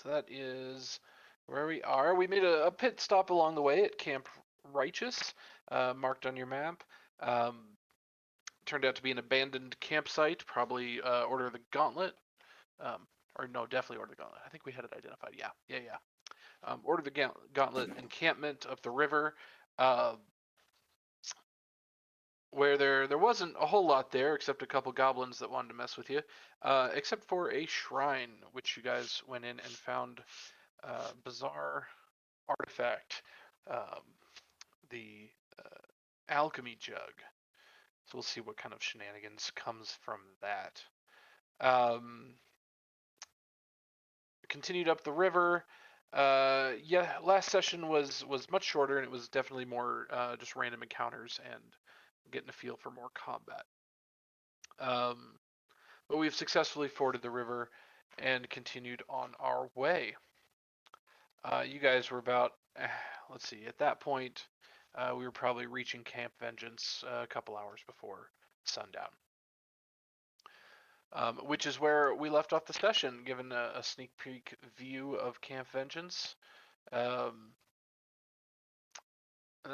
So that is where we are. We made a pit stop along the way at Camp Righteous, marked on your map. Turned out to be an abandoned campsite, probably Order of the Gauntlet. Or no, definitely Order of the Gauntlet. I think we had it identified. Yeah. Order of the Gauntlet encampment up the river, where there wasn't a whole lot there, except a couple goblins that wanted to mess with you, except for a shrine, which you guys went in and found bizarre artifact, um, the alchemy jug. So we'll see what kind of shenanigans comes from that. Continued up the river. Last session was much shorter, and it was definitely more just random encounters and getting a feel for more combat. But we've successfully forded the river and continued on our way. You guys were about, let's see, at that point, we were probably reaching Camp Vengeance a couple hours before sundown. Which is where we left off the session, given a sneak peek view of Camp Vengeance. And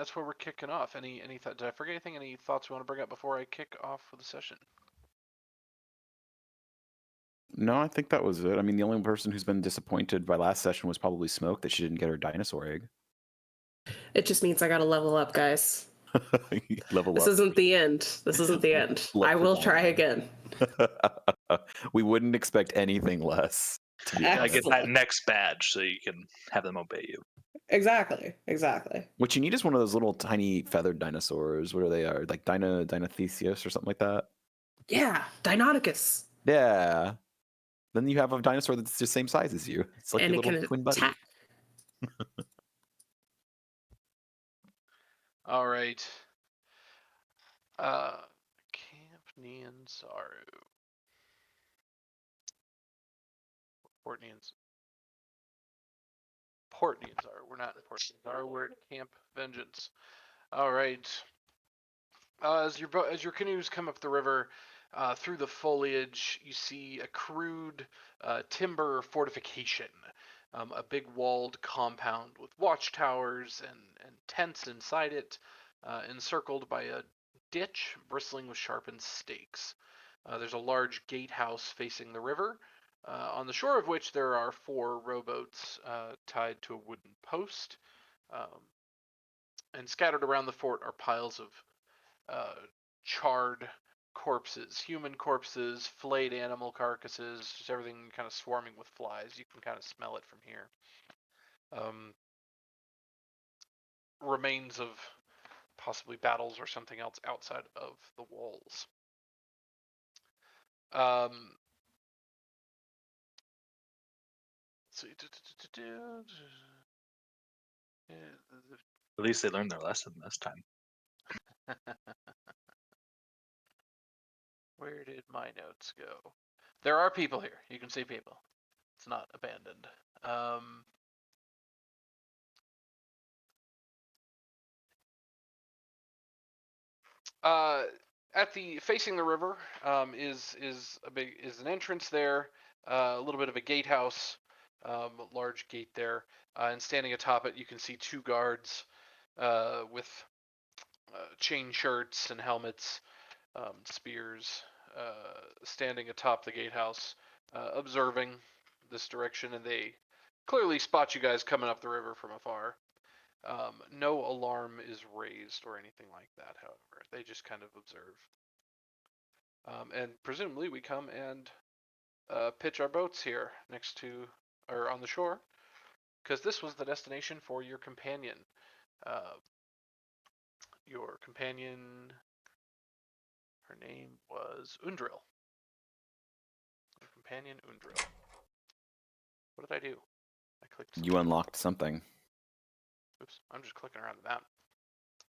that's where we're kicking off. Any did I forget anything? Any thoughts you want to bring up before I kick off with the session? No, I think that was it. I mean, the only person who's been disappointed by last session was probably Smoke that she didn't get her dinosaur egg. It just means I gotta level up, guys. Level This up. isn't the end. This isn't the end. I will try again. We wouldn't expect anything less. To be I get that next badge so you can have them obey you. Exactly. What you need is one of those little tiny feathered dinosaurs. What are they? Are like Dinothesius or something like that? Yeah, Deinonychus. Yeah. Then you have a dinosaur that's the same size as you. It's like and your it little can twin buddy. attack. All right. Camp Nianzaru. Port Nianzaru. We're not in Port Nianzaru. We're at Camp Vengeance. All right. As your canoes come up the river, through the foliage, you see a crude timber fortification, a big walled compound with watchtowers and tents inside it, encircled by a ditch bristling with sharpened stakes. There's a large gatehouse facing the river, on the shore of which there are 4 rowboats tied to a wooden post. And scattered around the fort are piles of charred corpses, human corpses, flayed animal carcasses, just everything kind of swarming with flies. You can kind of smell it from here. Remains of possibly battles or something else outside of the walls. Let's see. At least they learned their lesson this time. Where did my notes go? There are people here. You can see people. It's not abandoned. Facing the river is an entrance there, a little bit of a gatehouse, large gate there, and standing atop it you can see 2 guards with chain shirts and helmets, spears, standing atop the gatehouse, observing this direction, and they clearly spot you guys coming up the river from afar. No alarm is raised or anything like that, however. They just kind of observe. And presumably we come and pitch our boats here next to, or on the shore, because this was the destination for your companion. Your companion, her name was Undril. Your companion Undril. What did I do? I clicked something. You unlocked something. Oops, I'm just clicking around the map.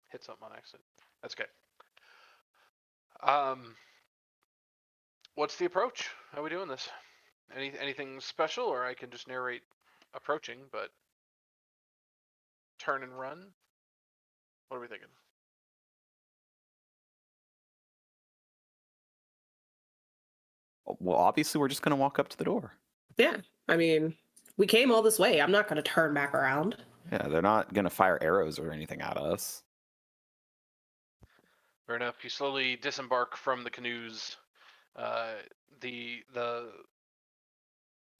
Hit something on accident. That's okay. What's the approach? How are we doing this? Anything special, or I can just narrate approaching, but turn and run? What are we thinking? Well, obviously we're just going to walk up to the door. Yeah, I mean, We came all this way. I'm not going to turn back around. Yeah, they're not gonna fire arrows or anything at us. Fair enough. You slowly disembark from the canoes. I'm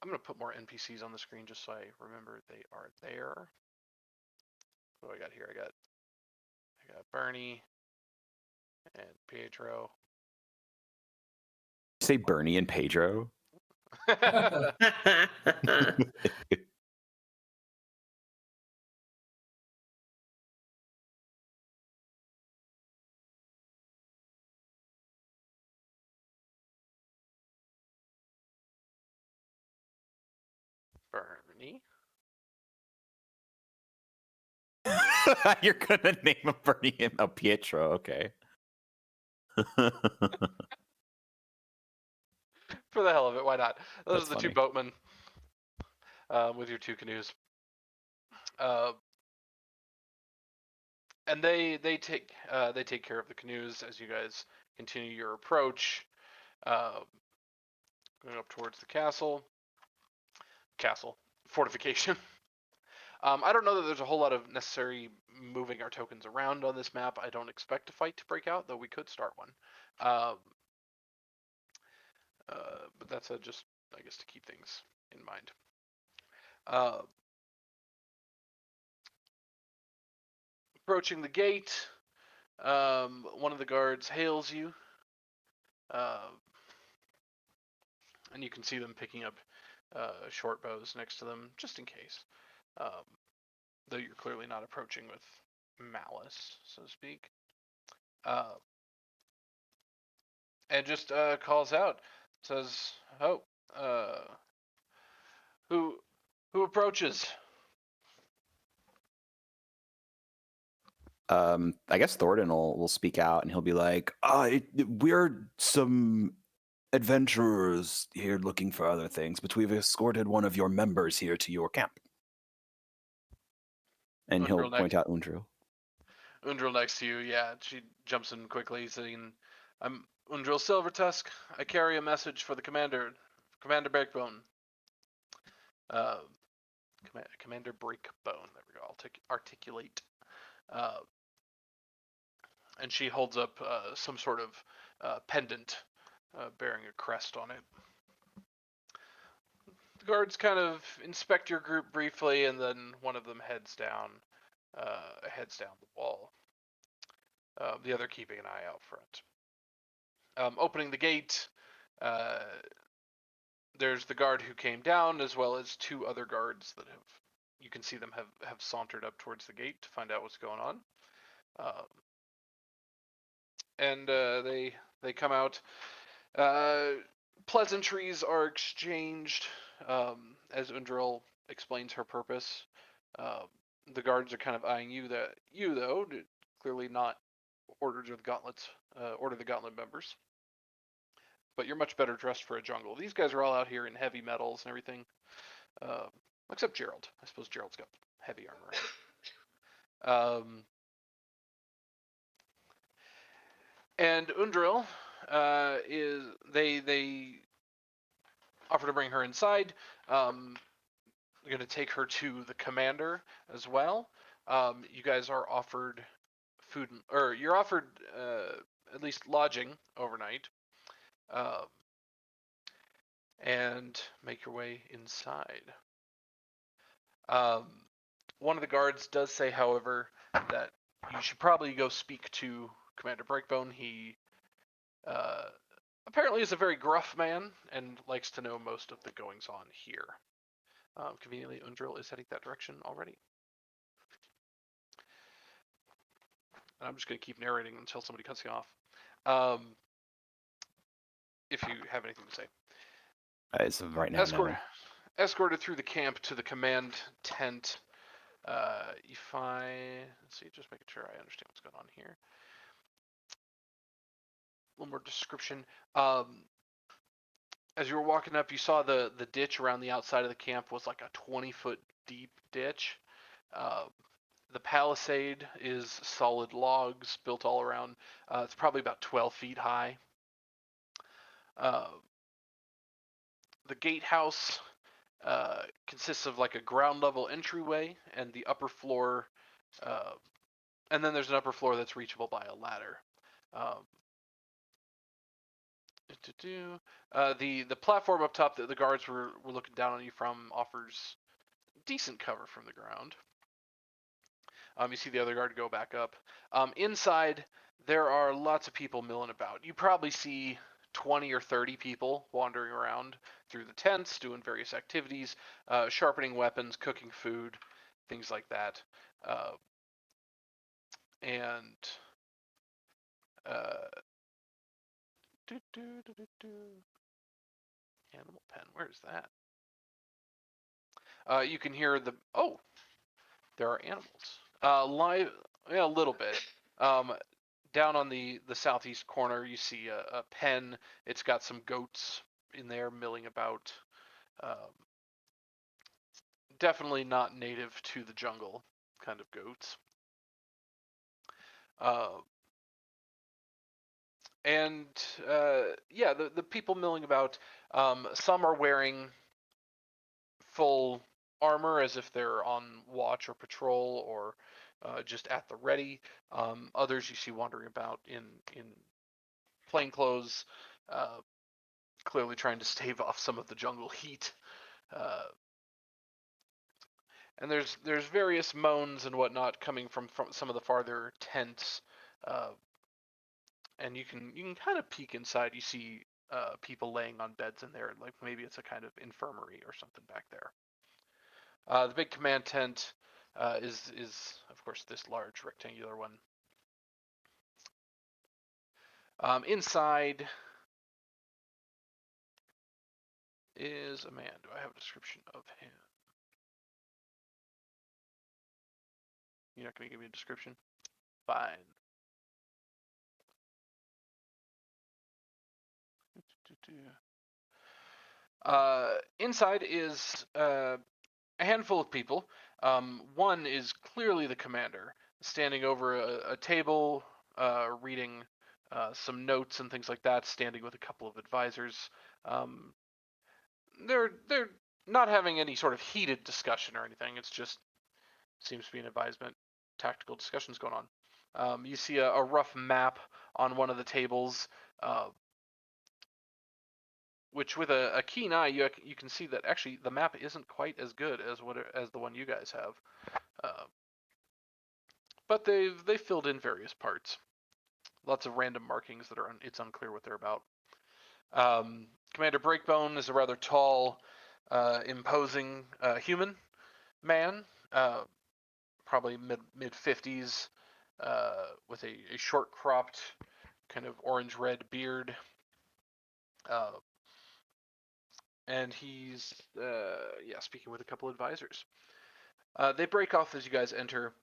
gonna put more NPCs on the screen just so I remember they are there. What do I got here? I got Bernie and Pedro. You say Bernie and Pedro? Bernie. You're gonna name him Bernie and Pietro, okay. For the hell of it, why not? Those That's are the two funny. boatmen with your two canoes. And they take care of the canoes as you guys continue your approach, going up towards the castle fortification. I don't know that there's a whole lot of necessary moving our tokens around on this map. I don't expect a fight to break out, though we could start one. But that's just, I guess, to keep things in mind. Approaching the gate, one of the guards hails you, and you can see them picking up short bows next to them, just in case. Though you're clearly not approaching with malice, so to speak. And just calls out, says, "Oh, who approaches?" I guess Thoridne will speak out and he'll be like, we're some adventurers here looking for other things, but we've escorted one of your members here to your camp. And he'll point out Undril. Undril next to you, yeah. She jumps in quickly, saying, "I'm Undril Silvertusk. I carry a message for the Commander Breakbone." Commander Breakbone. There we go. I'll articulate. And she holds up some sort of pendant bearing a crest on it. The guards kind of inspect your group briefly, and then one of them heads down the wall. The other keeping an eye out front. Opening the gate, there's the guard who came down, as well as two other guards that you can see them have sauntered up towards the gate to find out what's going on. And they come out. Pleasantries are exchanged as Undril explains her purpose. The guards are kind of eyeing you though, clearly not Order the Gauntlet members. But you're much better dressed for a jungle. These guys are all out here in heavy metals and everything, except Gerald. I suppose Gerald's got heavy armor. And Undril they offer to bring her inside. They're going to take her to the commander as well. You guys are offered food, or you're offered at least lodging overnight, and make your way inside. One of the guards does say, however, that you should probably go speak to Commander Breakbone. He apparently is a very gruff man and likes to know most of the goings on here. Conveniently, Undril is heading that direction already. And I'm just going to keep narrating until somebody cuts you off. If you have anything to say. As of right now, no. Escorted through the camp to the command tent. Let's see, just making sure I understand what's going on here. A little more description. As you were walking up, you saw the ditch around the outside of the camp was like a 20-foot deep ditch. The palisade is solid logs built all around. It's probably about 12 feet high. The gatehouse consists of like a ground level entryway and the upper floor, and then there's an upper floor that's reachable by a ladder. The platform up top that the guards were looking down on you from offers decent cover from the ground. You see the other guard go back up. Inside, there are lots of people milling about. You probably see 20 or 30 people wandering around through the tents, doing various activities, sharpening weapons, cooking food, things like that. And animal pen, where's that? You can hear there are animals. Live, yeah, a little bit. Down on the southeast corner, you see a pen. It's got some goats in there milling about. Definitely not native to the jungle kind of goats. Yeah, the people milling about, some are wearing full armor as if they're on watch or patrol or just at the ready. Others you see wandering about in plain clothes, clearly trying to stave off some of the jungle heat. And there's various moans and whatnot coming from some of the farther tents, and you can kind of peek inside. You see people laying on beds in there, like maybe it's a kind of infirmary or something back there. The big command tent is of course this large rectangular one. Inside is a man. Do I have a description of him? You're not going to give me a description? Fine. Inside is a handful of people. One is clearly the commander, standing over a table, reading some notes and things like that, standing with a couple of advisors. They're not having any sort of heated discussion or anything. It's just seems to be an advisement, tactical discussions going on. You see a rough map on one of the tables, which with a keen eye you can see that actually the map isn't quite as good as the one you guys have, but they've filled in various parts. Lots of random markings that it's unclear what they're about. Commander Breakbone is a rather tall, imposing human man, probably mid 50s, with a short cropped kind of orange red beard. And he's speaking with a couple advisors. They break off as you guys enter,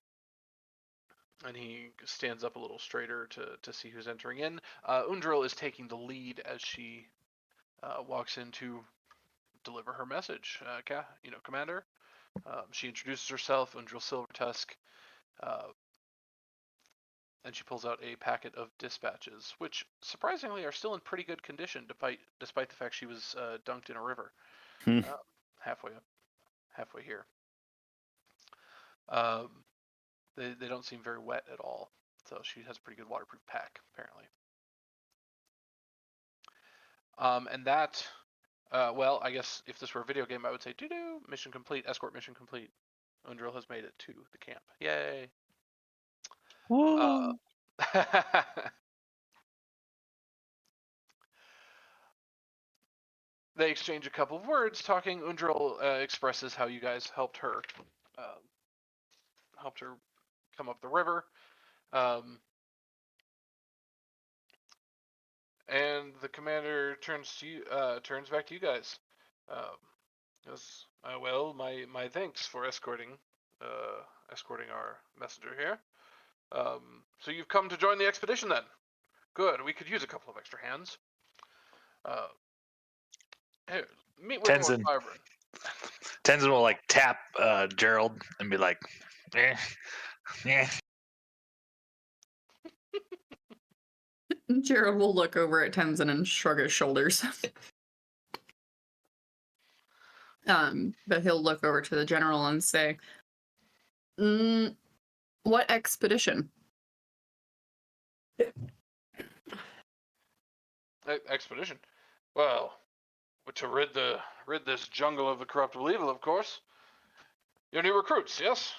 and he stands up a little straighter to see who's entering in. Undril is taking the lead as she walks in to deliver her message. Commander. She introduces herself, Undril Silvertusk, and she pulls out a packet of dispatches, which surprisingly are still in pretty good condition, despite the fact she was dunked in a river halfway here. They don't seem very wet at all, so she has a pretty good waterproof pack, apparently. And that, I guess if this were a video game, I would say, doo-doo, mission complete, escort mission complete. Undril has made it to the camp. Yay! Woo! They exchange a couple of words, talking. Undril expresses how you guys helped her come up the river. And the commander turns back to you guys. Goes, my thanks for escorting our messenger here. So you've come to join the expedition then? Good. We could use a couple of extra hands. Here, meet with Tenzien. Lord Barbarian. Tenzin will like tap Gerald and be like, eh. Gerald will look over at Tenzin and shrug his shoulders. But he'll look over to the general and say, "What expedition?" Expedition. Well, to rid this jungle of the corruptible evil, of course. Your new recruits, yes?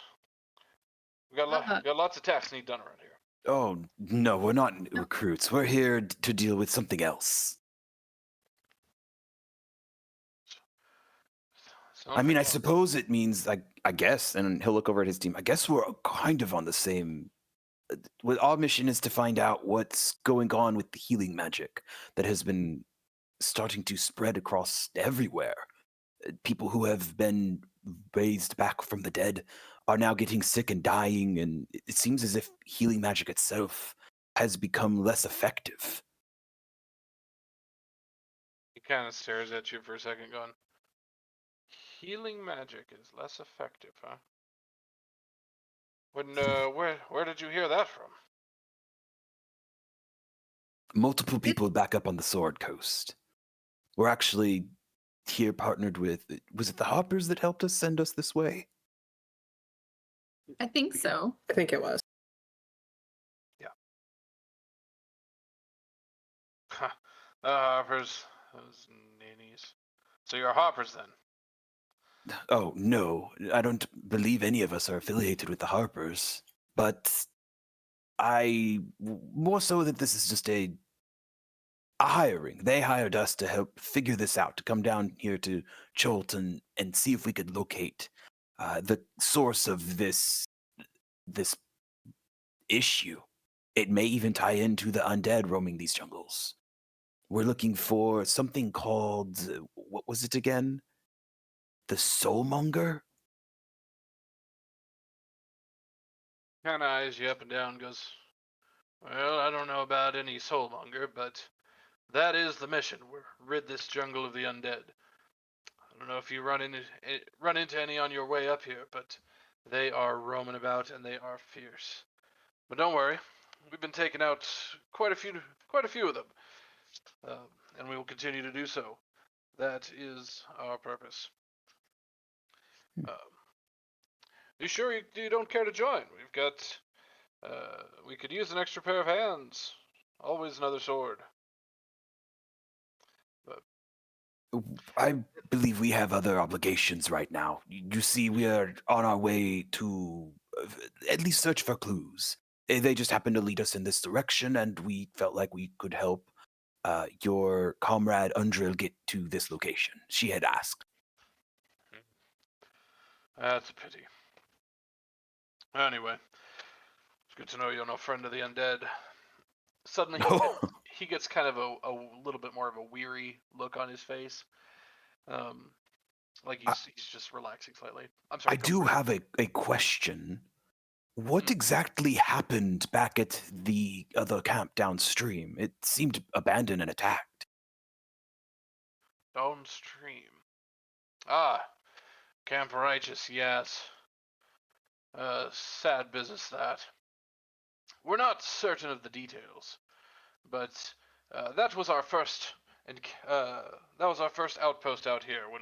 We got lots of tasks need done around here. Oh, no, we're not recruits. We're here to deal with something else. I mean, I suppose it means, I guess, and he'll look over at his team, I guess we're kind of on the same... Our mission is to find out what's going on with the healing magic that has been starting to spread across everywhere. People who have been raised back from the dead are now getting sick and dying, and it seems as if healing magic itself has become less effective. He kind of stares at you for a second, going, healing magic is less effective, huh? Where did you hear that from? Multiple people back up on the Sword Coast. We're actually here partnered with... Was it the Hoppers that helped us send us this way? I think so. I think it was. Yeah. The Hoppers, those ninnies. So you're Hoppers then? Oh, no. I don't believe any of us are affiliated with the Harpers. But more so that this is just a hiring. They hired us to help figure this out, to come down here to Cholton and see if we could locate the source of this issue. It may even tie into the undead roaming these jungles. We're looking for something called, what was it again? The Soulmonger? Kind of eyes you up and down and goes, well, I don't know about any soulmonger, but that is the mission. We're rid this jungle of the undead. I don't know if you run into any on your way up here, but they are roaming about and they are fierce. But don't worry, we've been taking out quite a few of them, and we will continue to do so. That is our purpose. You sure you don't care to join? We've got, we could use an extra pair of hands. Always another sword. But I believe we have other obligations right now. You see, we are on our way to at least search for clues. They just happened to lead us in this direction, and we felt like we could help your comrade Undril get to this location. She had asked. that's a pity. Anyway, it's good to know you're no friend of the undead. Suddenly, he gets kind of a little bit more of a weary look on his face. Like he's just relaxing slightly. I'm sorry. I do have a question. What exactly happened back at the other camp downstream? It seemed abandoned and attacked. Downstream. Camp Righteous, yes. Sad business that. We're not certain of the details, but that was our first outpost out here when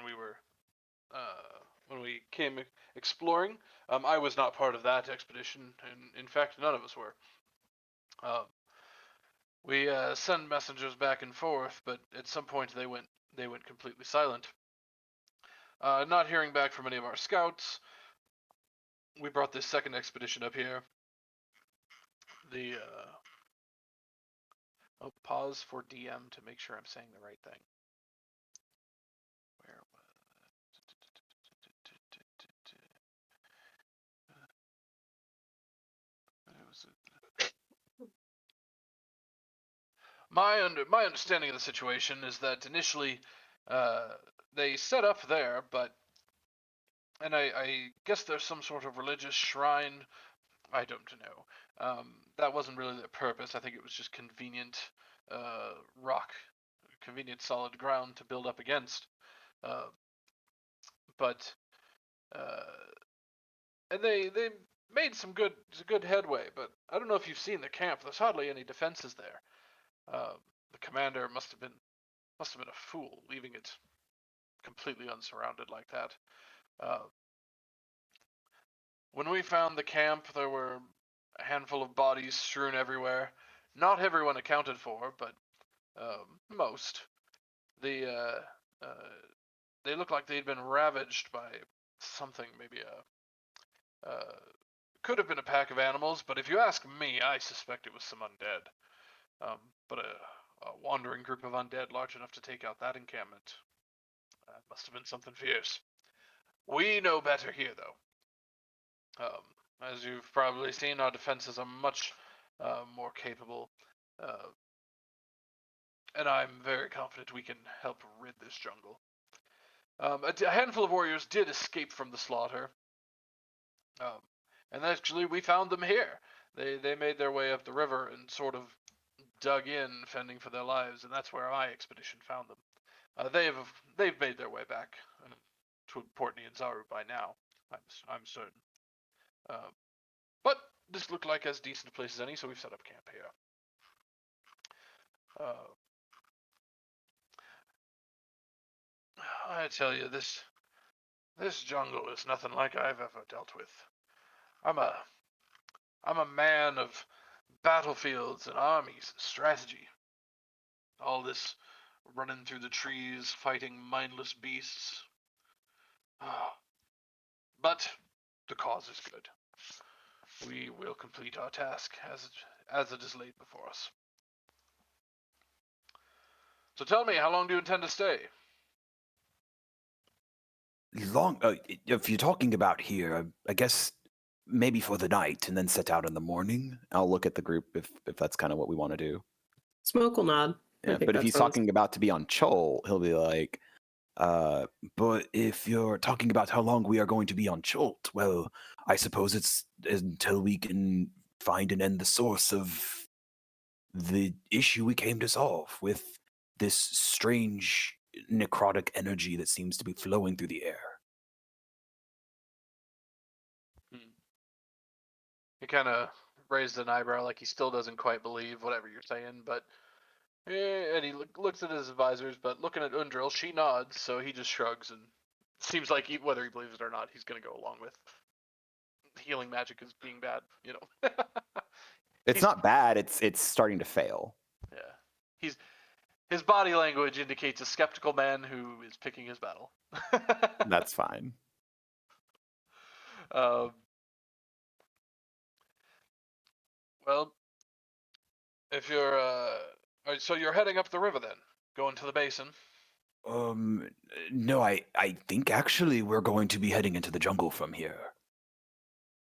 we came exploring. I was not part of that expedition, and in fact, none of us were. We send messengers back and forth, but at some point they went completely silent. Not hearing back from any of our scouts, we brought this second expedition up here. I'll pause for DM to make sure I'm saying the right thing. Where was it? My understanding of the situation is that initially they set up there, and I guess there's some sort of religious shrine. I don't know. That wasn't really their purpose. I think it was just convenient convenient solid ground to build up against. And they made some good headway. But I don't know if you've seen the camp. There's hardly any defenses there. The commander must have been a fool leaving it completely unsurrounded like that. When we found the camp, there were a handful of bodies strewn everywhere. Not everyone accounted for, but most. They looked like they'd been ravaged by something, maybe could have been a pack of animals, but if you ask me, I suspect it was some undead. But a wandering group of undead large enough to take out that encampment, must have been something fierce. We know better here, though. As you've probably seen, our defenses are much more capable, and I'm very confident we can help rid this jungle. A handful of warriors did escape from the slaughter, and actually we found them here. They made their way up the river and sort of dug in, fending for their lives, and that's where my expedition found them. They've made their way back to Portney and Zaru by now. I'm certain. But this looked like as decent a place as any, so we've set up camp here. I tell you, this jungle is nothing like I've ever dealt with. I'm a man of battlefields and armies and strategy. All this running through the trees, fighting mindless beasts. But the cause is good. We will complete our task as it is laid before us. So tell me, how long do you intend to stay? Long. If you're talking about here, I guess maybe for the night and then set out in the morning. I'll look at the group if that's kind of what we want to do. Smoke will nod. Yeah, but if he's talking about to be on Chol, he'll be like, but if you're talking about how long we are going to be on Cholt, well, I suppose it's until we can find and end the source of the issue we came to solve with this strange necrotic energy that seems to be flowing through the air. He kind of raised an eyebrow like he still doesn't quite believe whatever you're saying, but and he looks at his advisors, but looking at Undril, she nods, so he just shrugs and seems like whether he believes it or not, he's going to go along with healing magic as being bad, you know. It's not bad, it's starting to fail. Yeah. His body language indicates a skeptical man who is picking his battle. That's fine. Well, if you're so you're heading up the river then, going to the basin. No, I think actually we're going to be heading into the jungle from here.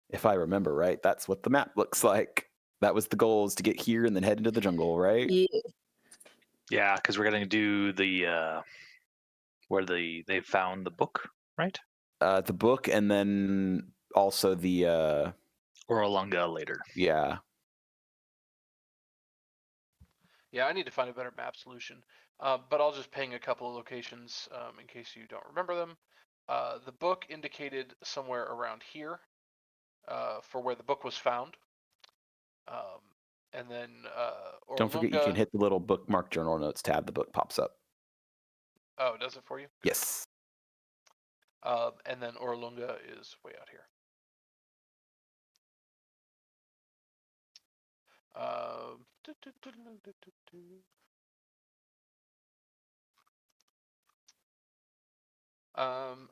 If I remember right, that's what the map looks like. That was the goal, is to get here and then head into the jungle, right? Yeah, because we're gonna do the where they found the book, right? The book, and then also the Orolunga later. yeah. Yeah, I need to find a better map solution. But I'll just ping a couple of locations in case you don't remember them. The book indicated somewhere around here for where the book was found. And then Don't forget you can Orolunga. hit the little bookmark journal notes tab. The book pops up. Oh, does it for you? Yes. And then Orolunga is way out here.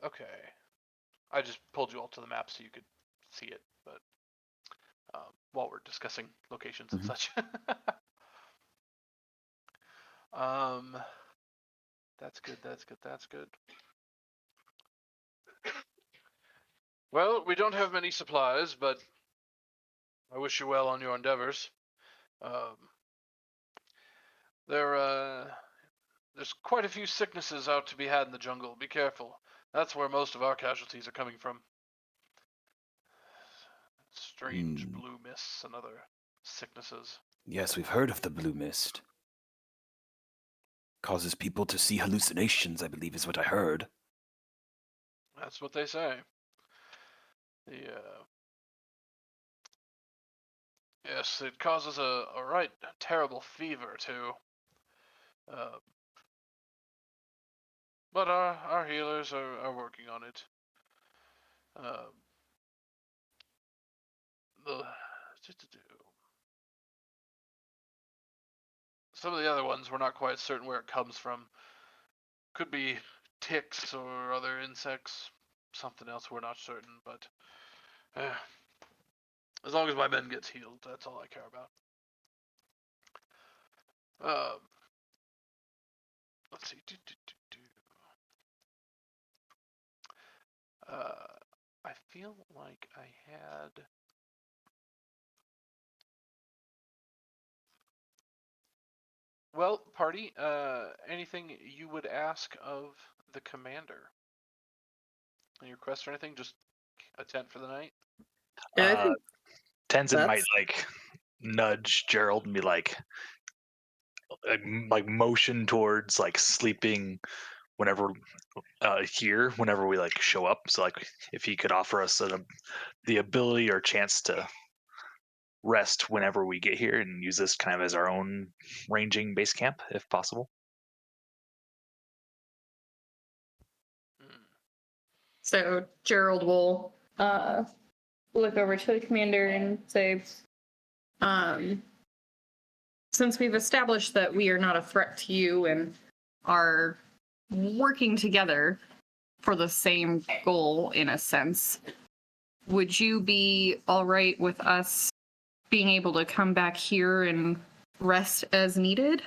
Okay. I just pulled you all to the map so you could see it, but while we're discussing locations and such. That's good, that's good, that's good. Well, we don't have many supplies, but I wish you well on your endeavors. There's quite a few sicknesses out to be had in the jungle. Be careful. That's where most of our casualties are coming from. Strange blue mists and other sicknesses. Yes, we've heard of the blue mist. Causes people to see hallucinations, I believe is what I heard. That's what they say. Yes, it causes a right terrible fever too. But our healers are working on it. The some of the other ones we're not quite certain where it comes from. Could be ticks or other insects, something else we're not certain. But as long as my men gets healed, that's all I care about. Let's see. I feel like I had. Well, party, anything you would ask of the commander? Any requests or anything? Just a tent for the night? Yeah, I Uh, think Tenzin might that's nudge Gerald and be like motion towards sleeping whenever here whenever we show up. So if he could offer us the ability or chance to rest whenever we get here and use this kind of as our own ranging base camp if possible. So Gerald will look over to the commander and say, since we've established that we are not a threat to you and are working together for the same goal in a sense, would you be all right with us being able to come back here and rest as needed?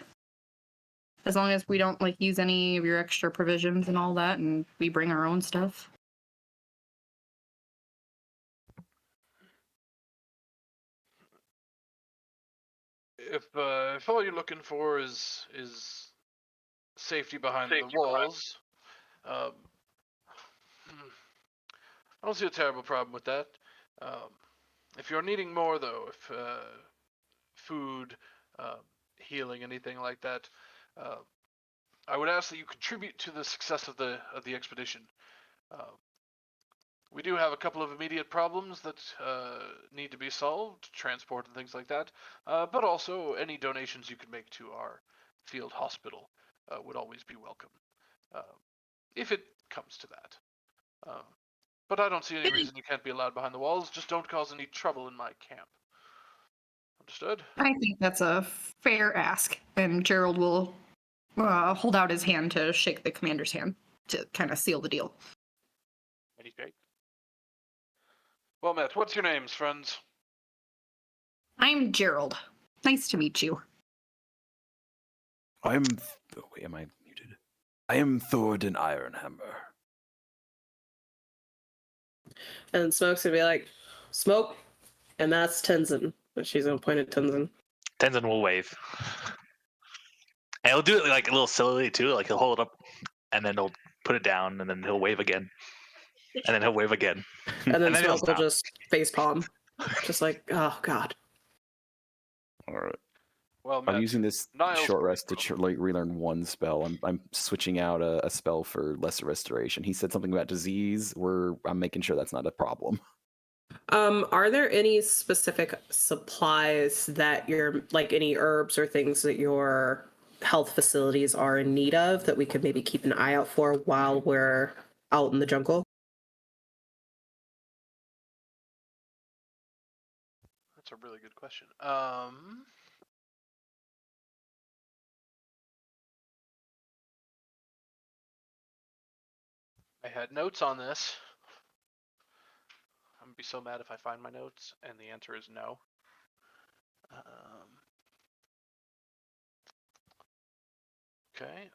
As long as we don't use any of your extra provisions and all that and we bring our own stuff. If all you're looking for is safety behind the walls, I don't see a terrible problem with that. If you're needing more, though, if food, healing, anything like that, I would ask that you contribute to the success of the expedition. We do have a couple of immediate problems that need to be solved, transport and things like that, but also any donations you could make to our field hospital would always be welcome, if it comes to that. But I don't see any reason you can't be allowed behind the walls. Just don't cause any trouble in my camp. Understood? I think that's a fair ask, and Gerald will hold out his hand to shake the commander's hand to kind of seal the deal. Any great. Well met. What's your names, friends? I'm Gerald. Nice to meet you. Oh, wait, am I muted? I am Thoridne Ironhammer. and Smoke's gonna be like, Smoke, and that's Tenzin. But she's gonna point at Tenzin. Tenzin will wave. And he'll do it a little sillily too. He'll hold it up and then he'll put it down and then he'll wave again. And then he'll wave again. And then And then he'll Smoke will stop. just facepalm. Just like, oh god. All right. Well I'm met. using this Niles short rest to relearn one spell. I'm switching out a spell for lesser restoration. He said something about disease. I'm making sure that's not a problem. Are there any specific supplies that you're any herbs or things that your health facilities are in need of that we could maybe keep an eye out for while we're out in the jungle? That's a really good question. I had notes on this. I'm gonna be so mad if I find my notes and the answer is no. Okay.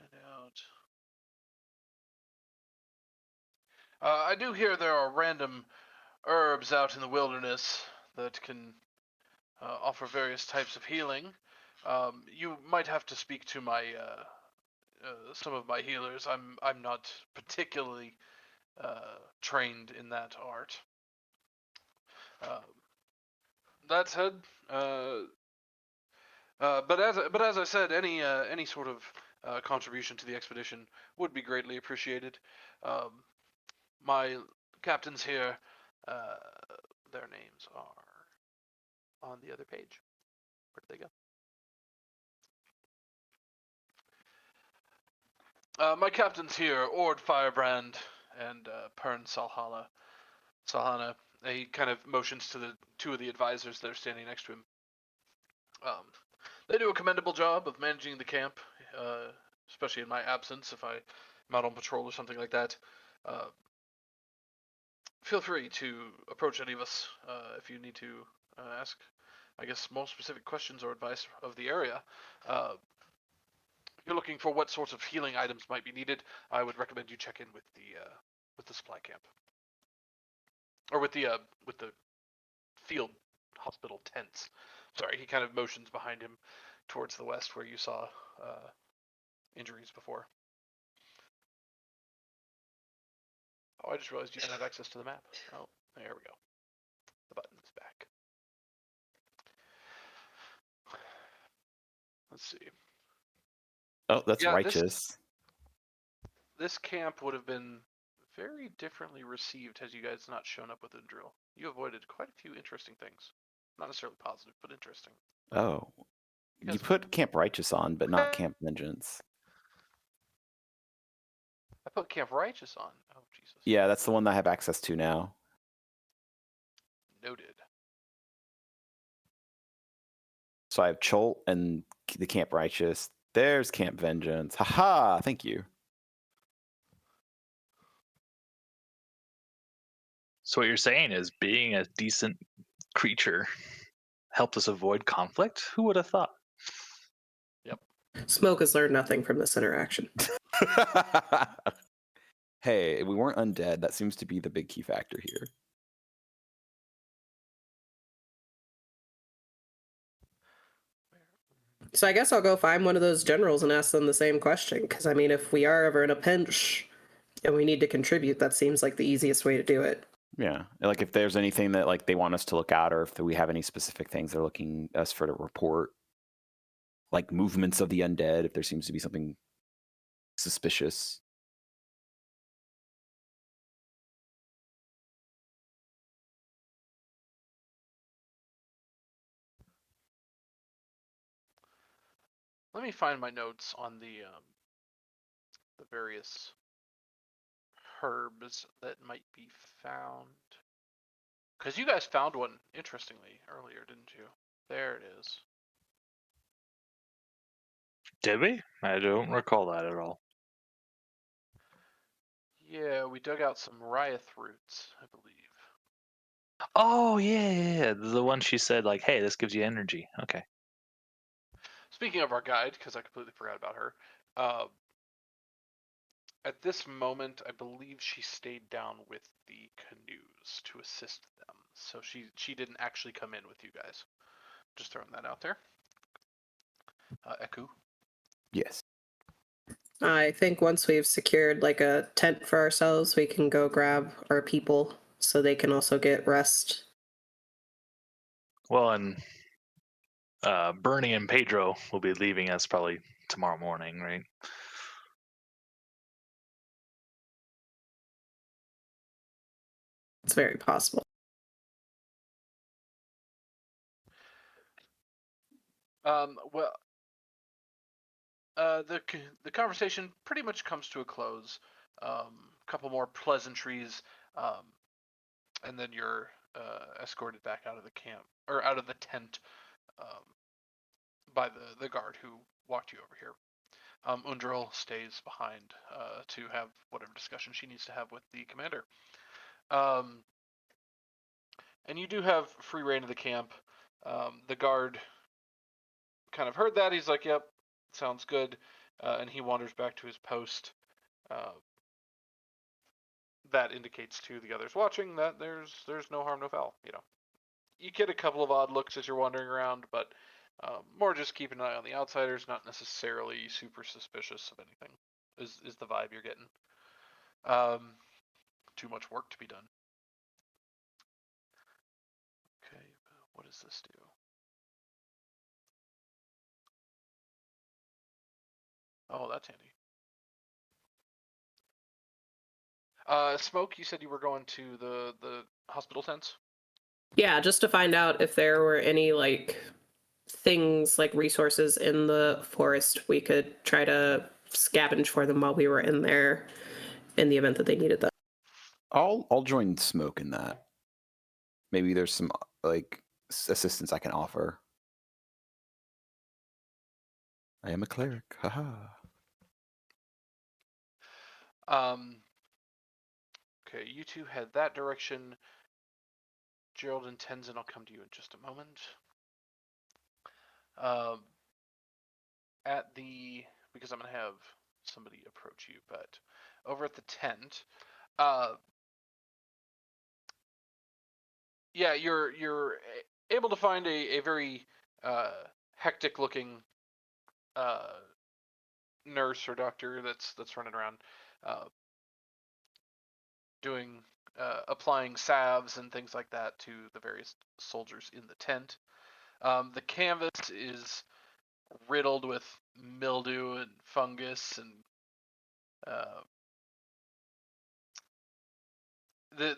Head out. I do hear there are random herbs out in the wilderness that can offer various types of healing. You might have to speak to my some of my healers. I'm not particularly trained in that art. That said, but as I said, any sort of contribution to the expedition would be greatly appreciated. My captains here, their names are on the other page. Where did they go? My captains here, Ord Firebrand and Pern Salhana. He kind of motions to the two of the advisors that are standing next to him. They do a commendable job of managing the camp, especially in my absence if I'm out on patrol or something like that. Feel free to approach any of us if you need to ask, I guess, more specific questions or advice of the area. If you're looking for what sorts of healing items might be needed, I would recommend you check in with the supply camp, or with the field hospital tents. Sorry, he kind of motions behind him towards the west where you saw injuries before. Oh, I just realized you didn't have access to the map. Oh, there we go. The button is back. Let's see. Oh, that's Yeah, righteous. This camp would have been very differently received had you guys not shown up with a drill. You avoided quite a few interesting things. Not necessarily positive, but interesting. Oh. You put Camp Righteous on, but not Camp Vengeance. I put Camp Righteous on. Oh, Jesus. Yeah, that's the one that I have access to now. Noted. So I have Cholt and the Camp Righteous. There's Camp Vengeance. Haha, thank you. So what you're saying is being a decent creature helped us avoid conflict? Who would have thought? Yep. Smoke has learned nothing from this interaction. Hey, we weren't undead. That seems to be the big key factor here. So I guess I'll go find one of those generals and ask them the same question. Because, I mean, if we are ever in a pinch and we need to contribute, that seems like the easiest way to do it. Yeah, like if there's anything that like they want us to look at, or if we have any specific things they're looking us for to report, like movements of the undead, if there seems to be something suspicious. Let me find my notes on the various herbs that might be found. Because you guys found one, interestingly, earlier, didn't you? There it is. Did we? I don't recall that at all. Yeah, we dug out some Ryath roots, I believe. Oh yeah. The one she said like, "Hey, this gives you energy." Okay. Speaking of our guide, because I completely forgot about her, at this moment, I believe she stayed down with the canoes to assist them. So she didn't actually come in with you guys. Just throwing that out there. Eku. Yes. I think once we've secured like a tent for ourselves, we can go grab our people so they can also get rest. Well, and Bernie and Pedro will be leaving us probably tomorrow morning, right? It's very possible. Well, the conversation pretty much comes to a close. A couple more pleasantries, and then you're escorted back out of the camp or out of the tent by the guard who walked you over here. Undril stays behind to have whatever discussion she needs to have with the commander. And you do have free reign of the camp. The guard kind of heard that. He's like, "Yep, sounds good," and he wanders back to his post. That indicates to the others watching that there's no harm, no foul. You get a couple of odd looks as you're wandering around, but more just keep an eye on the outsiders, not necessarily super suspicious of anything. Is the vibe you're getting? Too much work to be done. Okay, what does this do? Oh, that's handy. Smoke, you said you were going to the hospital tents? Yeah, just to find out if there were any like things like resources in the forest we could try to scavenge for them while we were in there in the event that they needed them. I'll join Smoke in that. Maybe there's some like assistance I can offer. I am a cleric. Haha. Okay, you two head that direction. Gerald and Tenzin, I'll come to you in just a moment. Because I'm gonna have somebody approach you, but over at the tent, yeah, you're able to find a very hectic looking nurse or doctor that's running around doing applying salves and things like that to the various soldiers in the tent. The canvas is riddled with mildew and fungus, and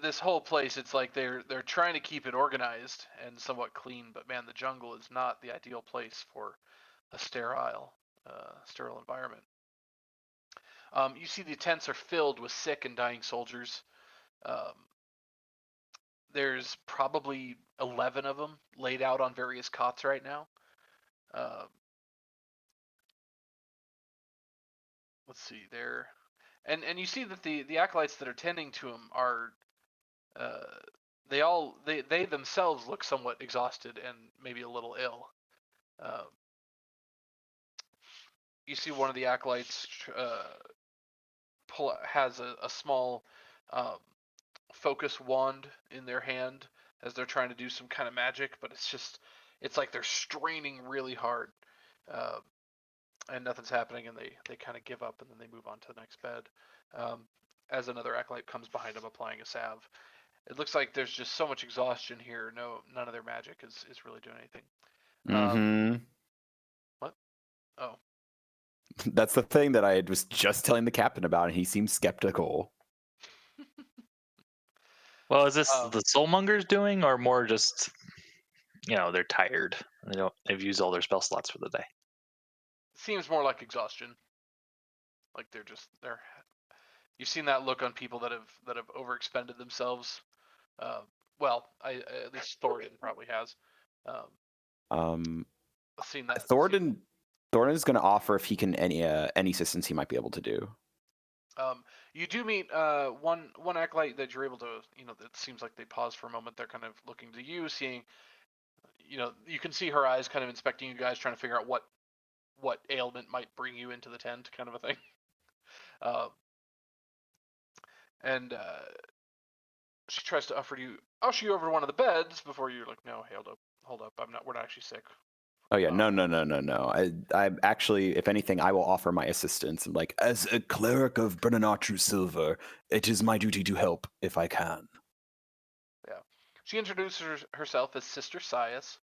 this whole place, it's like they're trying to keep it organized and somewhat clean, but man, the jungle is not the ideal place for a sterile environment. You see the tents are filled with sick and dying soldiers. There's probably 11 of them laid out on various cots right now. Let's see there, and you see that the acolytes that are tending to him are they themselves look somewhat exhausted and maybe a little ill. You see one of the acolytes has a small focus wand in their hand as they're trying to do some kind of magic, but it's like they're straining really hard, and nothing's happening, and they kind of give up, and then they move on to the next bed. As another acolyte comes behind them applying a salve. It looks like there's just so much exhaustion here. None of their magic is really doing anything. What? Oh. That's the thing that I was just telling the captain about, and he seems skeptical. Well, is this the Soulmongers doing, or more just, they're tired? They've used all their spell slots for the day. Seems more like exhaustion. Like they're. You've seen that look on people that have overexpended themselves. Well, at least Thoridne probably has. Seen that. Thoridne is going to offer if he can any assistance he might be able to do. You do meet one acolyte that you're able to, it seems like they pause for a moment. They're kind of looking to you, seeing, you can see her eyes kind of inspecting you guys, trying to figure out what ailment might bring you into the tent, kind of a thing. And she tries to usher you over to one of the beds before you're like, no, hold up, we're not actually sick. Oh yeah, no. I actually, if anything, I will offer my assistance. And like, as a cleric of Brennanatru Silver, it is my duty to help if I can. Yeah, she introduces herself as Sister Sias,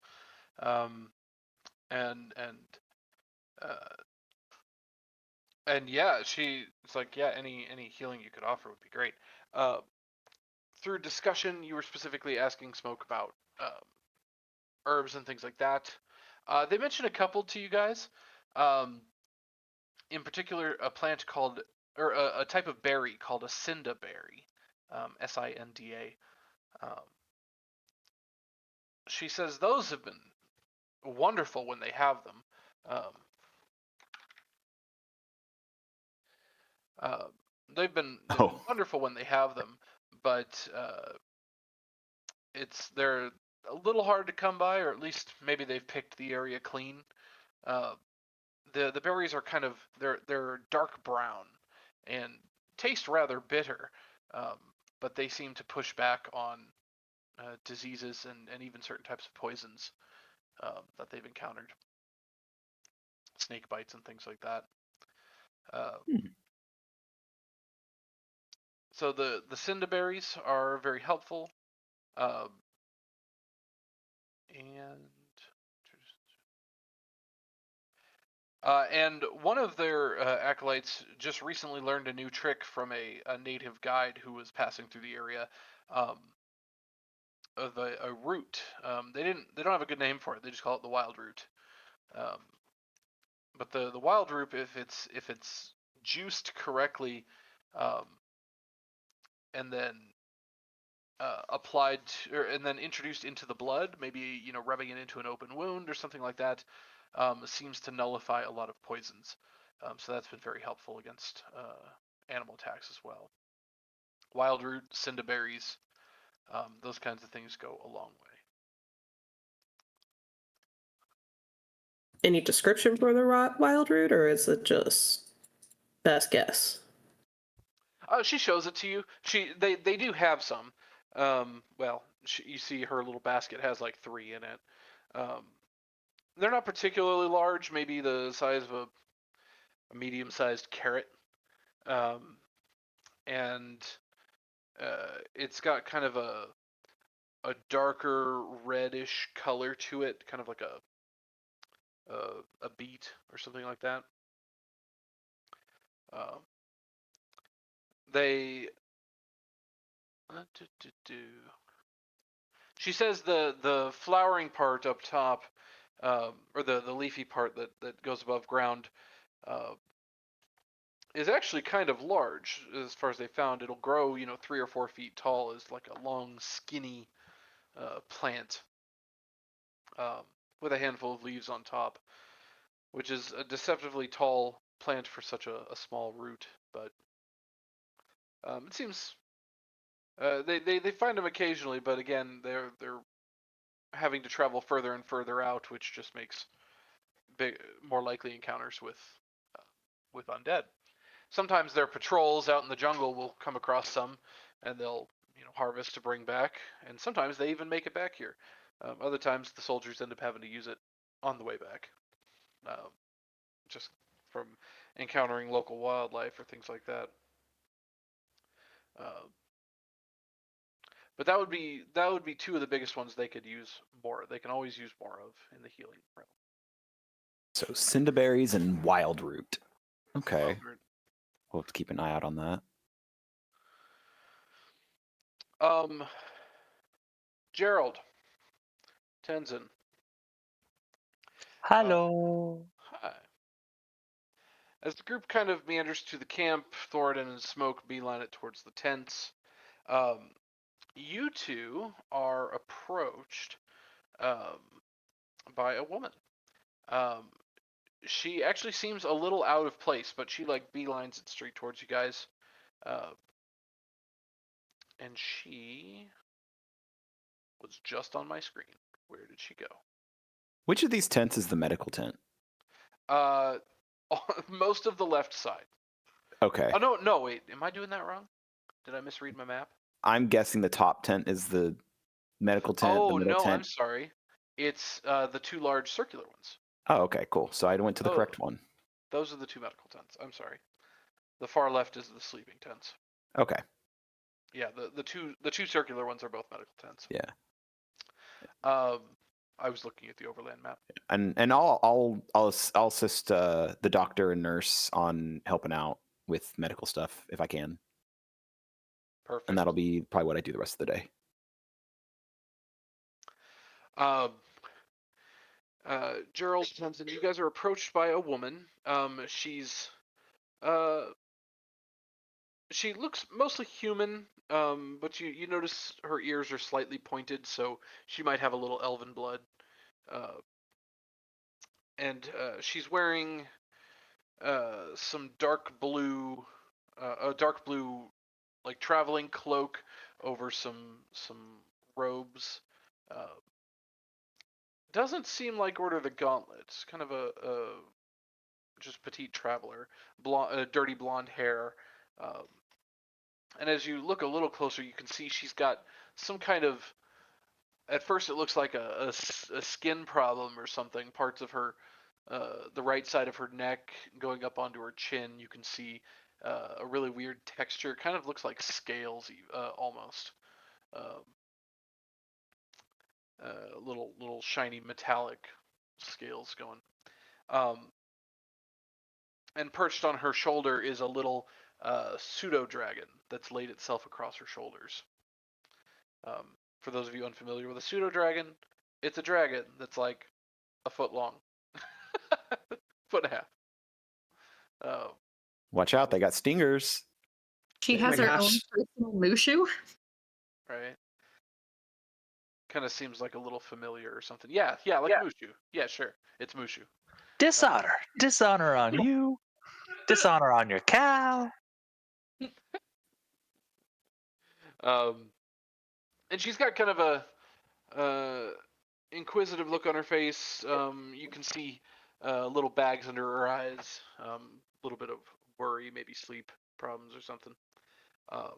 and yeah, it's like, yeah, any healing you could offer would be great. Through discussion, you were specifically asking Smoke about herbs and things like that. They mentioned a couple to you guys. In particular, a plant called, or a type of berry called a Sinda berry, Sinda. She says those have been wonderful when they have them. They've been wonderful when they have them, but they're a little hard to come by, or at least maybe they've picked the area clean. The berries are kind of they're dark brown and taste rather bitter, but they seem to push back on diseases and even certain types of poisons that they've encountered, snake bites and things like that. So the Sinda berries are very helpful, and one of their acolytes just recently learned a new trick from a native guide who was passing through the area. a root. They don't have a good name for it. They just call it the wild root. But the wild root, if it's juiced correctly, and then applied and then introduced into the blood, maybe rubbing it into an open wound or something like that, seems to nullify a lot of poisons. So that's been very helpful against animal attacks as well. Wild root, cinderberries, those kinds of things go a long way. Any description for the wild root, or is it just best guess? She shows it to you. They do have some. You see her little basket has like 3 in it. They're not particularly large, maybe the size of a medium-sized carrot. And it's got kind of a darker reddish color to it, kind of like a beet or something like that. She says the flowering part up top, or the leafy part that goes above ground, is actually kind of large as far as they found. It'll grow 3 or 4 feet tall as like a long skinny plant, with a handful of leaves on top, which is a deceptively tall plant for such a small root. But it seems they find them occasionally, but again they're having to travel further and further out, which just makes more likely encounters with undead. Sometimes their patrols out in the jungle will come across some, and they'll harvest to bring back, and sometimes they even make it back here. Other times the soldiers end up having to use it on the way back, just from encountering local wildlife or things like that. But that would be 2 of the biggest ones they could use more. They can always use more of in the healing realm. So cinderberries and wild root. Okay. Wild root. We'll have to keep an eye out on that. Gerald, Tenzien. Hello. Hi. As the group kind of meanders to the camp, Thoridne and Smoke beeline it towards the tents. You two are approached by a woman. She actually seems a little out of place, but she beelines it straight towards you guys. And she was just on my screen. Where did she go? Which of these tents is the medical tent? Most of the left side. Okay. Oh no, wait. Am I doing that wrong? Did I misread my map? I'm guessing the top tent is the medical tent. Oh the middle no, tent. I'm sorry. It's the 2 large circular ones. Oh, okay, cool. So I went to the correct one. Those are the 2 medical tents. I'm sorry. The far left is the sleeping tents. Okay. Yeah, the two circular ones are both medical tents. Yeah. I was looking at the overland map. And I'll assist the doctor and nurse on helping out with medical stuff if I can. Perfect. And that'll be probably what I do the rest of the day. Gerald, Tenzien, you guys are approached by a woman. She's she looks mostly human, but you notice her ears are slightly pointed, so she might have a little elven blood. And she's wearing some dark blue, a dark blue traveling cloak over some robes. Doesn't seem like Order of the Gauntlet. It's kind of a just petite traveler, dirty blonde hair. And as you look a little closer, you can see she's got some kind of. At first, it looks like a skin problem or something. Parts of her, the right side of her neck going up onto her chin, you can see a really weird texture. It kind of looks like scales, almost. Little shiny metallic scales going. And perched on her shoulder is a little pseudo dragon that's laid itself across her shoulders. For those of you unfamiliar with a pseudo dragon, it's a dragon that's like a foot long, foot and a half. Watch out, they got stingers. She Oh has my her own gosh. personal Mushu. Right. Kind of seems like a little familiar or something. Yeah, like Mushu. Yeah, sure. It's Mushu. Dishonor. Dishonor on you. Dishonor on your cow. And she's got kind of a inquisitive look on her face. You can see little bags under her eyes. A little bit of worry, maybe sleep problems or something. And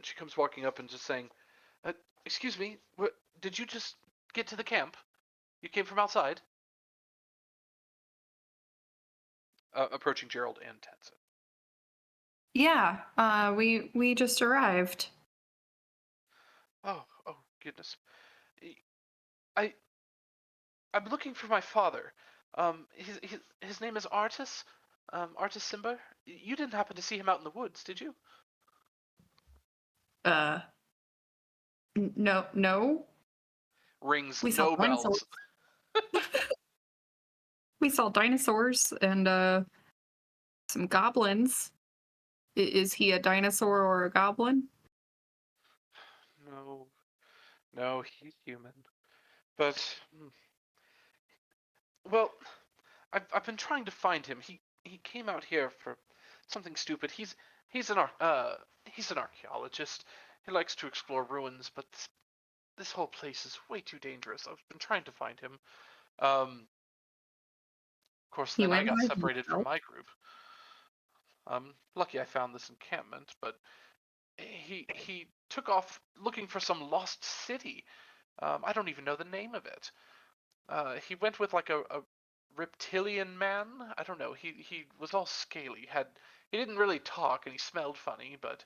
she comes walking up and just saying, "Excuse me, did you just get to the camp? You came from outside?" Approaching Gerald and Tenzien. Yeah, we just arrived. Oh goodness. I'm looking for my father. His name is Artis. Artis Simba. You didn't happen to see him out in the woods, did you? No. Rings We saw no bells. We saw dinosaurs and some goblins. Is he a dinosaur or a goblin? No, he's human. But well, I've been trying to find him. He came out here for something stupid. He's an archaeologist. He likes to explore ruins, but this whole place is way too dangerous. I've been trying to find him. Of course, He then I went got by separated from himself? my group. Lucky I found this encampment, but he took off looking for some lost city. I don't even know the name of it. He went with like a reptilian man. I don't know. He was all scaly. He didn't really talk, and he smelled funny. But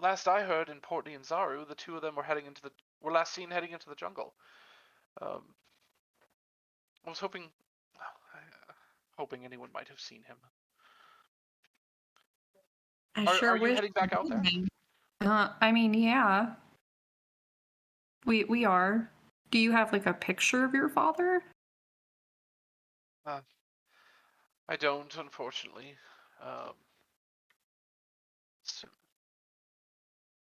last I heard in Portney and Zaru, the two of them were last seen heading into the jungle. I was hoping anyone might have seen him. I Are sure you wish. heading back out there? I mean, yeah. We are. Do you have like a picture of your father? I don't, unfortunately.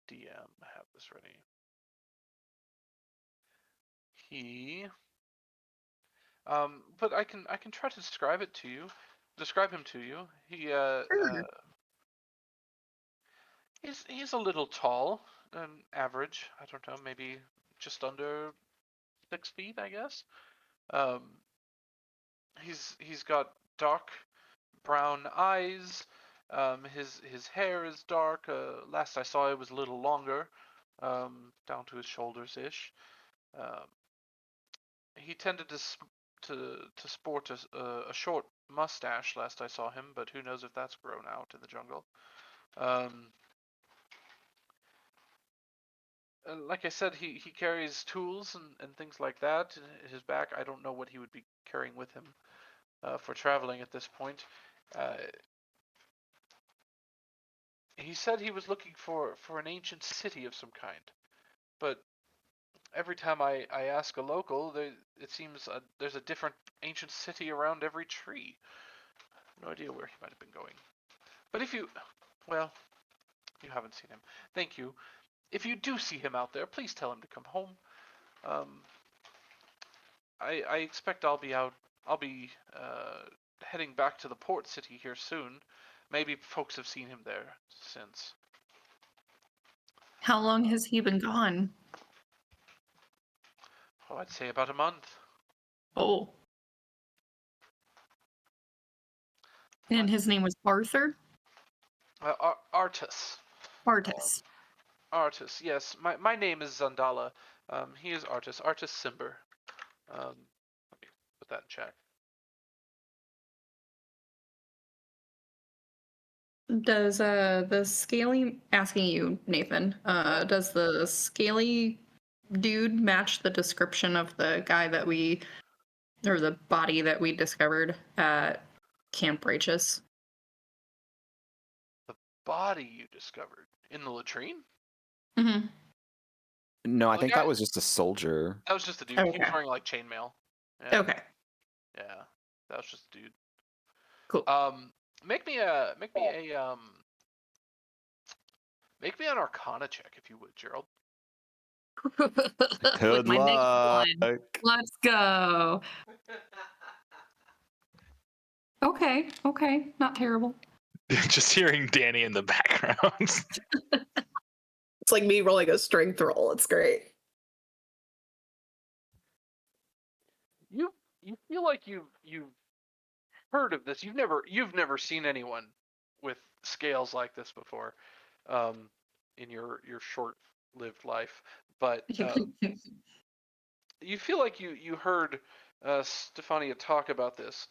DM, have this ready. But I can try to describe him to you. Sure. He's a little tall, average. I don't know, maybe just under 6 feet, I guess. He's got dark brown eyes. His hair is dark. Last I saw, it was a little longer, down to his shoulders ish. He tended to sport a short mustache last I saw him, but who knows if that's grown out in the jungle. Like I said, he carries tools and things like that in his back. I don't know what he would be carrying with him for traveling at this point. He said he was looking for an ancient city of some kind, but every time I ask a local, it seems there's a different ancient city around every tree. No idea where he might have been going. But if you haven't seen him. Thank you. If you do see him out there, please tell him to come home. I expect I'll be heading back to the port city here soon. Maybe folks have seen him there since. How long has he been gone? Oh, I'd say about a month. Oh. And his name was Arthur? Artis. Artis. Artis, yes. My name is Zandala. He is Artis. Artis Simber. Let me put that in chat. Does the scaly, asking you, Nathan, does the scaly dude match the description of the guy or the body that we discovered at Camp Righteous? The body you discovered in the latrine? Mm-hmm. No, I The think guy- that was just a soldier. That was just a dude. He was Okay. wearing like chainmail. Yeah. Okay. Yeah. That was just a dude. Cool. Make me an Arcana check if you would, Gerald. With Good my luck. -1. Let's go. Okay. Not terrible. Just hearing Danny in the background. It's like me rolling a strength roll. It's great. You feel like you've heard of this. You've never seen anyone with scales like this before, in your short-lived life. But you feel like you heard Stefania talk about this.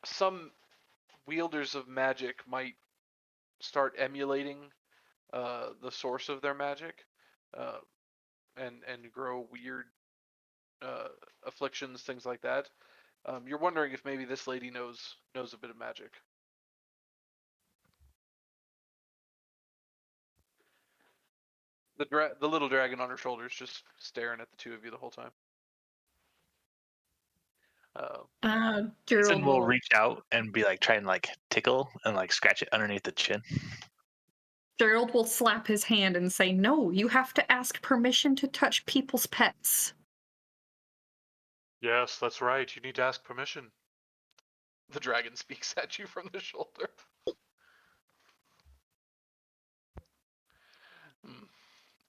Some wielders of magic might start emulating the source of their magic, and grow weird afflictions, things like that. You're wondering if maybe this lady knows a bit of magic. The little dragon on her shoulders just staring at the two of you the whole time. Gerald Tenzien will will. reach out and be like, try and like tickle and like scratch it underneath the chin. Gerald will slap his hand and say, "No, you have to ask permission to touch people's pets." Yes, that's right. You need to ask permission. The dragon speaks at you from the shoulder.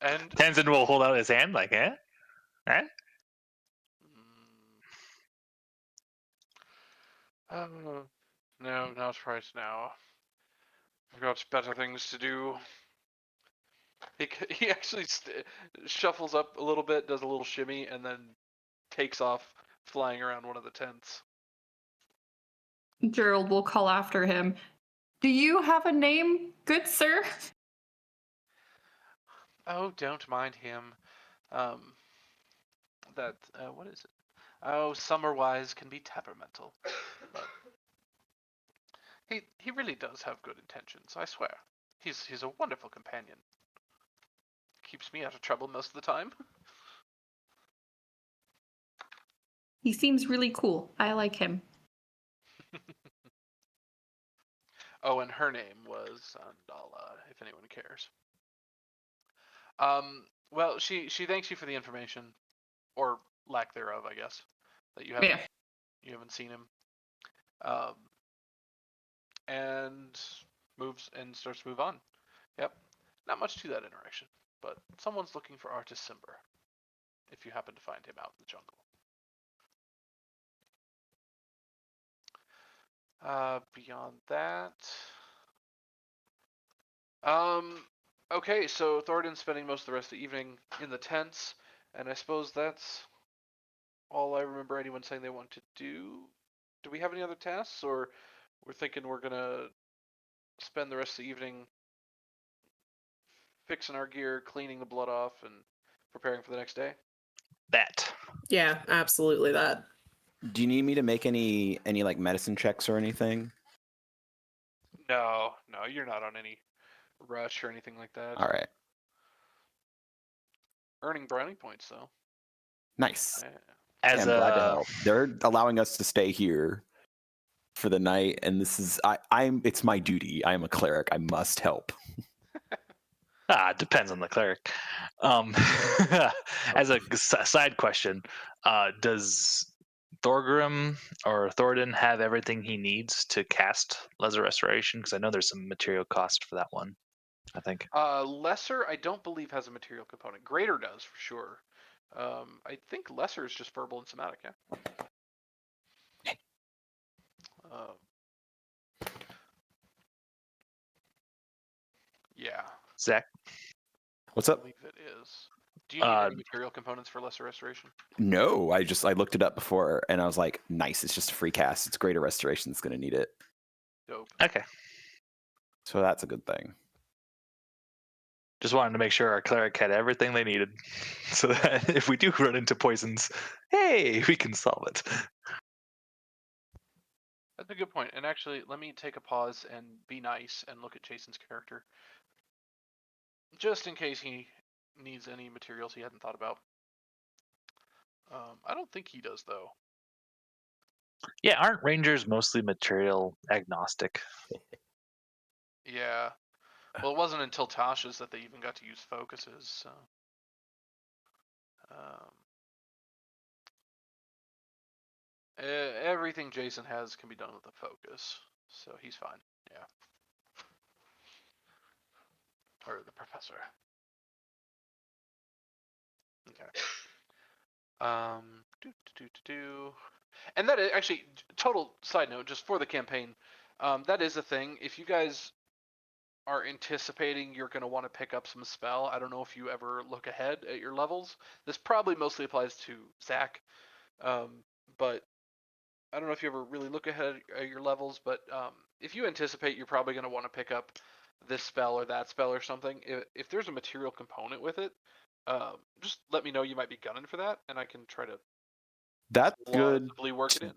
And Tenzin will hold out his hand like, eh? Eh? No, not right now. I've got better things to do. He actually shuffles up a little bit, does a little shimmy, and then takes off, flying around one of the tents. Gerald will call after him. "Do you have a name, good sir?" Oh, don't mind him. What is it? Oh, Summerwise can be temperamental. But he really does have good intentions, I swear. He's a wonderful companion. Keeps me out of trouble most of the time. He seems really cool. I like him. Oh, and her name was Andala, if anyone cares. Well, she thanks you for the information, or lack thereof, I guess, that you haven't seen him. And starts to move on. Yep, not much to that interaction, but someone's looking for Artis Simber, if you happen to find him out in the jungle. Beyond that, okay, so Thoridne's spending most of the rest of the evening in the tents, and I suppose that's all I remember anyone saying they want to do. Do we have any other tasks, or we're thinking we're gonna spend the rest of the evening fixing our gear, cleaning the blood off, and preparing for the next day? That. Yeah, absolutely that. Do you need me to make any like medicine checks or anything? No, you're not on any rush or anything like that. All right. Earning brownie points though. Nice. Yeah. As I'm glad to a help. They're allowing us to stay here for the night, and this is it's my duty. I am a cleric. I must help. depends on the cleric. As a side question, does Thorgrim or Thoridne have everything he needs to cast Lesser Restoration? Because I know there's some material cost for that one, I think. Lesser, I don't believe has a material component. Greater does for sure. I think lesser is just verbal and somatic. Yeah. Yeah. Zach? What's I up? believe it is. Do you need any material components for lesser restoration? No, I looked it up before, and I was like, nice. It's just a free cast. It's Greater Restoration that's going to need it. Dope. Okay. So that's a good thing. Just wanted to make sure our cleric had everything they needed, so that if we do run into poisons, hey, we can solve it. That's a good point. And actually, let me take a pause and be nice and look at Jason's character. just in case he needs any materials he hadn't thought about. I don't think he does though. Yeah, aren't rangers mostly material agnostic? Yeah. Well, it wasn't until Tasha's that they even got to use focuses. So. Everything Jason has can be done with a focus, so he's fine. Yeah. Or the professor. Okay. And that is actually, total side note, just for the campaign, that is a thing. If you guys are anticipating you're going to want to pick up some spell, I don't know if you ever look ahead at your levels. This probably mostly applies to Zach, but I don't know if you ever really look ahead at your levels, but if you anticipate you're probably going to want to pick up this spell or that spell or something, if there's a material component with it, just let me know you might be gunning for that, and I can try to That's good. plausibly work it in.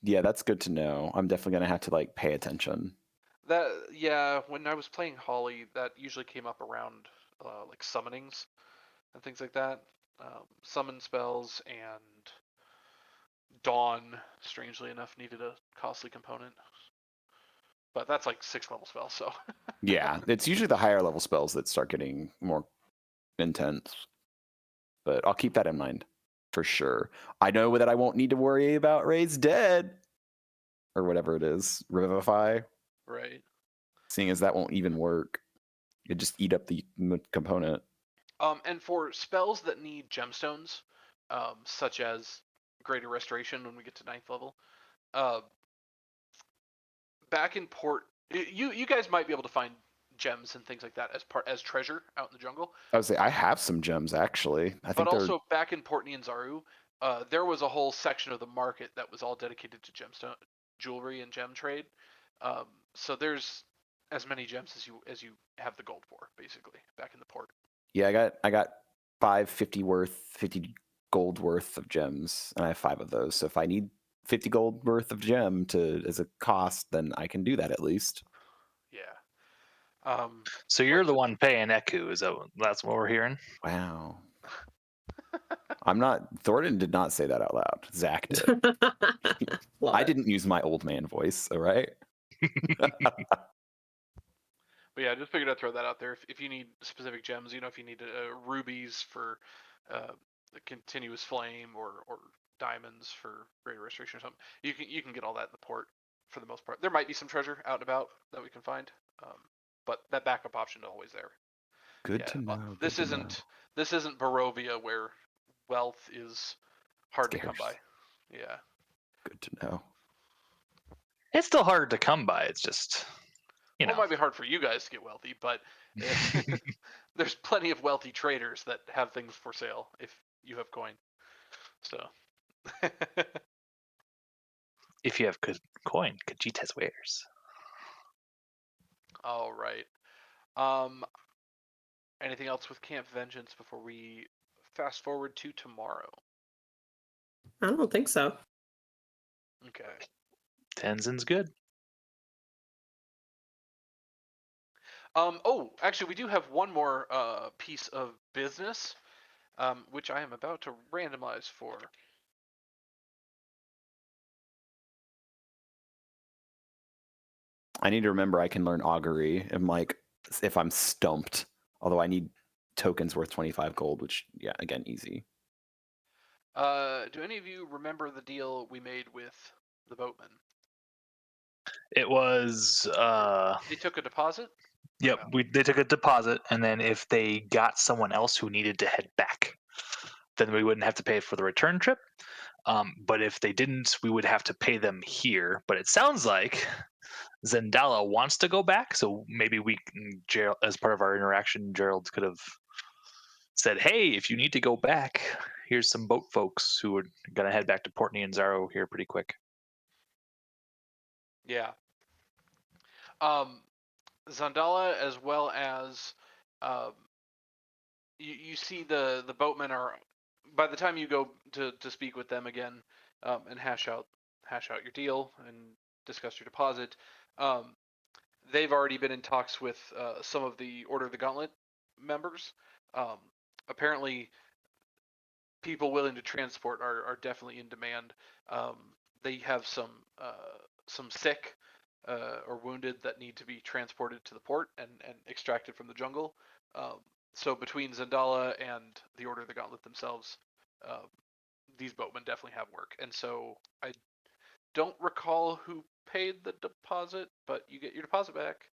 Yeah, that's good to know. I'm definitely gonna have to like pay attention. When I was playing Holly, that usually came up around like summonings and things like that. Summon spells and Dawn, strangely enough, needed a costly component. But that's like 6th level spell, so. Yeah, it's usually the higher level spells that start getting more intense. But I'll keep that in mind for sure. I know that I won't need to worry about Raise Dead or whatever it is, Revivify. Right. Seeing as that won't even work, it just eat up the component. And for spells that need gemstones, such as Greater Restoration when we get to 9th level, back in port, you guys might be able to find gems and things like that as treasure out in the jungle. I would say I have some gems actually. I think But also back in Port Nianzaru, there was a whole section of the market that was all dedicated to gemstone jewelry and gem trade. So there's as many gems as you have the gold for, basically, back in the port. Yeah, I got 50 gold worth of gems, and I have 5 of those. So if I need 50 gold worth of gem as a cost, then I can do that at least. Yeah. So you're the one paying Eku, that's what we're hearing? Wow. I'm not. Thoridne did not say that out loud. Zach did. I didn't use my old man voice. All right. But yeah, I just figured I'd throw that out there. If you need specific gems, if you need rubies for the continuous flame or diamonds for greater restoration or something, you can get all that in the port for the most part. There might be some treasure out and about that we can find, but that backup option is always there. Good to know. This isn't Barovia where wealth is hard to come by. Yeah. Good to know. It's still hard to come by. It's just, Well, it might be hard for you guys to get wealthy, but there's plenty of wealthy traders that have things for sale if you have coin. So. If you have good coin, Khajiit's wares. All right. Anything else with Camp Vengeance before we fast forward to tomorrow? I don't think so. Okay. Tenzien's good. Actually, we do have one more piece of business, which I am about to randomize for. I need to remember I can learn augury if I'm stumped. Although I need tokens worth 25 gold, which again easy. Do any of you remember the deal we made with the boatman? It was they took a deposit? Yep, they took a deposit, and then if they got someone else who needed to head back, then we wouldn't have to pay for the return trip. But if they didn't, we would have to pay them here. But it sounds like Zendala wants to go back, so maybe Gerald, as part of our interaction, Gerald could have said, "Hey, if you need to go back, here's some boat folks who are gonna head back to Port Nianzaru here pretty quick." Yeah. Zandala, as well as you see the boatmen are, by the time you go to speak with them again and hash out your deal and discuss your deposit, they've already been in talks with some of the Order of the Gauntlet members. Apparently, people willing to transport are definitely in demand. They have some sick or wounded that need to be transported to the port and extracted from the jungle. So between Zendala and the Order of the Gauntlet themselves, these boatmen definitely have work. And so I don't recall who paid the deposit, but you get your deposit back.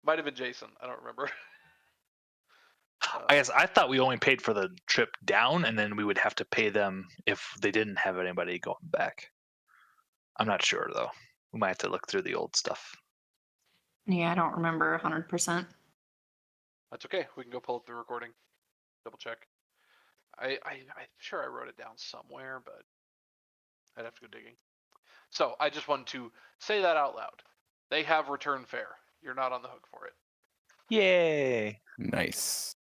Might have been Jason. I don't remember. I guess I thought we only paid for the trip down, and then we would have to pay them if they didn't have anybody going back. I'm not sure though. We might have to look through the old stuff. Yeah, I don't remember 100%. That's okay. We can go pull up the recording. Double check. I'm sure I wrote it down somewhere, but I'd have to go digging. So I just wanted to say that out loud. They have return fare. You're not on the hook for it. Yay! Nice.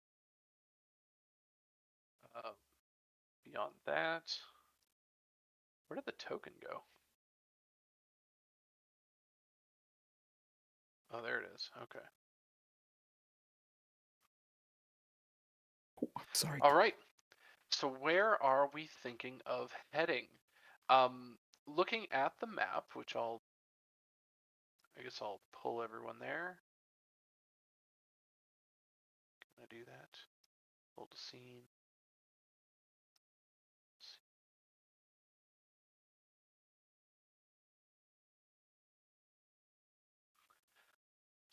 Beyond that, where did the token go? Oh, there it is. Okay. Sorry. All right. So where are we thinking of heading? Looking at the map, which I guess I'll pull everyone there. Can I do that? Hold the scene.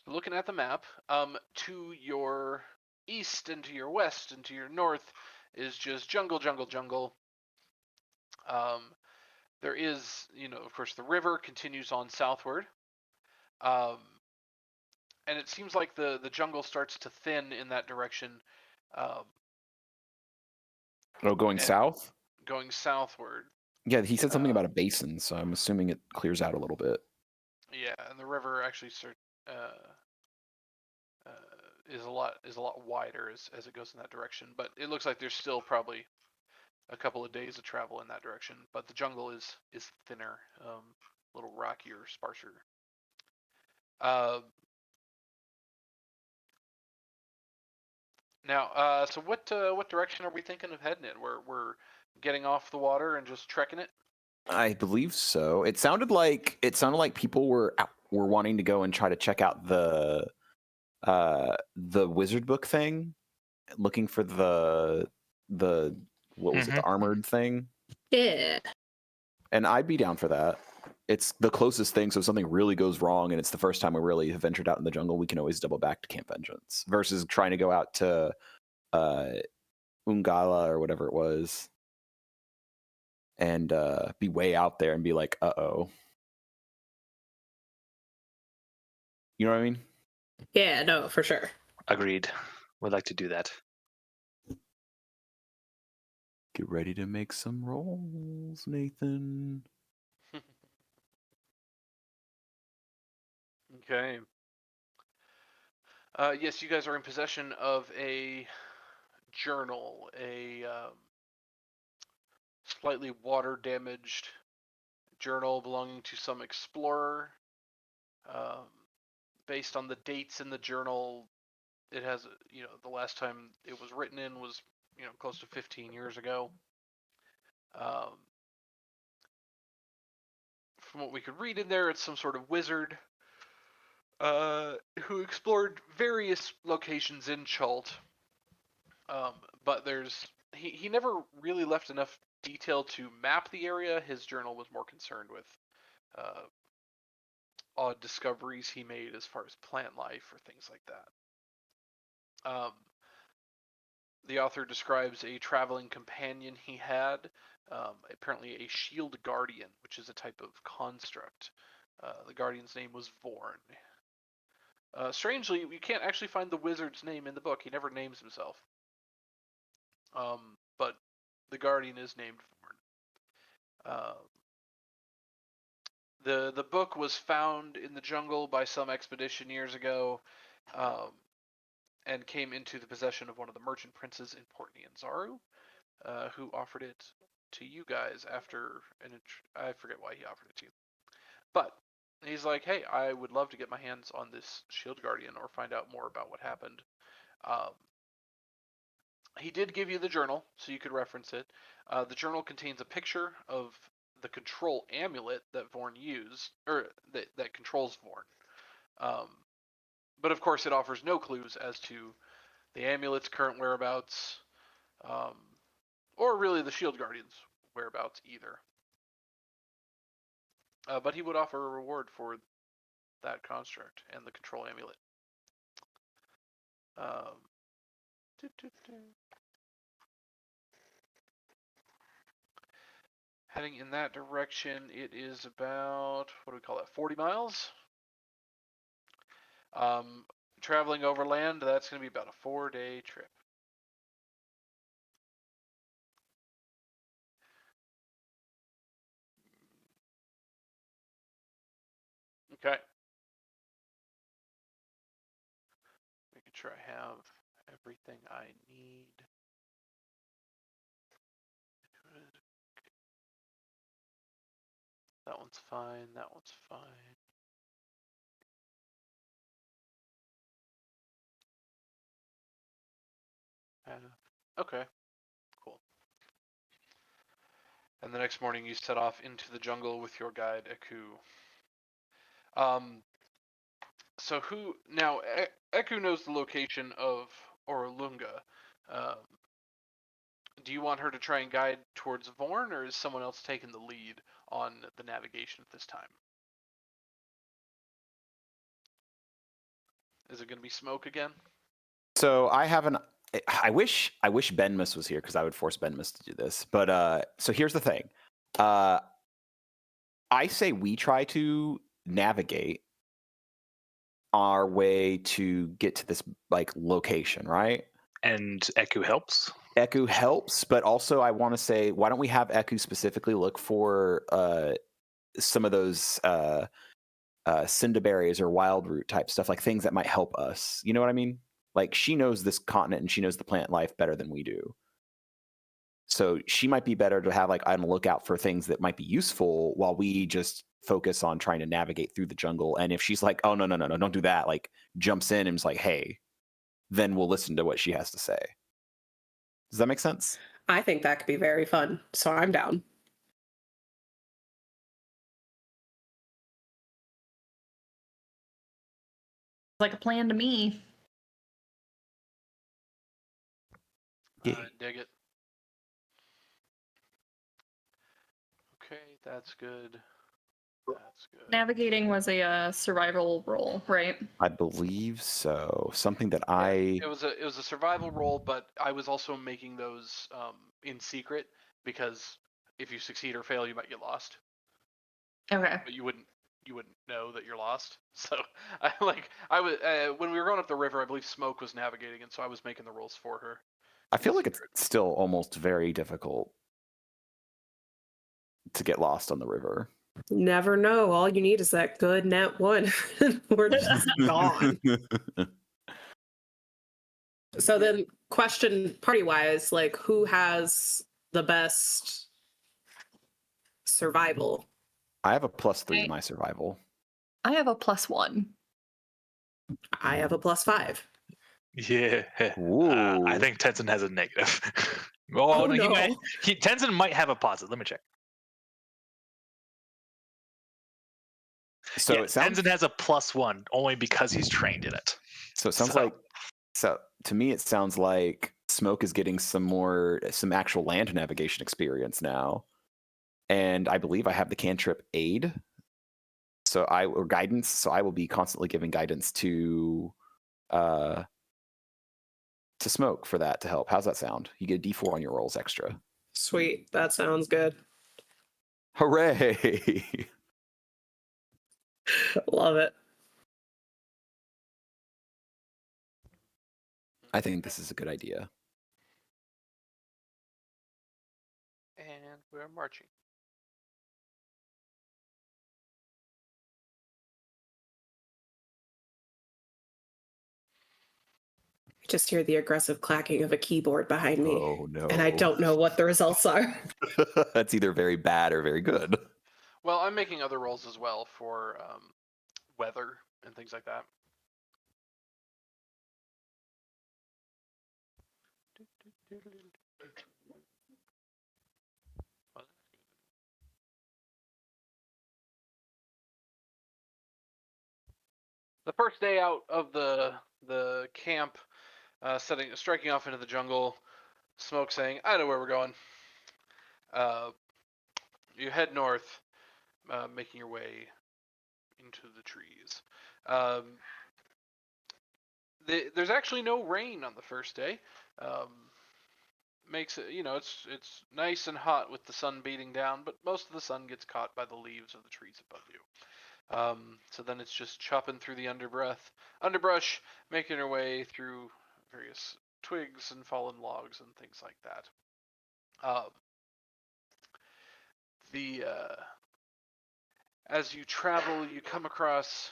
So looking at the map, to your east and to your west and to your north is just jungle, jungle, jungle. There is, of course, the river continues on southward. And it seems like the jungle starts to thin in that direction. Going south? Going southward. Yeah, he said something about a basin, so I'm assuming it clears out a little bit. Yeah, and the river actually is a lot wider as it goes in that direction. But it looks like there's still probably a couple of days of travel in that direction. But the jungle is thinner, a little rockier, sparser. Now, so what direction are we thinking of heading in? We're getting off the water and just trekking it. I believe so. It sounded like people were wanting to go and try to check out the wizard book thing, looking for the what was it, the armored thing? Yeah. And I'd be down for that. It's the closest thing, so if something really goes wrong and it's the first time we really have ventured out in the jungle, we can always double back to Camp Vengeance versus trying to go out to Ungala or whatever it was and be way out there and be like, uh-oh. You know what I mean? Yeah, no, for sure. Agreed. Would like to do that. Get ready to make some rolls, Nathan. Okay. Yes, you guys are in possession of a journal, a slightly water-damaged journal belonging to some explorer. Based on the dates in the journal, it has, the last time it was written in was, close to 15 years ago. From what we could read in there, it's some sort of wizard who explored various locations in Chult. But he never really left enough detail to map the area. His journal was more concerned with odd discoveries he made as far as plant life or things like that. The author describes a traveling companion he had, apparently a shield guardian, which is a type of construct. The guardian's name was Vorn. Strangely, we can't actually find the wizard's name in the book. He never names himself. But the guardian is named Vorn. The book was found in the jungle by some expedition years ago, and came into the possession of one of the merchant princes in Port Nianzaru, who offered it to you guys after I forget why he offered it to you. But He's like, hey, I would love to get my hands on this shield guardian or find out more about what happened. He did give you the journal, so you could reference it. The journal contains a picture of the control amulet that Vorn used, or that controls Vorn. But of course, it offers no clues as to the amulet's current whereabouts, or really the shield guardian's whereabouts either. But he would offer a reward for that construct and the control amulet. Heading in that direction, it is about, what do we call that, 40 miles? Traveling overland, that's going to be about a 4-day trip. Okay. Making sure I have everything I need. That one's fine, that one's fine. Okay, cool. And the next morning you set off into the jungle with your guide, Eku. So who, now, Eku knows the location of Orlunga. Do you want her to try and guide towards Vorn, or is someone else taking the lead on the navigation at this time? Is it going to be Smoke again? So I have an. I wish Benmus was here because I would force Benmus to do this. But so here's the thing. I say we try to navigate our way to get to this like location, right? And Eku helps. Eku helps, but also I want to say, why don't we have Eku specifically look for some of those cinderberries or wild root type stuff, like things that might help us. You know what I mean? Like she knows this continent and she knows the plant life better than we do. So she might be better to have like on the lookout for things that might be useful while we just focus on trying to navigate through the jungle. And if she's like, oh, no, don't do that, like jumps in and is like, hey, then we'll listen to what she has to say. Does that make sense? I think that could be very fun, so I'm down. Like a plan to me. Yeah. Dig it. Okay, that's good. That's good. Navigating was a survival roll, right? I believe so. Something that It was a survival roll, but I was also making those in secret because if you succeed or fail, you might get lost. Okay. But you wouldn't know that you're lost. So I when we were going up the river, I believe Smoke was navigating, and so I was making the rolls for her. I feel like it's still almost very difficult to get lost on the river. Never know. All you need is that good net one. We're just gone. So then, question party-wise, like who has the best survival? I have a +3 in my survival. I have a +1. I have a +5. Yeah. Ooh. I think Tenzien has a negative. Oh, no, no. Tenzien might have a positive. Let me check. So yeah, it sounds Tenzien has a +1 only because he's trained in it. So it sounds like to me it sounds like Smoke is getting some actual land navigation experience now. And I believe I have the cantrip aid. Or guidance. So I will be constantly giving guidance to Smoke for that to help. How's that sound? You get a D4 on your rolls extra. Sweet. That sounds good. Hooray! Love it. I think this is a good idea. And we're marching. I just hear the aggressive clacking of a keyboard behind me. Oh no. And I don't know what the results are. That's either very bad or very good. Well, I'm making other rolls as well for weather and things like that. The first day out of the camp, striking off into the jungle, Smoke saying, "I know where we're going." You head north, making your way into the trees. There's actually no rain on the first day. Makes it, it's nice and hot with the sun beating down, but most of the sun gets caught by the leaves of the trees above you. So then it's just chopping through the underbrush, making your way through various twigs and fallen logs and things like that. As you travel, you come across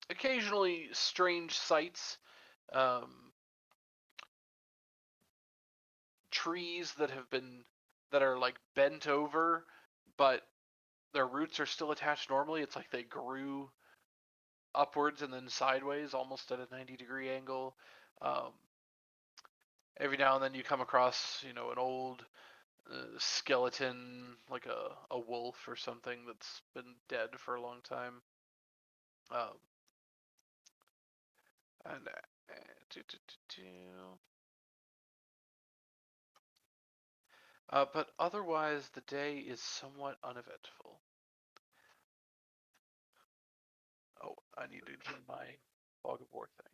occasionally strange sights. Trees that are like bent over, but their roots are still attached normally. It's like they grew upwards and then sideways, almost at a 90-degree angle. Every now and then you come across, an old skeleton, like a wolf or something that's been dead for a long time. But otherwise, the day is somewhat uneventful. Oh, I need to do my Fog of War thing.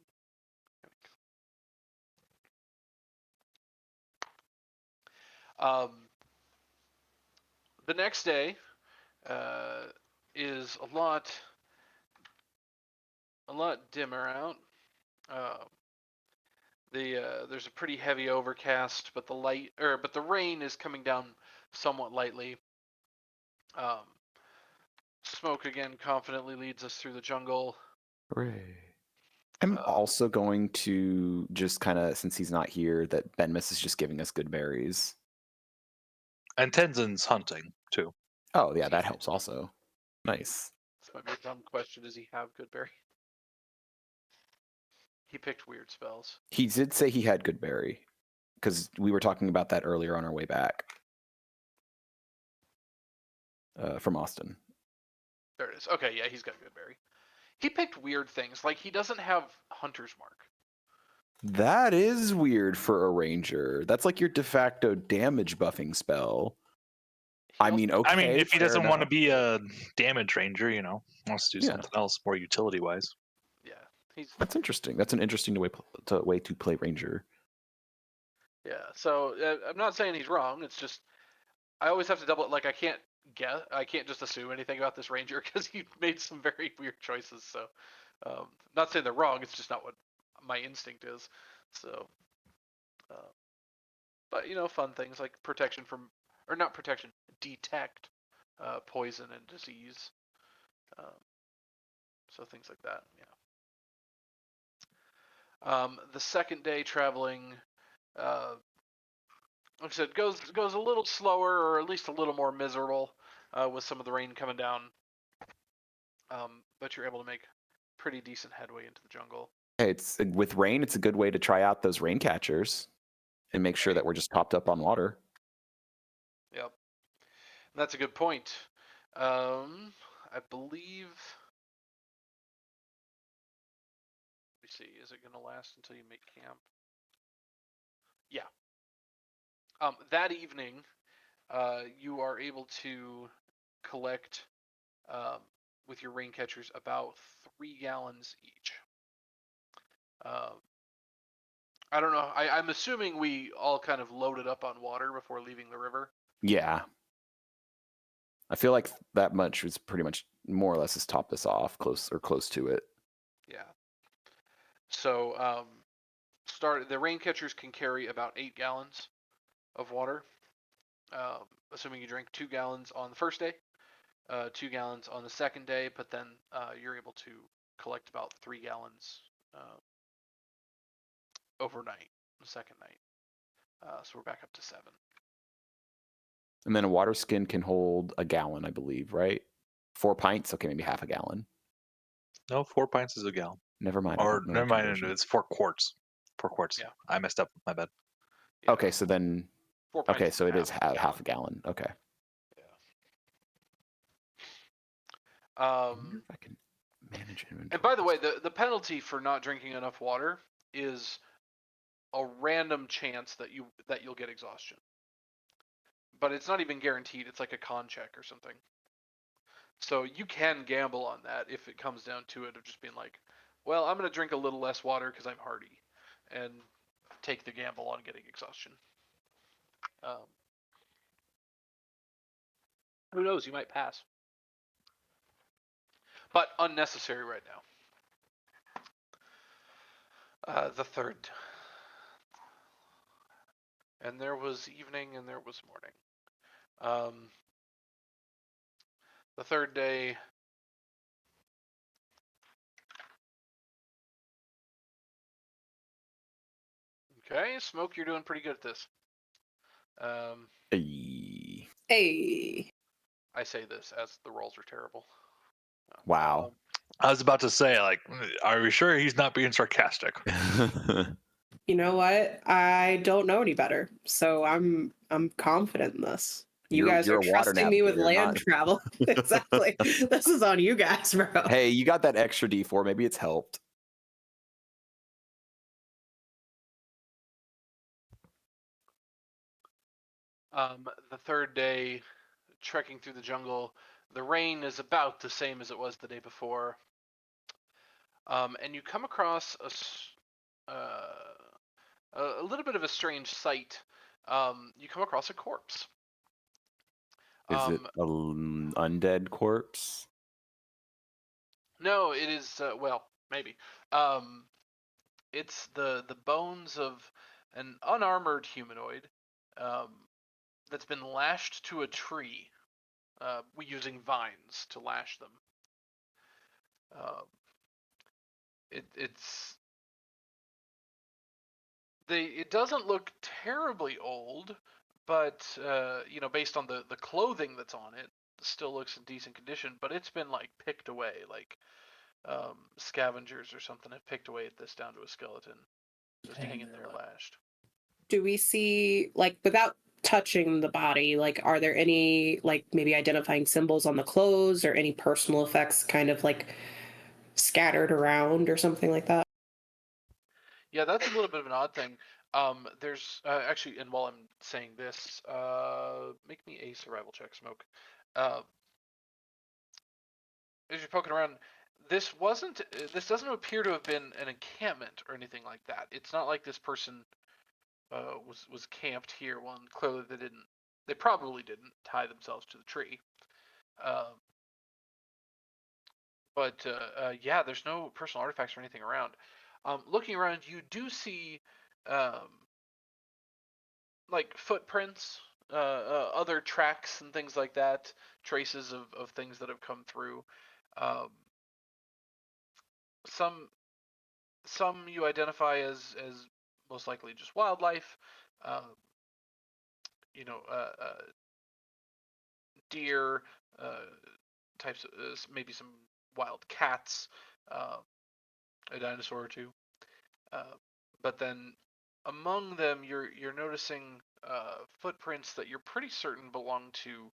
The next day is a lot dimmer out. There's a pretty heavy overcast, but the rain is coming down somewhat lightly. Smoke again confidently leads us through the jungle. Hooray. I'm also going to just kind of, since he's not here, that Benmis is just giving us good berries. And Tenzien's hunting, too. Oh, yeah, that helps also. Nice. This might be a dumb question. Does he have good berry? He picked weird spells. He did say he had good berry, because we were talking about that earlier on our way back from Austin. There it is. Okay, yeah, he's got good berry. He picked weird things, like he doesn't have Hunter's Mark. That is weird for a ranger. That's like your de facto damage buffing spell. Okay. if he fair doesn't want to enough. be a damage ranger, wants to do something else more utility-wise. Yeah, that's interesting. That's an interesting way to play ranger. Yeah, so I'm not saying he's wrong. It's just I always have to double it. Like I can't just assume anything about this ranger because he made some very weird choices. So, not saying they're wrong. It's just not what my instinct is. So, but fun things like protection from, or not protection, detect poison and disease. So things like that. Yeah. The second day traveling, like I said, goes a little slower, or at least a little more miserable, with some of the rain coming down. But you're able to make pretty decent headway into the jungle. Hey, with rain, it's a good way to try out those rain catchers and make sure that we're just topped up on water. Yep, that's a good point. I believe. Let me see. Is it going to last until you make camp? Yeah. That evening, you are able to collect, with your rain catchers, about 3 gallons each. I don't know. I'm assuming we all kind of loaded up on water before leaving the river. Yeah. I feel like that much was pretty much more or less has topped us off, close to it. Yeah. So, the rain catchers can carry about 8 gallons of water, assuming you drink 2 gallons on the first day, 2 gallons on the second day, but then you're able to collect about 3 gallons overnight, the second night. So we're back up to 7. And then a water skin can hold a gallon, I believe, right? 4 pints? Okay, maybe half a gallon. No, 4 pints is a gallon. Never mind. I Or don't know never the mind, conversion. it's 4 quarts. 4 quarts. Yeah. I messed up. My bad. Yeah, Okay, so then 4 pints. okay, so it is half half a gallon. Okay. Yeah. I wonder if I can manage inventory. And by the way, the penalty for not drinking enough water is a random chance that you'll get exhaustion. But it's not even guaranteed. It's like a con check or something. So you can gamble on that if it comes down to it, of just being like, well, I'm going to drink a little less water because I'm hardy, and take the gamble on getting exhaustion. Who knows? You might pass. But unnecessary right now. The third. And there was evening and there was morning. The third day. Okay, Smoke, you're doing pretty good at this. Hey. Hey. I say this as the rolls are terrible. Wow. I was about to say, like, are we sure he's not being sarcastic? You know what? I don't know any better, so I'm confident in this. You guys are you're a water trusting me with navigator, land not- travel. Exactly. This is on you guys, bro. Hey, you got that extra D4. Maybe it's helped. The third day, trekking through the jungle, the rain is about the same as it was the day before. And you come across a little bit of a strange sight. You come across a corpse. Is it an undead corpse? No, it is. Well, maybe. It's the bones of an unarmored humanoid that's been lashed to a tree, using vines to lash them. It doesn't look terribly old, but based on the clothing that's on it, still looks in decent condition. But it's been like picked away, like scavengers or something have picked away at this down to a skeleton, just hanging there lashed. Do we see, like, without touching the body, like, are there any, like, maybe identifying symbols on the clothes or any personal effects kind of like scattered around or something like that? Yeah, that's a little bit of an odd thing. There's actually, and while I'm saying this, make me a survival check, Smoke. As you're poking around, this doesn't appear to have been an encampment or anything like that. It's not like this person was camped here. Well, clearly they probably didn't tie themselves to the tree. But yeah, there's no personal artifacts or anything around. Looking around, you do see like footprints, other tracks and things like that, traces of things that have come through. Some you identify as most likely just wildlife. Deer, types of maybe some wild cats, a dinosaur or two. But then among them, you're noticing footprints that you're pretty certain belong to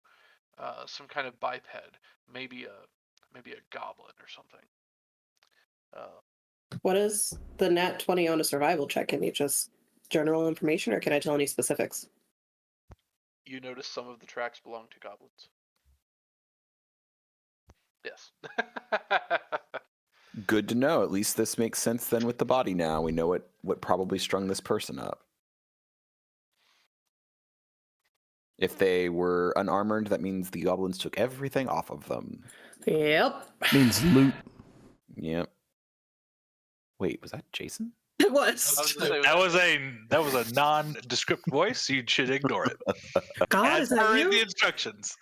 some kind of biped, maybe a goblin or something. What is the nat 20 on a survival check? Can you just general information, or can I tell any specifics? You notice some of the tracks belong to goblins. Yes. Good to know. At least this makes sense then with the body now. We know what probably strung this person up. If they were unarmored, that means the goblins took everything off of them. Yep. Means loot. Yep. Wait, was that Jason? It was. That was a nondescript voice. You should ignore it. God, As is that per you? the instructions.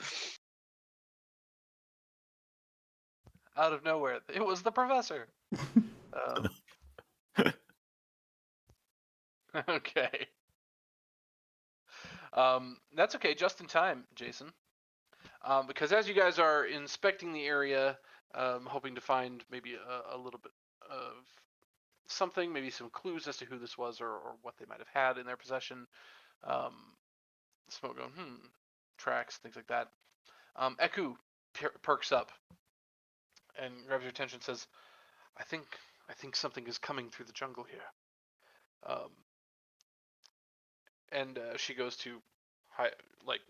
Out of nowhere, it was the professor. Okay. That's okay, just in time, Jason. Because as you guys are inspecting the area, hoping to find maybe a little bit of something, maybe some clues as to who this was or what they might have had in their possession, Smoke going, tracks, things like that. Eku perks up and grabs your attention and says, I think something is coming through the jungle here. And she goes to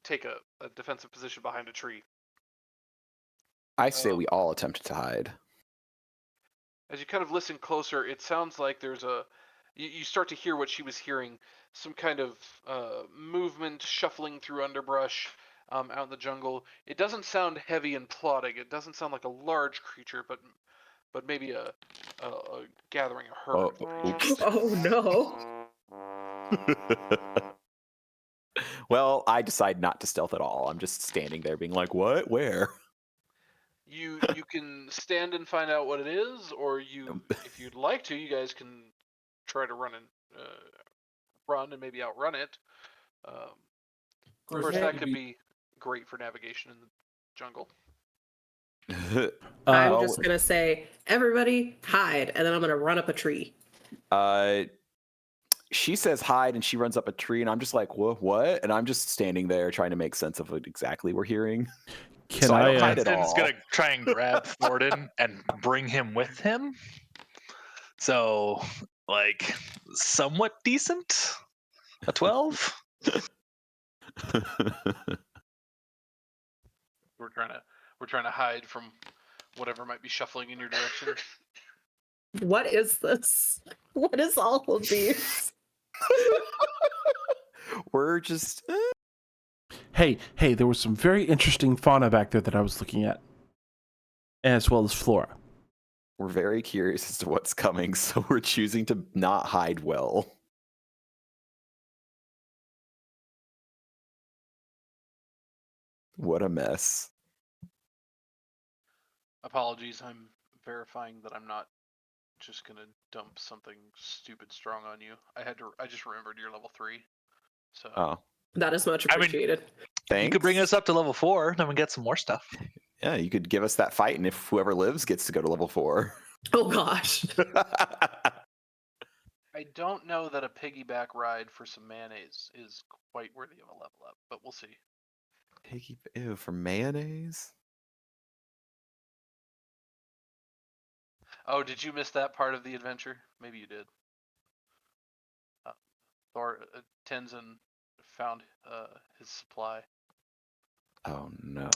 take a defensive position behind a tree. I say we all attempt to hide. As you kind of listen closer, it sounds like there's you start to hear what she was hearing, some kind of movement shuffling through underbrush out in the jungle. It doesn't sound heavy and plodding. It doesn't sound like a large creature, but maybe a gathering, a herd. Oh no. Well, I decide not to stealth at all. I'm just standing there being like, what? Where? You can stand and find out what it is, or if you'd like to, you guys can try to run and maybe outrun it. Of course, that could be great for navigation in the jungle. I'm just gonna say, everybody hide, and then I'm gonna run up a tree. She says hide, and she runs up a tree, and I'm just like, what? And I'm just standing there trying to make sense of what exactly we're hearing. Can so I don't I? hide at Tenzion's all. gonna try and grab Thoridne and bring him with him. So, like, somewhat decent. A 12. We're trying to hide from whatever might be shuffling in your direction. What is this? What is all of these? We're just. Hey, there was some very interesting fauna back there that I was looking at, as well as flora. We're very curious as to what's coming, so we're choosing to not hide well. What a mess. Apologies, I'm verifying that I'm not just gonna dump something stupid strong on you. I just remembered you're level 3. So Oh. That is much appreciated. Thanks. You could bring us up to level 4, then we get some more stuff. Yeah, you could give us that fight, and if whoever lives gets to go to level 4. Oh gosh. I don't know that a piggyback ride for some mayonnaise is quite worthy of a level up, but we'll see. Ew, for mayonnaise? Oh, did you miss that part of the adventure? Maybe you did. Tenzien found his supply. Oh no.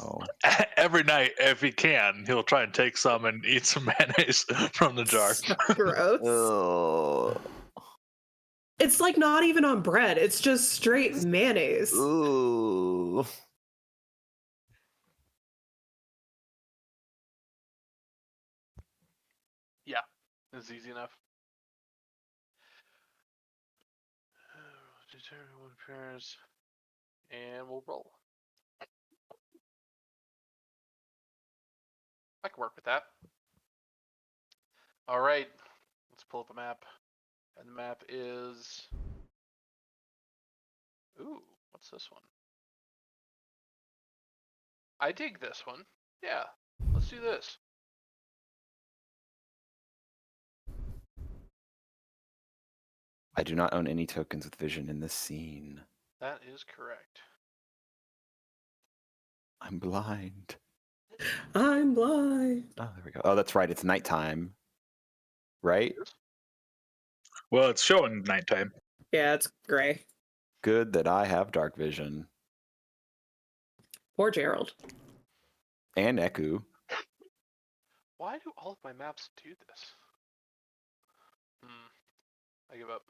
Every night, if he can, he'll try and take some and eat some mayonnaise from the jar. So gross. Oh. It's like not even on bread. It's just straight mayonnaise. Ooh. Yeah, it's easy enough. Determine what appears, and we'll roll. I can work with that. All right, let's pull up a map, and the map is. Ooh, what's this one? I dig this one. Yeah, let's do this. I do not own any tokens with vision in this scene. That is correct. I'm blind. I'm blind. Oh, there we go. Oh, that's right. It's nighttime. Right? Well, it's showing nighttime. Yeah, it's gray. Good that I have dark vision. Poor Gerald. And Eku. Why do all of my maps do this? I give up.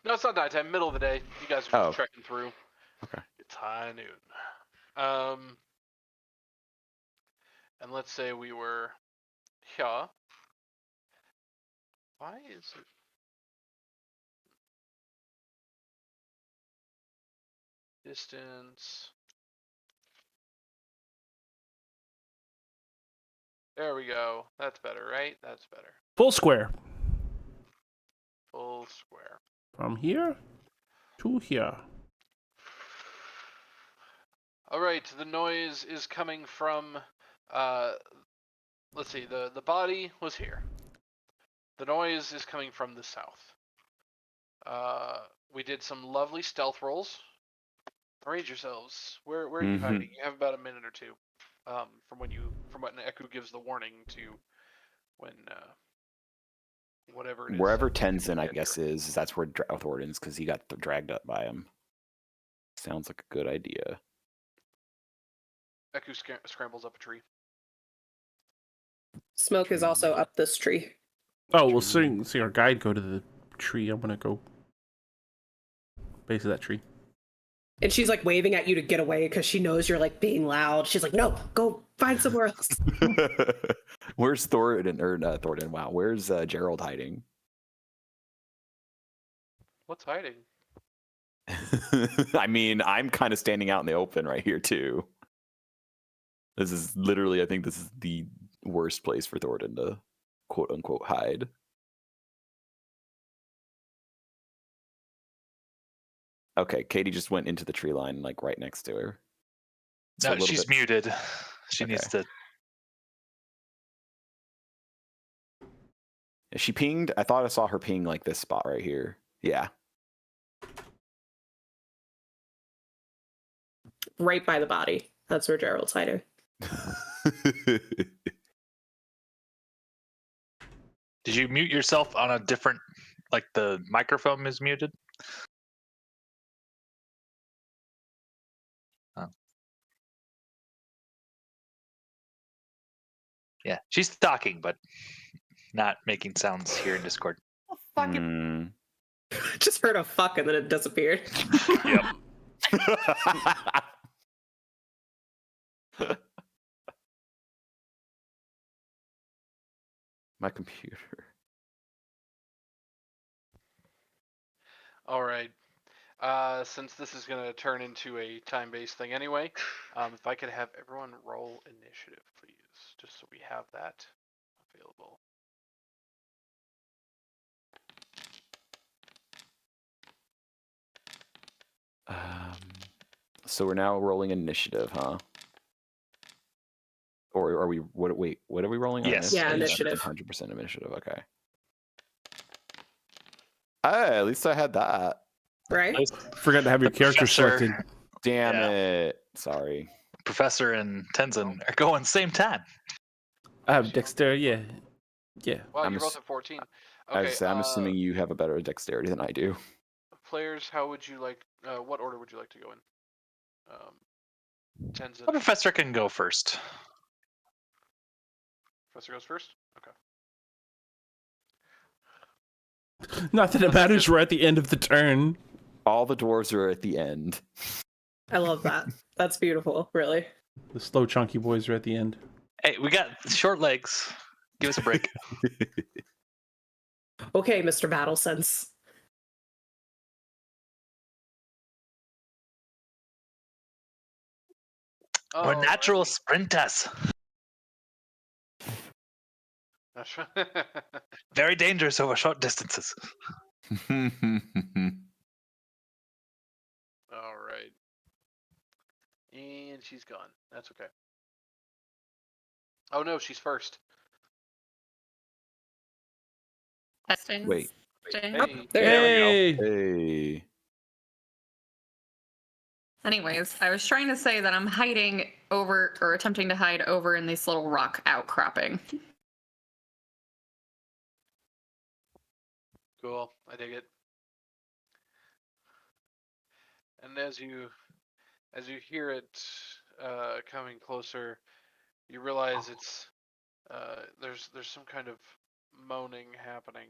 No, it's not nighttime. Middle of the day. You guys are just trekking through. Okay. It's high noon. And let's say we were here. Why is it? Distance. There we go. That's better, right? That's better. Full square. Full square. From here? to hear. All right, the noise is coming from. Let's see. The body was here. The noise is coming from the south. We did some lovely stealth rolls. Arrange yourselves. Where are you hiding? You have about a minute or two. From when Eku gives the warning to when whatever it is. Wherever Tenzien, I guess, is that's where Thoridne is, because he got dragged up by him. Sounds like a good idea. Eku scrambles up a tree. Smoke is also up this tree. Oh, we'll see our guide go to the tree. I'm gonna go base of that tree. And she's like waving at you to get away because she knows you're like being loud. She's like, no, go find somewhere else. Where's Thoridne, or not Thoridne, wow, where's Gerald hiding? What's hiding? I mean, I'm kind of standing out in the open right here, too. This is literally, I think this is the worst place for Thoridne to quote-unquote hide. Okay, Katie just went into the tree line, like, right next to her. So No, she's muted. She needs to... Is she pinged? I thought I saw her ping, like, this spot right here. Yeah. Right by the body. That's where Gerald's hiding. Did you mute yourself on a different... Like, the microphone is muted? Oh. Yeah, she's talking, but not making sounds here in Discord. Oh, fucking Just heard a fuck and then it disappeared. Yep. My computer. All right. Since this is going to turn into a time-based thing anyway, if I could have everyone roll initiative, please, just so we have that available. So we're now rolling initiative, huh? Or are we? Wait, what are we rolling on? Yes. Yeah, initiative. 100% initiative. Okay. Hey, at least I had that. Right? Forgot to have your character Professor- selected. Damn Yeah. it! Sorry. Professor and Tenzin are going same time. I have dexterity. Yeah, yeah. Wow, I'm you're both ass- at 14. I Okay, was I'm assuming you have a better dexterity than I do. players, how would you like? What order would you like to go in? Tenzin. The professor can go first. Professor goes first. Okay. Not that it matters. We're at the end of the turn. All the dwarves are at the end. I love that. That's beautiful, really. The slow, chunky boys are at the end. Hey, we got short legs. Give us a break. Okay, Mr. Battle Sense. We're natural Alrighty. sprinters. That's right. Very dangerous over short distances. All right. And she's gone. That's okay. Oh no, she's first. testing. Wait. Testing. Oh, Hey. there you go. Hey! Hey. Anyways, I was trying to say that I'm hiding over, or attempting to hide over in this little rock outcropping. Cool. I dig it. And as you hear it coming closer, you realize it's there's some kind of moaning happening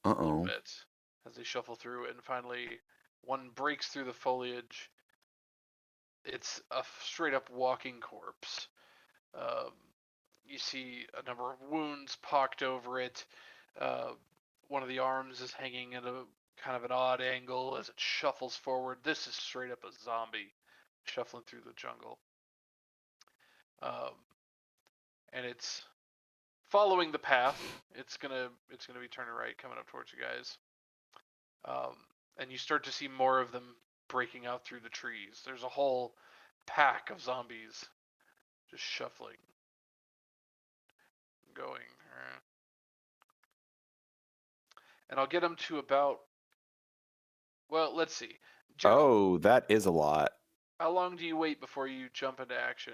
a little Uh-oh. bit as they shuffle through, and finally one breaks through the foliage. It's a straight up walking corpse. You see a number of wounds pocked over it. One of the arms is hanging at a kind of an odd angle as it shuffles forward. This is straight up a zombie shuffling through the jungle. And it's following the path. It's gonna be turning right, coming up towards you guys. and you start to see more of them breaking out through the trees. There's a whole pack of zombies just shuffling, going. And I'll get them to about, well, let's see. Gerald, Oh, that is a lot. how long do you wait before you jump into action?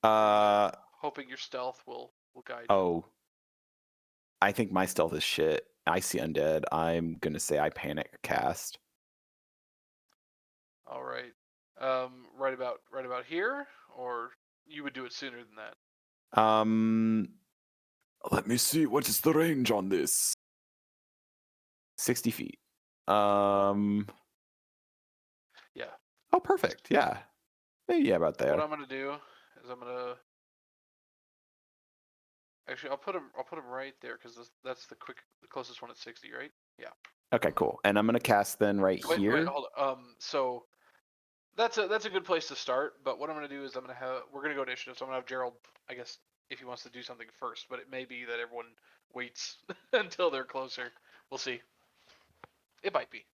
Hoping your stealth will guide you. Oh. I think my stealth is shit. I see undead. I'm gonna say I panic cast. All right. Right about here, or you would do it sooner than that. Let me see. What is the range on this? 60 feet. Yeah. Oh, perfect. Yeah. Maybe yeah, about there. What I'm gonna do is actually I'll put him right there because that's the closest one at 60, right? Yeah. Okay, cool. And I'm gonna cast then right Wait, here. hold on. So that's a good place to start. But what I'm gonna do is we're gonna go initiative. So I'm gonna have Gerald, I guess, if he wants to do something first. But it may be that everyone waits until they're closer. We'll see. It might be.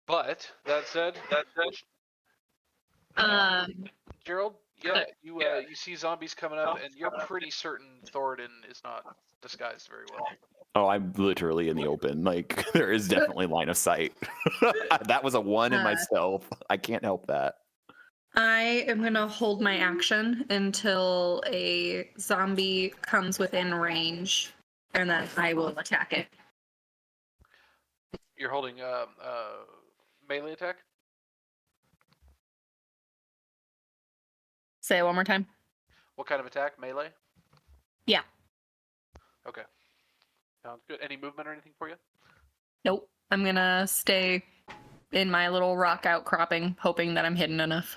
But that said, Gerald, you see zombies coming up, and you're pretty certain Thoridne is not disguised very well. Oh, I'm literally in the open. Like there is definitely line of sight. That was a 1 in my stealth. I can't help that. I am going to hold my action until a zombie comes within range, and then I will attack it. You're holding melee attack? Say it one more time. What kind of attack? Melee? Yeah. Okay. Sounds good. Any movement or anything for you? Nope. I'm going to stay in my little rock outcropping, hoping that I'm hidden enough.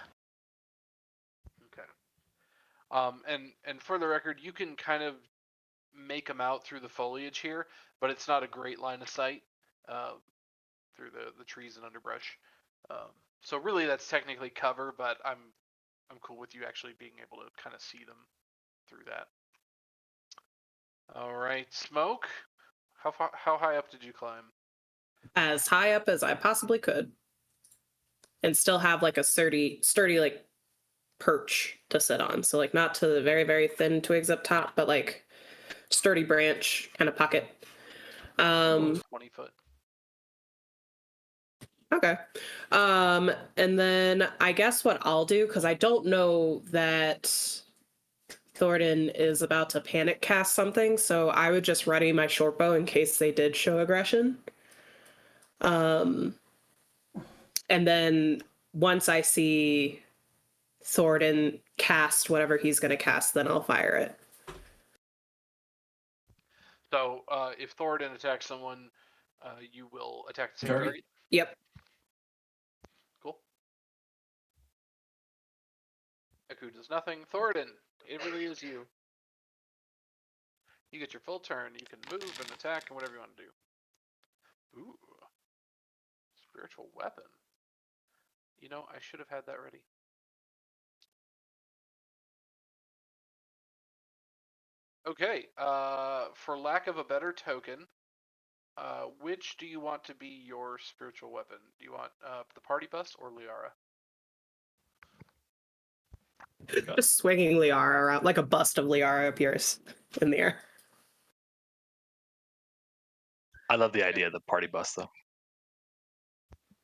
Okay. And for the record, you can kind of make them out through the foliage here, but it's not a great line of sight through the trees and underbrush. So really, that's technically cover, but I'm cool with you actually being able to kind of see them through that. All right, Smoke. How high up did you climb? As high up as I possibly could, and still have like a sturdy like perch to sit on. So like not to the very, very thin twigs up top, but like sturdy branch kind of pocket. 20 foot. Okay. And then I guess what I'll do, because I don't know that Thoridne is about to panic cast something, so I would just ready my short bow in case they did show aggression. And then once I see Thoridne cast whatever he's going to cast, then I'll fire it. So if Thoridne attacks someone, you will attack the same target? Yep. Cool. Aku does nothing. Thoridne, it really is you. You get your full turn. You can move and attack and whatever you want to do. Ooh. Spiritual weapon. You know, I should have had that ready. Okay, for lack of a better token, which do you want to be your spiritual weapon? Do you want the party bus or Liara? Just swinging Liara around, like a bust of Liara appears in the air. I love the idea of the party bus, though.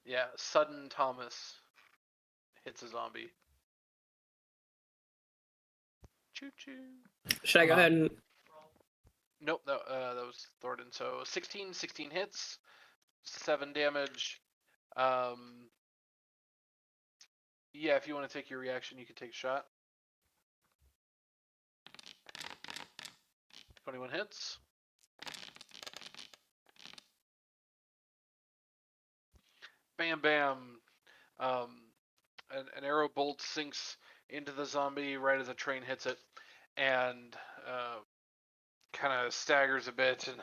Yeah, sudden Thomas hits a zombie. Choo choo. Should I go ahead and... Nope, that was Thoridne. So 16 hits, 7 damage. Yeah, if you want to take your reaction, you can take a shot. 21 hits. Bam, bam. An arrow bolt sinks into the zombie right as a train hits it, and kind of staggers a bit, and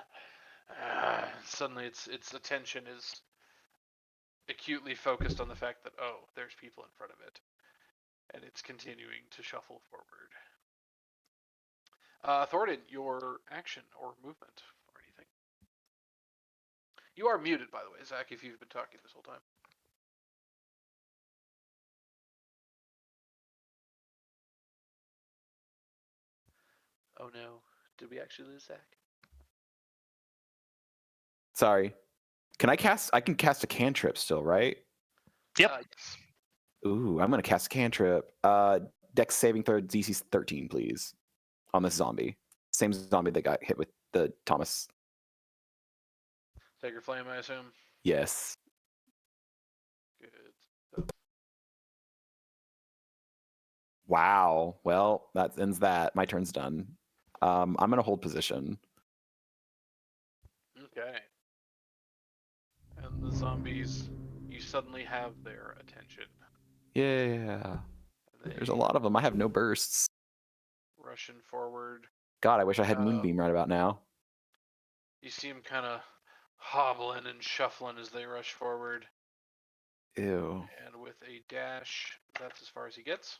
suddenly its attention is acutely focused on the fact that, oh, there's people in front of it, and it's continuing to shuffle forward. Thoridne, your action or movement or anything? You are muted, by the way, Zach, if you've been talking this whole time. Oh no. Did we actually lose Zach? Sorry. I can cast a cantrip still, right? Yep. Yes. Ooh, I'm gonna cast a cantrip. Dex saving throw DC 13, please. On this zombie. Same zombie that got hit with the Thomas. Sacred Flame, I assume. Yes. Good. Wow. Well, that ends that. My turn's done. I'm gonna hold position. Okay. And the zombies, you suddenly have their attention. Yeah. They There's a lot of them. I have no bursts. rushing forward. God, I wish I had Moonbeam right about now. You see them kind of hobbling and shuffling as they rush forward. Ew. And with a dash, that's as far as he gets.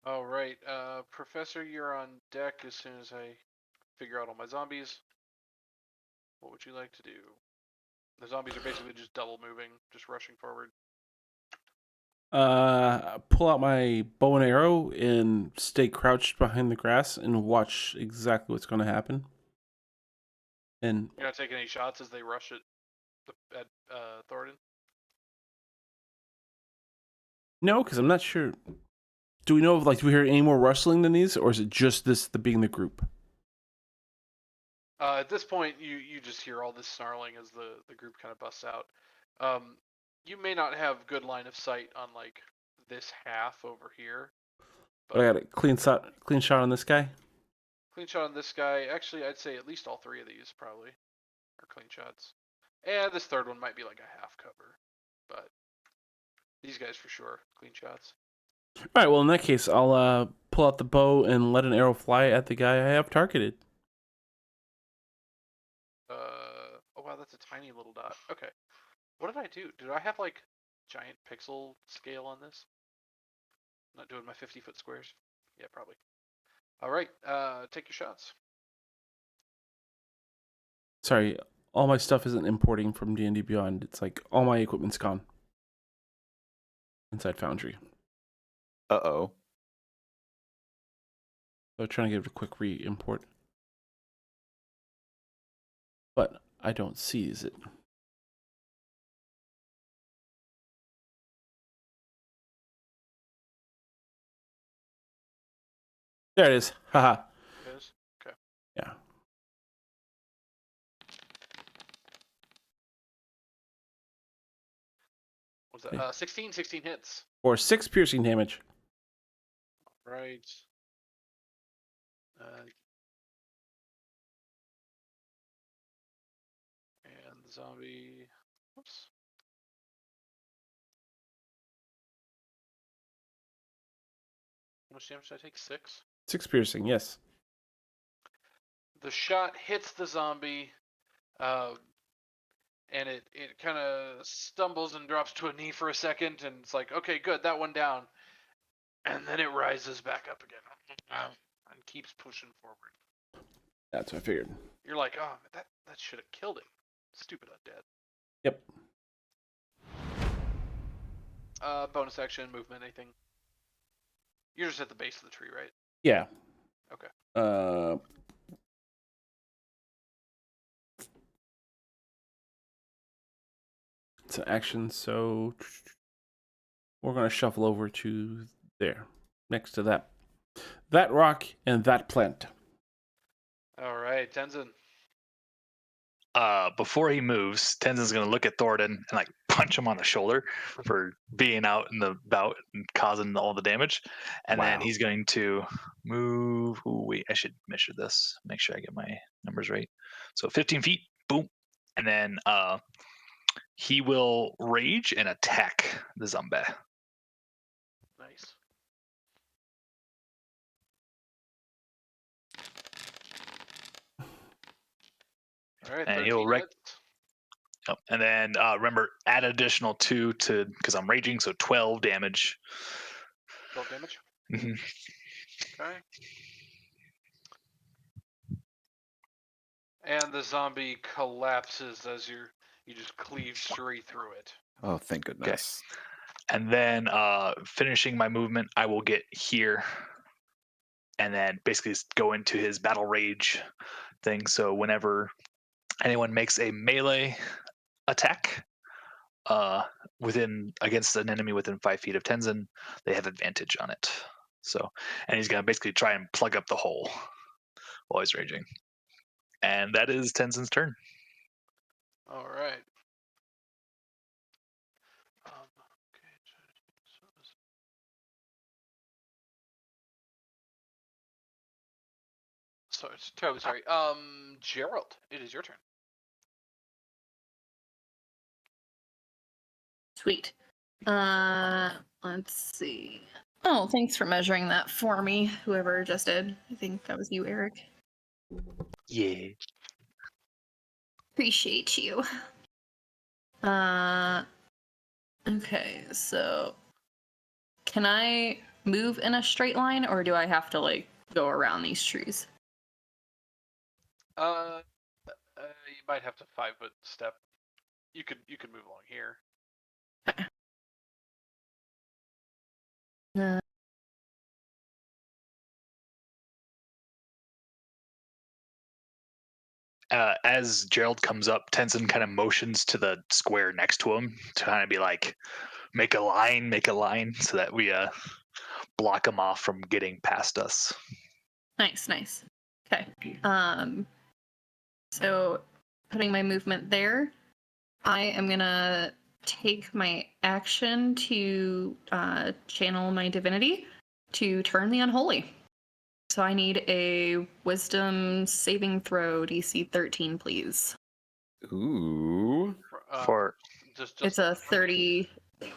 All right, Professor, you're on deck as soon as I figure out all my zombies. What would you like to do? The zombies are basically just double moving, just rushing forward. Pull out my bow and arrow and stay crouched behind the grass and watch exactly what's going to happen. And You're not taking any shots as they rush at Thoridne? no, because I'm not sure. Do we know if do we hear any more rustling than these, or is it just the being the group? At this point, you just hear all this snarling as the group kind of busts out. You may not have good line of sight on like this half over here. But I got a clean shot on this guy. Clean shot on this guy. Actually, I'd say at least all three of these probably are clean shots. And this third one might be like a half cover, but these guys for sure clean shots. All right. Well, in that case, I'll pull out the bow and let an arrow fly at the guy I have targeted. Oh wow, that's a tiny little dot. Okay. What did I do? Did I have like giant pixel scale on this? I'm not doing my 50-foot squares. Yeah, probably. All right, take your shots. Sorry, all my stuff isn't importing from D&D Beyond. It's like all my equipment's gone inside Foundry. Uh-oh. So I'm trying to give it a quick re-import. But I don't seize it. There it is. Haha. It is? Okay. Yeah. What's that? 16 hits. Or 6 piercing damage. Right. And the zombie. Whoops. How much damage did I take? 6? 6 piercing, yes. The shot hits the zombie, and it kind of stumbles and drops to a knee for a second, and it's like, okay, good, that one down. And then it rises back up again and keeps pushing forward. That's what I figured. You're like, oh, that should have killed him. Stupid undead. Yep. Bonus action, movement, anything. You're just at the base of the tree, right? Yeah. Okay. It's an action, so we're going to shuffle over to there, next to that rock and that plant. All right, Tenzin. Before he moves, Tenzin's gonna look at Thoridne and like punch him on the shoulder for being out in the bout and causing all the damage. And then Wow. he's going to move. Ooh, wait, I should measure this. Make sure I get my numbers right. So 15 feet, boom. And then he will rage and attack the zombie. Nice. All right, And 13 he'll hits. Yep. And then remember, add additional 2 to because I'm raging, so 12 damage. 12 damage. Mhm. Okay. And the zombie collapses as you just cleave straight through it. Oh, thank goodness. And then finishing my movement, I will get here, and then basically go into his battle rage thing. So whenever anyone makes a melee attack against an enemy within 5 feet of Tenzin, they have advantage on it. So, and he's gonna basically try and plug up the hole while he's raging. And that is Tenzin's turn. All right. Okay. So it's terribly sorry. Gerald, it is your turn. Sweet. Let's see. Oh, thanks for measuring that for me, whoever just did. I think that was you, Eric. Yeah. Appreciate you. Okay, so can I move in a straight line, or do I have to like go around these trees? You might have to 5-foot step. You could move along here. As Gerald comes up, Tenzin kind of motions to the square next to him to kind of be like, make a line, so that we block him off from getting past us. Nice. Okay. So putting my movement there, I am gonna take my action to channel my divinity to turn the unholy. So I need a wisdom saving throw DC 13, please. Ooh. For Just It's a 30.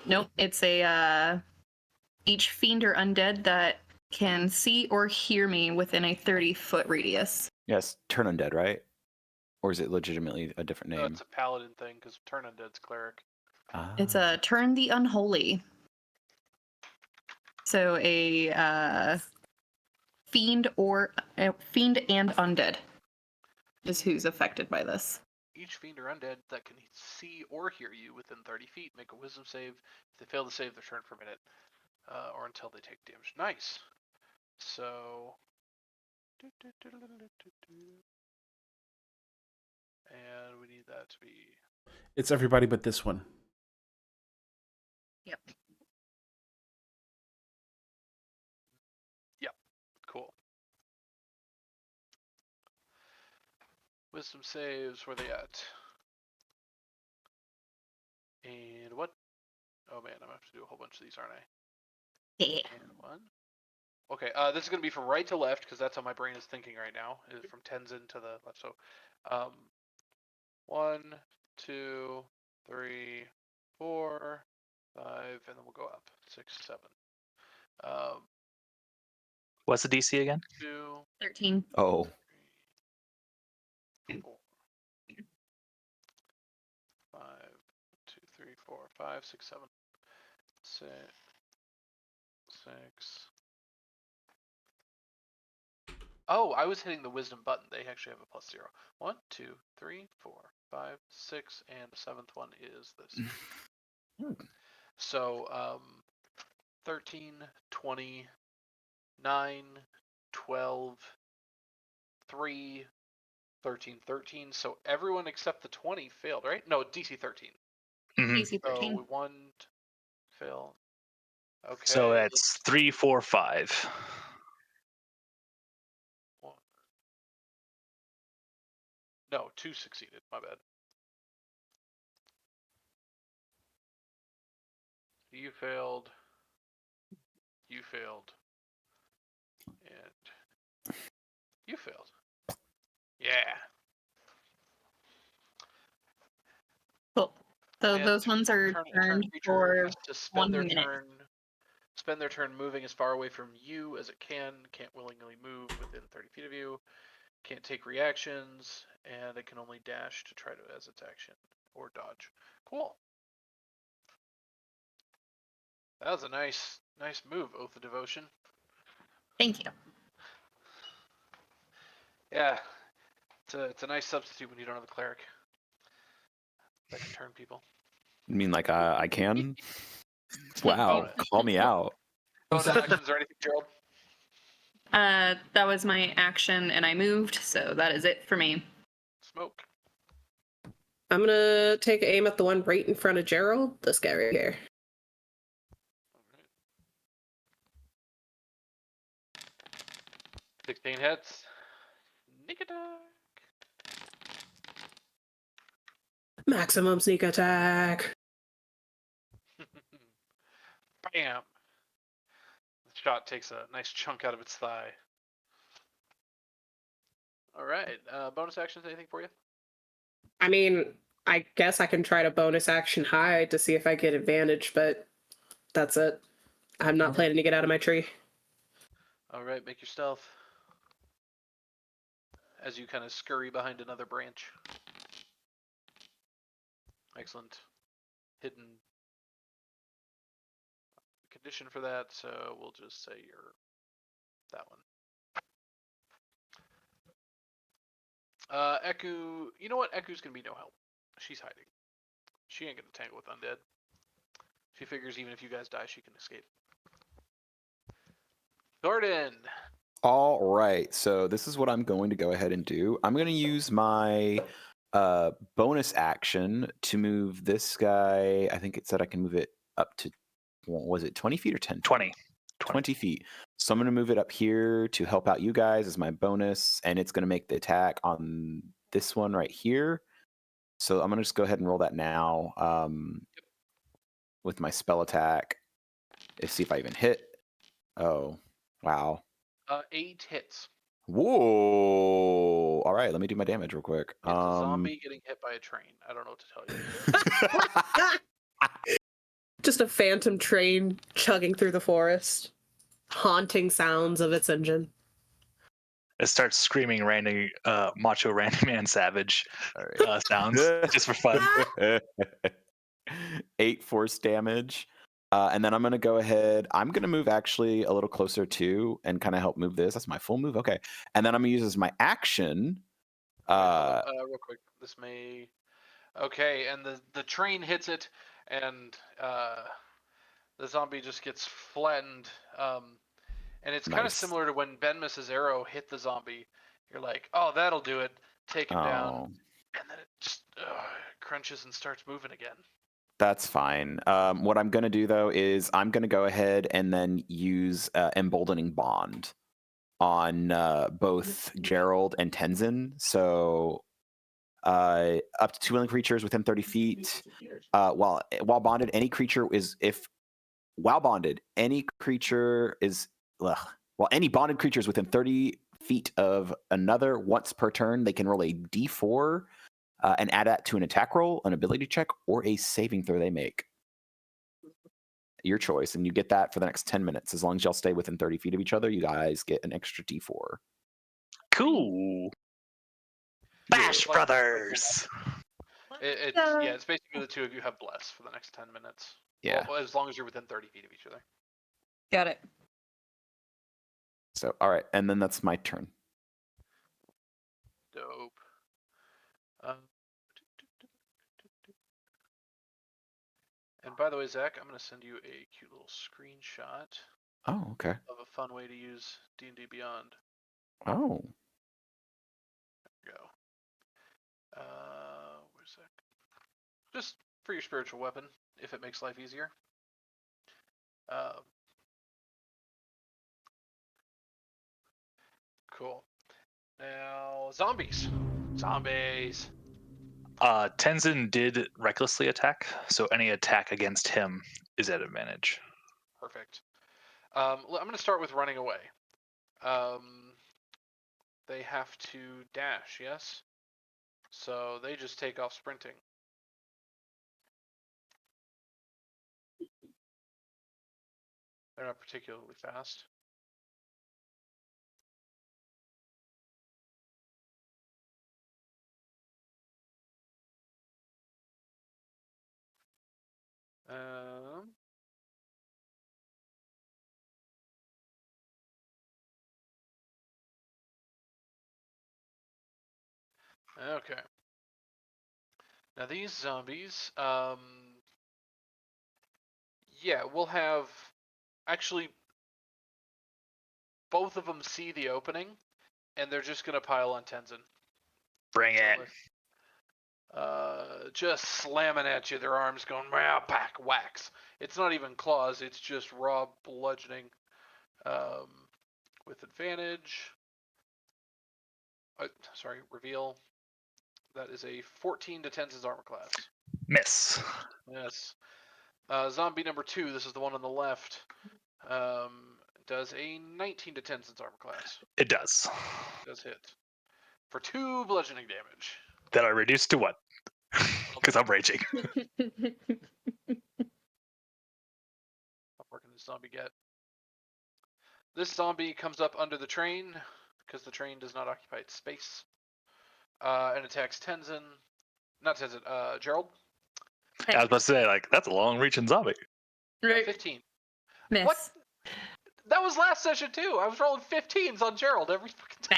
Nope, it's a each fiend or undead that can see or hear me within a 30-foot radius. Yes, turn undead, right? Or is it legitimately a different No, name? it's a paladin thing because turn undead's cleric. It's a turn the unholy. So a fiend and undead is who's affected by this. Each fiend or undead that can see or hear you within 30 feet make a wisdom save. If they fail to save, they're turned for a minute or until they take damage. Nice. So. And we need that to be. It's everybody but this one. Yep. Cool. Wisdom saves, where they at? And what? Oh man, I'm gonna have to do a whole bunch of these, aren't I? Yeah. And 1. Okay, this is gonna be from right to left because that's how my brain is thinking right now. Is from Tenzin to the left. So, 1, 2, 3, 4, 5, and then we'll go up 6, 7. what's the DC again? 2, 13. Oh. 3, 4, 5, 2, 3, 4, 5, 6, 7, 6, 6. Oh, I was hitting the wisdom button. They actually have a +0. 1, 2, 3, 4, 5, 6, and the 7th one is this. So, 13, 20, 9, 12, 3, 13, 13. So everyone except the 20 failed, right? No, DC 13. DC 13. So 1 fail. Okay. So that's 3, 4, 5. No, 2 succeeded. My bad. You failed. You failed. And you failed. Yeah. Cool. So And those ones are turned for has to spend 1 their minute. spend their turn moving as far away from you as it can. Can't willingly move within 30 feet of you. Can't take reactions, and it can only dash to try to as its action or dodge. Cool. That was a nice move, Oath of Devotion. Thank you. Yeah, it's a nice substitute when you don't have a cleric that can turn people. You mean like I can? Wow, call me out. Bonus actions or anything, Gerald? That was my action, and I moved, so that is it for me. Smoke. I'm gonna take aim at the one right in front of Gerald. This guy right here. Alright. 16 hits. Sneak attack. Maximum sneak attack. Bam. The shot takes a nice chunk out of its thigh. All right. Bonus actions, anything for you? I mean, I guess I can try to bonus action hide to see if I get advantage, but that's it. I'm not planning to get out of my tree. All right, make your stealth. As you kind of scurry behind another branch. Excellent. Hidden condition for that, so we'll just say you're that one. Eku, you know what? Eku's gonna be no help. She's hiding. She ain't gonna tangle with undead. She figures even if you guys die, she can escape. Thoridne. All right, so this is what I'm going to go ahead and do. I'm going to use my bonus action to move this guy. I think it said I can move it up to, what was it, 20 feet or 10? 20. 20 feet. So I'm going to move it up here to help out you guys as my bonus, and it's going to make the attack on this one right here. So I'm going to just go ahead and roll that now with my spell attack. Let's see if I even hit. Oh, wow. 8 hits. Whoa! All right, let me do my damage real quick. It's a zombie getting hit by a train. I don't know what to tell you. Just a phantom train chugging through the forest. Haunting sounds of its engine. It starts screaming macho Randy Man Savage All right. sounds just for fun. 8 force damage. And then I'm going to go ahead. I'm going to move actually a little closer too and kind of help move this. That's my full move. Okay. And then I'm going to use as my action. Real quick. This may. Okay, and the train hits it, and the zombie just gets flattened. And it's kind of Nice. similar to when Benmis's arrow hit the zombie. You're like, oh, that'll do it. Take him down. And then it just crunches and starts moving again. That's fine. What I'm going to do, though, is I'm going to go ahead and then use Emboldening Bond on both Gerald and Tenzin. So up to 2 willing creatures within 30 feet. While bonded, any creature is while bonded, any creature is while any bonded creature is within 30 feet of another once per turn, they can roll a d4 and add that to an attack roll, an ability check, or a saving throw they make. Your choice, and you get that for the next 10 minutes. As long as y'all stay within 30 feet of each other, you guys get an extra d4. Cool. Bash Brothers. It's basically the two of you have bless for the next 10 minutes. Yeah. Well, as long as you're within 30 feet of each other. Got it. So, all right, and then that's my turn. Dope. And by the way, Zach, I'm going to send you a cute little screenshot Oh, okay. of a fun way to use D&D Beyond. Oh. There we go. Where's that? Just for your spiritual weapon, if it makes life easier. Cool. Now, zombies. Zombies. Tenzin did recklessly attack, so any attack against him is at advantage. Perfect. I'm going to start with running away. They have to dash, yes? So they just take off sprinting. They're not particularly fast. Okay. Now these zombies, yeah, we'll have actually both of them see the opening, and they're just gonna pile on Tenzin. Bring it. Just slamming at you, their arms going back, whacks. It's not even claws; it's just raw bludgeoning. With advantage. Sorry, reveal. That is a 14 to Tenzin's armor class. Miss. Yes. Zombie number 2, this is the one on the left, does a 19 to Tenzin's armor class. It does. Does hit. For 2 bludgeoning damage. That I reduced to what? Because I'm raging. How far can this zombie get? This zombie comes up under the train, because the train does not occupy its space, and attacks Tenzin. Not Tenzin, Gerald. I was about to say, like, that's a long-reaching zombie. Right. 15. Miss. What? That was last session too. I was rolling 15s on Gerald every fucking time.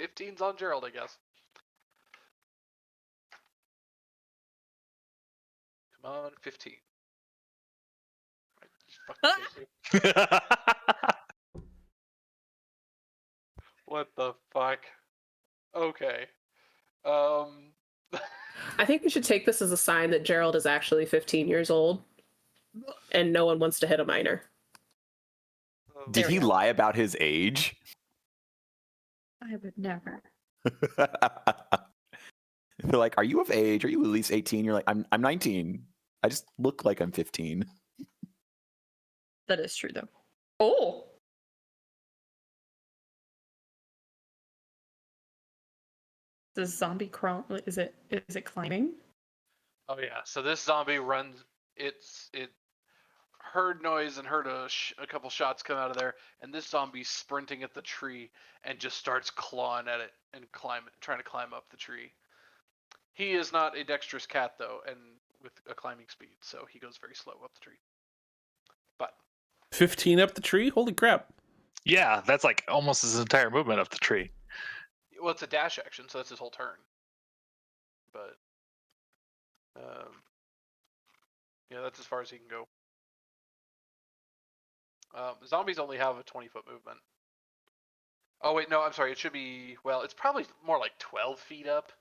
15s on Gerald, I guess. Come on, 15. What the fuck? Okay. I think we should take this as a sign that Gerald is actually 15 years old and no one wants to hit a minor. Did he lie about his age? I would never. They're like, "Are you of age? Are you at least 18?" You're like, "I'm 19. I just look like I'm 15." That is true, though. Oh. The zombie crawl. Is it climbing? Oh yeah. So this zombie runs. It heard noise and heard a couple shots come out of there, and this zombie's sprinting at the tree and just starts clawing at it and trying to climb up the tree. He is not a dexterous cat though, and with a climbing speed, so he goes very slow up the tree. But 15 up the tree? Holy crap. Yeah, that's like almost his entire movement up the tree. well, it's a dash action, so that's his whole turn. But yeah, that's as far as he can go. Zombies only have a 20-foot movement. Oh wait, no, I'm sorry. It should be, well, it's probably more like 12 feet up.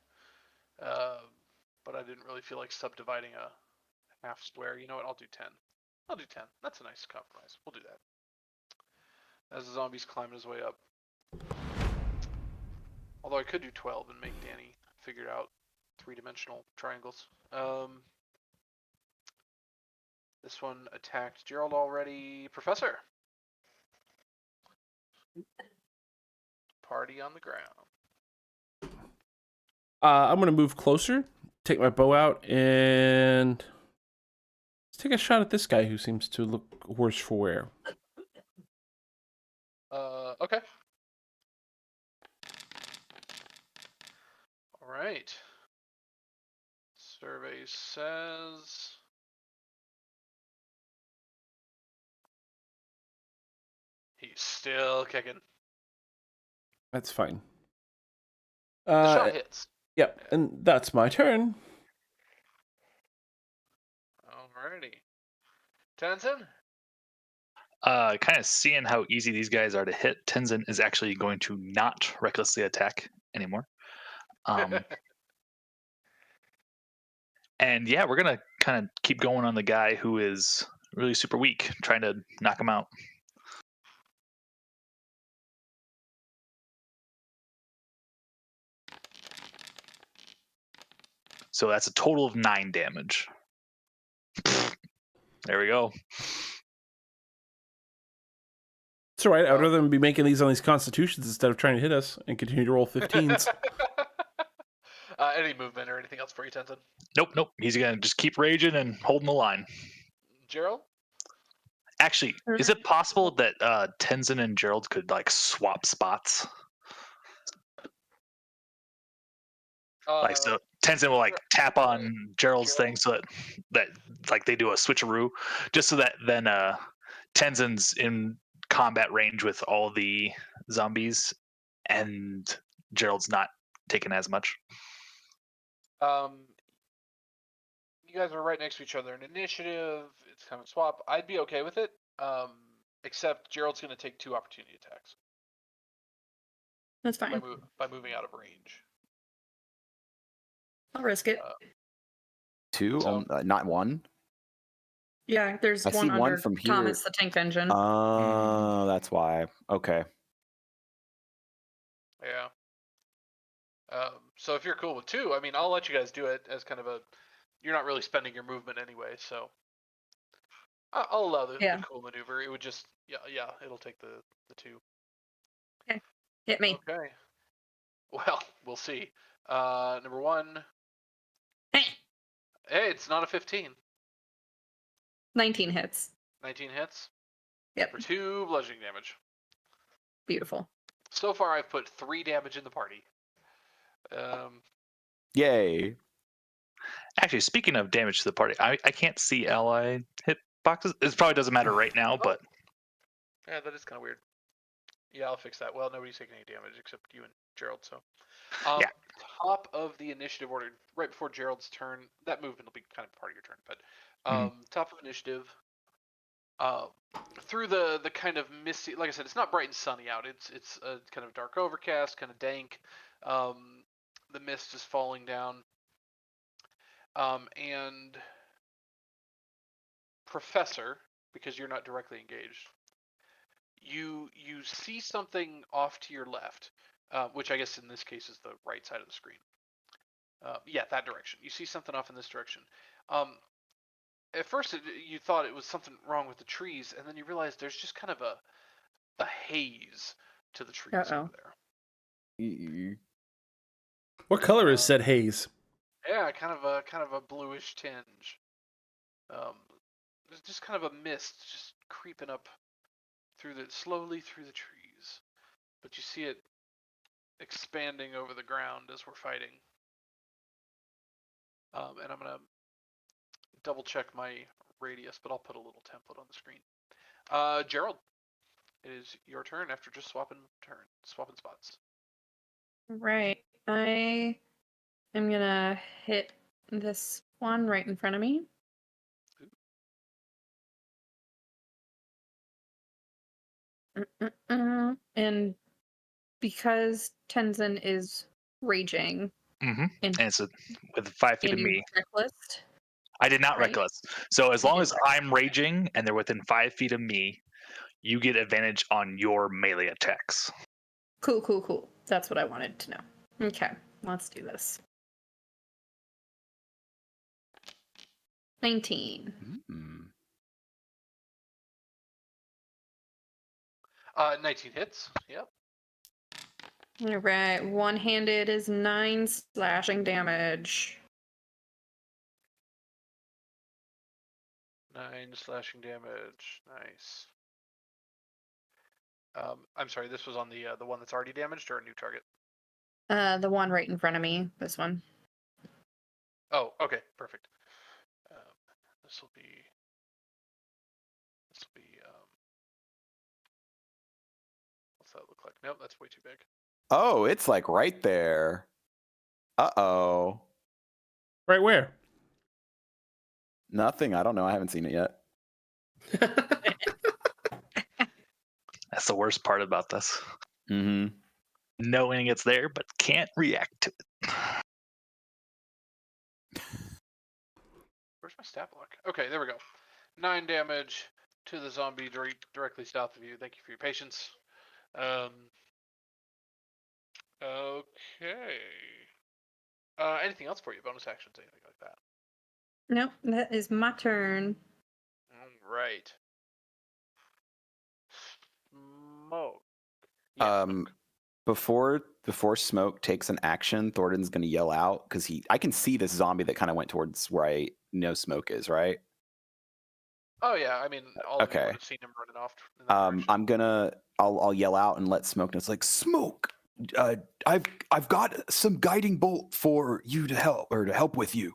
But I didn't really feel like subdividing a half square. You know what? I'll do 10. I'll do 10. That's a nice compromise. We'll do that. As the zombie's climbing his way up. Although I could do 12 and make Danny figure out 3-dimensional triangles. This one attacked Gerald already. Professor. Party on the ground. I'm going to move closer, take my bow out, and let's take a shot at this guy who seems to look worse for wear. Okay. All right. Survey says he's still kicking. That's fine. The shot hits. Yep, and that's my turn. Alrighty. Tenzin? Kind of seeing how easy these guys are to hit, Tenzin is actually going to not recklessly attack anymore. And yeah, we're going to kind of keep going on the guy who is really super weak, trying to knock him out. So that's a total of 9 damage. There we go. It's all right. I'd rather than be making these on these constitutions instead of trying to hit us and continue to roll 15s. Any movement or anything else for you, Tenzin? Nope. He's going to just keep raging and holding the line. Gerald? Actually, is it possible that Tenzin and Gerald could like swap spots? Like so, Tenzin will like tap on Gerald's thing so that like they do a switcheroo, just so that then Tenzin's in combat range with all the zombies, and Gerald's not taken as much. You guys are right next to each other in initiative. It's kind of a swap. I'd be okay with it. Except Gerald's going to take 2 opportunity attacks That's fine. by moving out of range. I'll risk it. 2, So- not 1. Yeah, there's I one see under one from here. Thomas the tank engine. Oh, that's why. Okay. Yeah. So if you're cool with 2, I mean, I'll let you guys do it as kind of a. You're not really spending your movement anyway, so I'll allow the cool maneuver. It would just yeah, it'll take the 2. Hit me. Okay. Well, we'll see. Number 1. Hey, Hey, it's not a 15. 19 hits. 19 hits. Yep. For 2 bludgeoning damage. Beautiful. So far, I've put 3 damage in the party. Yay. Actually, speaking of damage to the party, I can't see ally hit boxes. It probably doesn't matter right now, but Yeah, that is kind of weird. Yeah, I'll fix that. Well, nobody's taking any damage except you and Gerald, so. Yeah. Top of the initiative order, right before Gerald's turn, that movement will be kind of part of your turn, but top of initiative, through the kind of misty, like I said, it's not bright and sunny out. It's a kind of dark overcast, kind of dank. The mist is falling down. And Professor, because you're not directly engaged, you see something off to your left, which I guess in this case is the right side of the screen. Yeah, that direction. You see something off in this direction. At first, you thought it was something wrong with the trees, and then you realize there's just kind of a haze to the trees over there. What color is said haze? Yeah, kind of a bluish tinge. There's just kind of a mist just creeping up slowly through the trees, but you see it expanding over the ground as we're fighting. And I'm gonna double check my radius, but I'll put a little template on the screen. Gerald, it is your turn after just swapping spots. Right. I am gonna hit this one right in front of me. And because Tenzin is raging, and and it's with 5 feet of you me. reckless, I did not right? reckless. So as You long did as I'm raging and they're within 5 feet of me, you get advantage on your melee attacks. Cool. That's what I wanted to know. Okay, let's do this. 19. 19 hits. Yep. All right, one-handed is 9 slashing damage. 9 slashing damage. Nice. I'm sorry. This was on the one that's already damaged or a new target. The one right in front of me. This one. Oh, okay, perfect. This will be. What's that look like? Nope, that's way too big. Oh, it's like right there. Uh-oh. Right where? Nothing. I don't know. I haven't seen it yet. That's the worst part about this. Mm-hmm. Knowing it's there, but can't react to it. Where's my stat block? Okay, there we go. 9 damage to the zombie directly south of you. Thank you for your patience. Okay. Anything else for you? Bonus actions, anything like that? Nope, that is my turn. All right. Smoke. Yeah, smoke. Before Smoke takes an action, Thoridne's gonna yell out because I can see this zombie that kind of went towards where I know Smoke is, right? Oh yeah, I mean, all of you would have seen him running off. In that direction. I'll yell out and let Smoke know. It's like, Smoke, I've got some guiding bolt for you to help with you.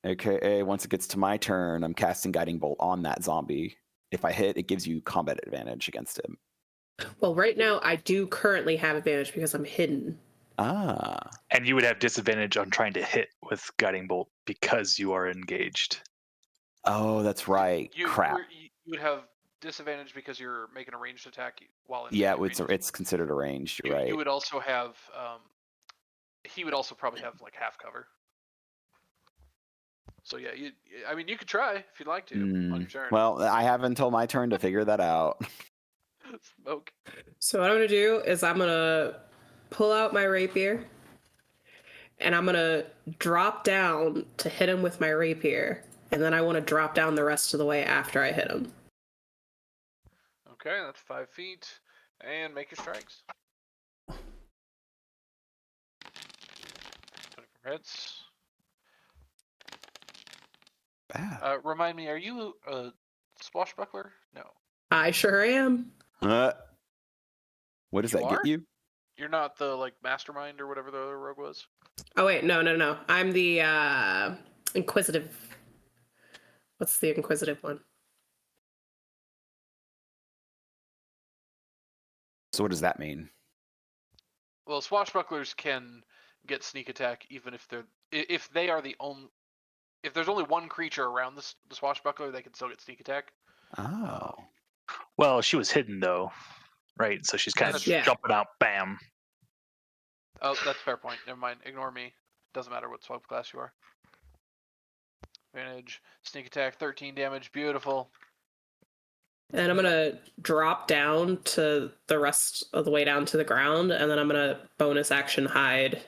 AKA, once it gets to my turn, I'm casting guiding bolt on that zombie. If I hit, it gives you combat advantage against him. Well, right now I do currently have advantage because I'm hidden. Ah. And you would have disadvantage on trying to hit with Guiding Bolt because you are engaged. Oh, that's right. Crap. You would have disadvantage because you're making a ranged attack while in Yeah, melee range. it's considered arranged. You're right. You would also have. He would also probably have like half cover. So yeah, I mean, you could try if you'd like to on your turn. Well, I have until my turn to figure that out. Smoke. So what I'm gonna do is I'm gonna pull out my rapier, and I'm gonna drop down to hit him with my rapier, and then I want to drop down the rest of the way after I hit him. Okay, that's 5 feet, and make your strikes. 24 hits. Bad. Remind me, are you a swashbuckler? No. I sure am. What does You that are? get you? You're not the like mastermind or whatever the other rogue was. Oh wait, no. I'm the inquisitive. What's the inquisitive one? So what does that mean? Well, swashbucklers can get sneak attack even if they are the only. If there's only one creature around the swashbuckler, they can still get sneak attack. Oh. Well, she was hidden though, right? So she's kind of Yeah. jumping out, bam. Oh, that's a fair point. Never mind. Ignore me. Doesn't matter what swap class you are. Advantage, sneak attack, 13 damage. Beautiful. And I'm gonna drop down to the rest of the way down to the ground, and then I'm gonna bonus action hide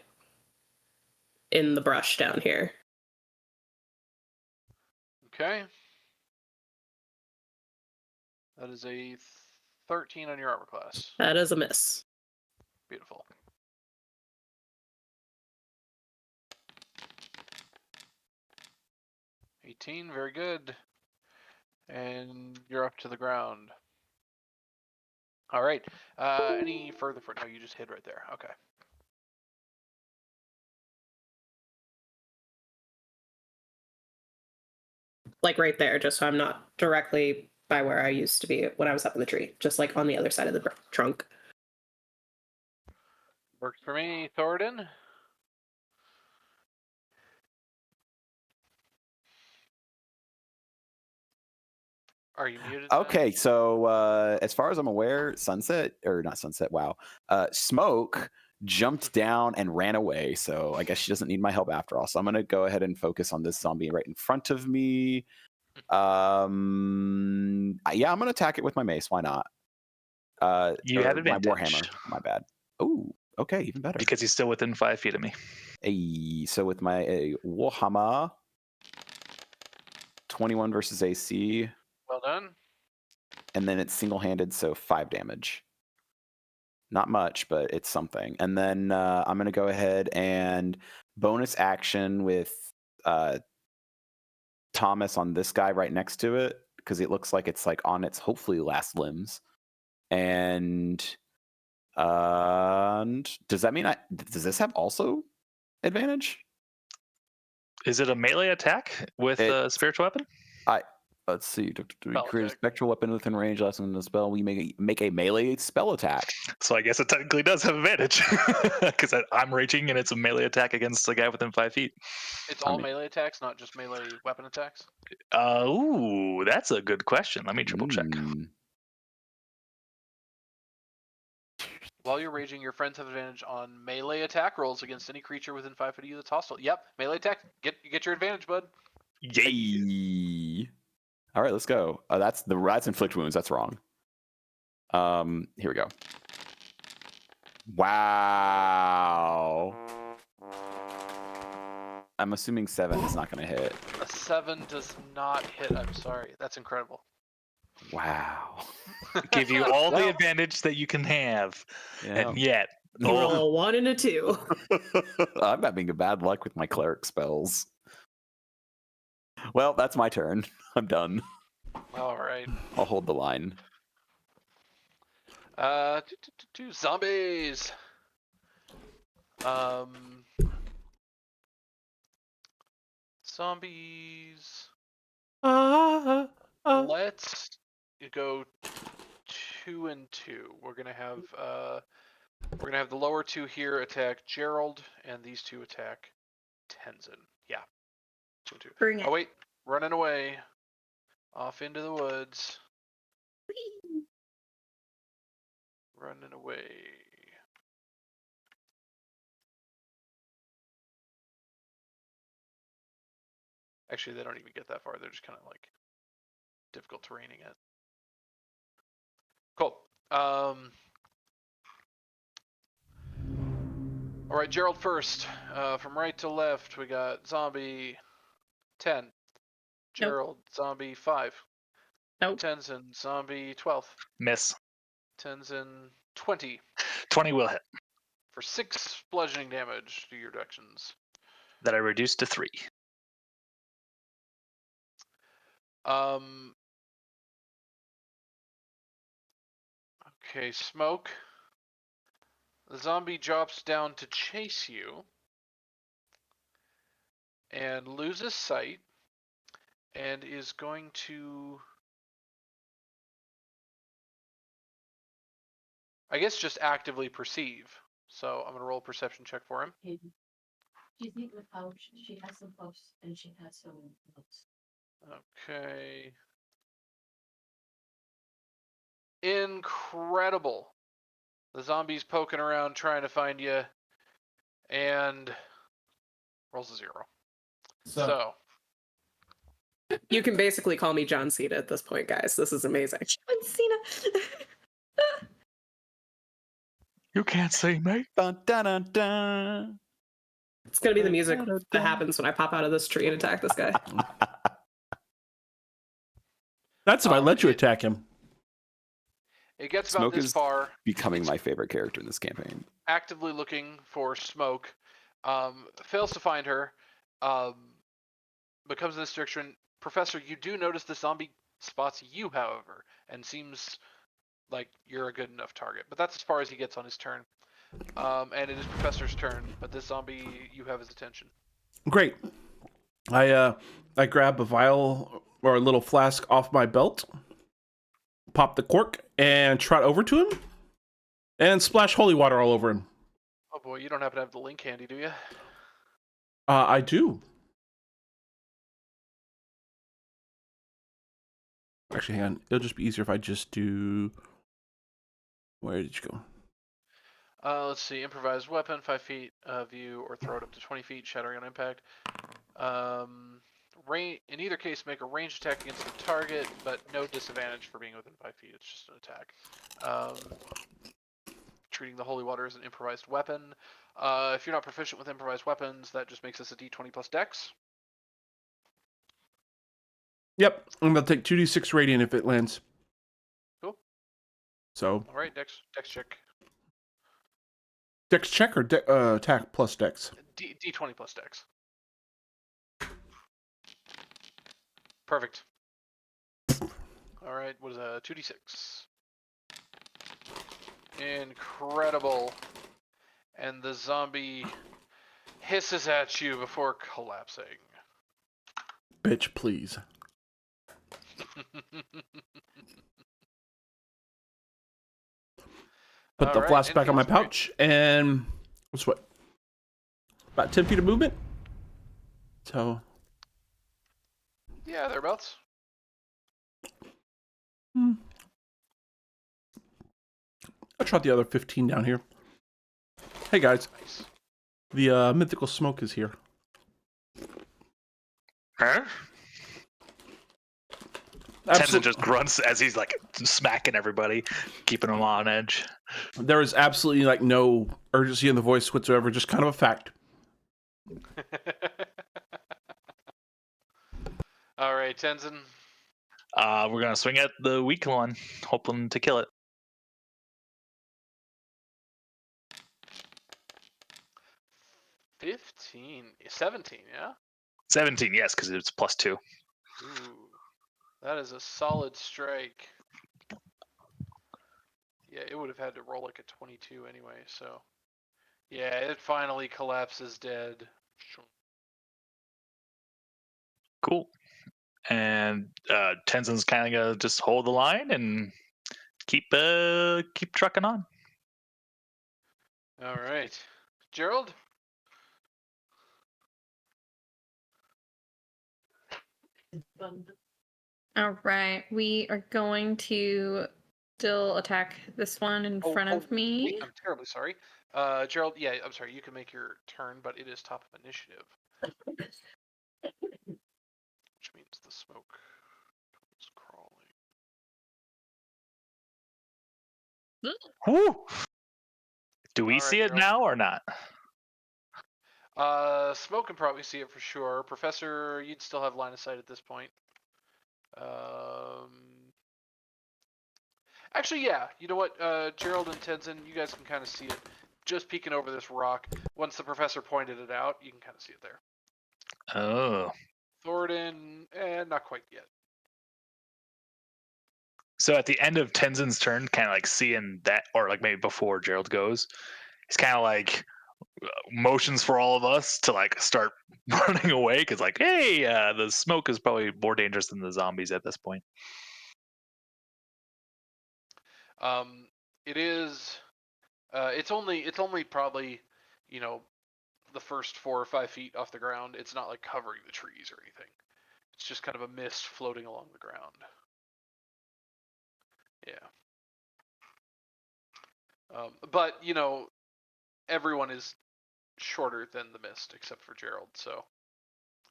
in the brush down here. Okay. That is a 13 on your armor class. That is a miss. Beautiful. $18, very good. And you're up to the ground. All right. Any further for? No, you just hid right there. Okay. Like right there, just so I'm not directly by where I used to be when I was up in the tree, just like on the other side of the trunk. Works for me, Thoridne. Are you muted? then? Okay, so as far as I'm aware, Smoke jumped down and ran away. So I guess she doesn't need my help after all. So I'm gonna go ahead and focus on this zombie right in front of me. Yeah, I'm gonna attack it with my mace. Why not? You have my advantage. warhammer. My bad. Oh, okay, even better. Because he's still within 5 feet of me. So with my warhammer, 21 versus AC. Well done. And then it's single-handed, so 5 damage. Not much, but it's something. And then I'm going to go ahead and bonus action with Thomas on this guy right next to it, because it looks like it's like on its hopefully last limbs. And does that mean does this have also advantage? Is it a melee attack with a spiritual weapon? Let's see. We Spell create a attack. spectral weapon within range. Less than the spell. We make a melee spell attack. So I guess it technically does have advantage because I'm raging and it's a melee attack against the guy within 5 feet. It's all melee attacks, not just melee weapon attacks. Ooh, that's a good question. Let me triple check. While you're raging, your friends have advantage on melee attack rolls against any creature within 5 feet of you that's hostile. Yep, melee attack. Get your advantage, bud. Yay! All right, let's go. That's inflict wounds. That's wrong. Here we go. Wow. I'm assuming 7 is not going to hit. A 7 does not hit. I'm sorry. That's incredible. Wow. Give you all the advantage that you can have, Yeah. and yet You roll a 1 and a 2. I'm having a bad luck with my cleric spells. Well, that's my turn. I'm done. All right. I'll hold the line. Zombies. Zombies. Let's go 2 and 2. We're gonna have the lower two here attack Gerald, and these two attack Tenzien. Yeah, 2 and 2. Bring it. Oh wait, running away, off into the woods, running away. Actually, they don't even get that far. They're just kind of like difficult terraining it. Cool. All right, Gerald first. From right to left, we got zombie 10. Gerald, zombie 5. Nope. Tenzin, zombie 12. Miss. Tenzin, 20. 20 will hit. For 6 bludgeoning damage to your deductions. That I reduced to 3. Okay, Smoke. The zombie drops down to chase you and loses sight and is going to, I guess, just actively perceive. So I'm going to roll a perception check for him. She's in the pouch. She has some puffs and she has some notes. Okay. Incredible. The zombie's poking around trying to find you and rolls a 0. So You can basically call me John Cena at this point, guys. This is amazing. John Cena. You can't see me. Dun, dun, dun, dun. It's gonna be the music that happens when I pop out of this tree and attack this guy. That's if I let you attack him. it gets about Smoke this is far. becoming my favorite character in this campaign. Actively looking for Smoke, fails to find her, becomes in this direction. Professor, you do notice the zombie spots you, however, and seems like you're a good enough target. But that's as far as he gets on his turn. And it is Professor's turn, but this zombie, you have his attention. Great. I grab a vial or a little flask off my belt, pop the cork, and trot over to him, and splash holy water all over him. Oh boy, you don't happen to have the link handy, do you? I do. Actually, hang on. It'll just be easier if I just do... Where did you go? Let's see. Improvised weapon, 5 feet view, or throw it up to 20 feet, shattering on impact. In either case, make a ranged attack against the target, but no disadvantage for being within 5 feet. It's just an attack. Treating the holy water as an improvised weapon. If you're not proficient with improvised weapons, that just makes us a d20 plus dex. Yep, I'm going to take 2d6 radiant if it lands. Cool. So, All right, dex check. dex check or attack plus dex? D20 plus dex. Perfect. All right, what is a 2d6? Incredible. And the zombie hisses at you before collapsing. Bitch, please. Put the flask back on my pouch, and what's what? About 10 feet of movement? So... Yeah, thereabouts. I'll trot the other 15 down here. Hey guys, Nice. the mythical smoke is here. Huh? Tenzin just grunts as he's like smacking everybody, keeping them on edge. There is absolutely like no urgency in the voice whatsoever, just kind of a fact. All right, Tenzin. We're gonna swing at the weak one, hoping to kill it. 17, yeah? 17, yes, because it's +2. Ooh, that is a solid strike. Yeah, it would have had to roll like a 22 anyway, so. Yeah, it finally collapses dead. Cool. And Tenzin's kind of gonna just hold the line and keep trucking on. All right, Gerald. All right, we are going to still attack this one in front of me. Wait, I'm terribly sorry. Gerald, yeah, I'm sorry. You can make your turn, but it is top of initiative, which means the smoke is crawling. Woo! Do we All right, see it Gerald. now or not? Smoke can probably see it for sure. Professor, you'd still have line of sight at this point. Actually, yeah. You know what? Gerald and Tenzin, you guys can kind of see it. Just peeking over this rock. Once the professor pointed it out, you can kind of see it there. Oh. Thoridne, not quite yet. So at the end of Tenzin's turn, kind of like seeing that, or like maybe before Gerald goes, he's kind of like motions for all of us to like start running away because like, hey, the smoke is probably more dangerous than the zombies at this point. It is. It's only probably, the first 4 or 5 feet off the ground. It's not like covering the trees or anything. It's just kind of a mist floating along the ground. Yeah. But everyone is shorter than the mist except for Gerald. So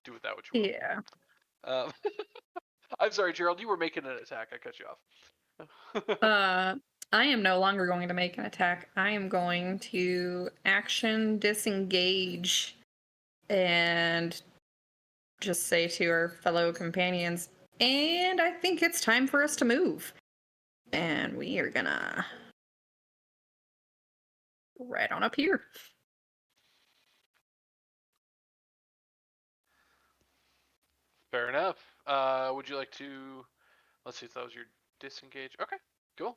do with that what you will. Yeah. I'm sorry, Gerald. You were making an attack. I cut you off. I am no longer going to make an attack. I am going to action disengage and just say to our fellow companions, and I think it's time for us to move. And we are gonna right on up here. Fair enough. Would you like to? Let's see if that was your disengage. Okay, cool.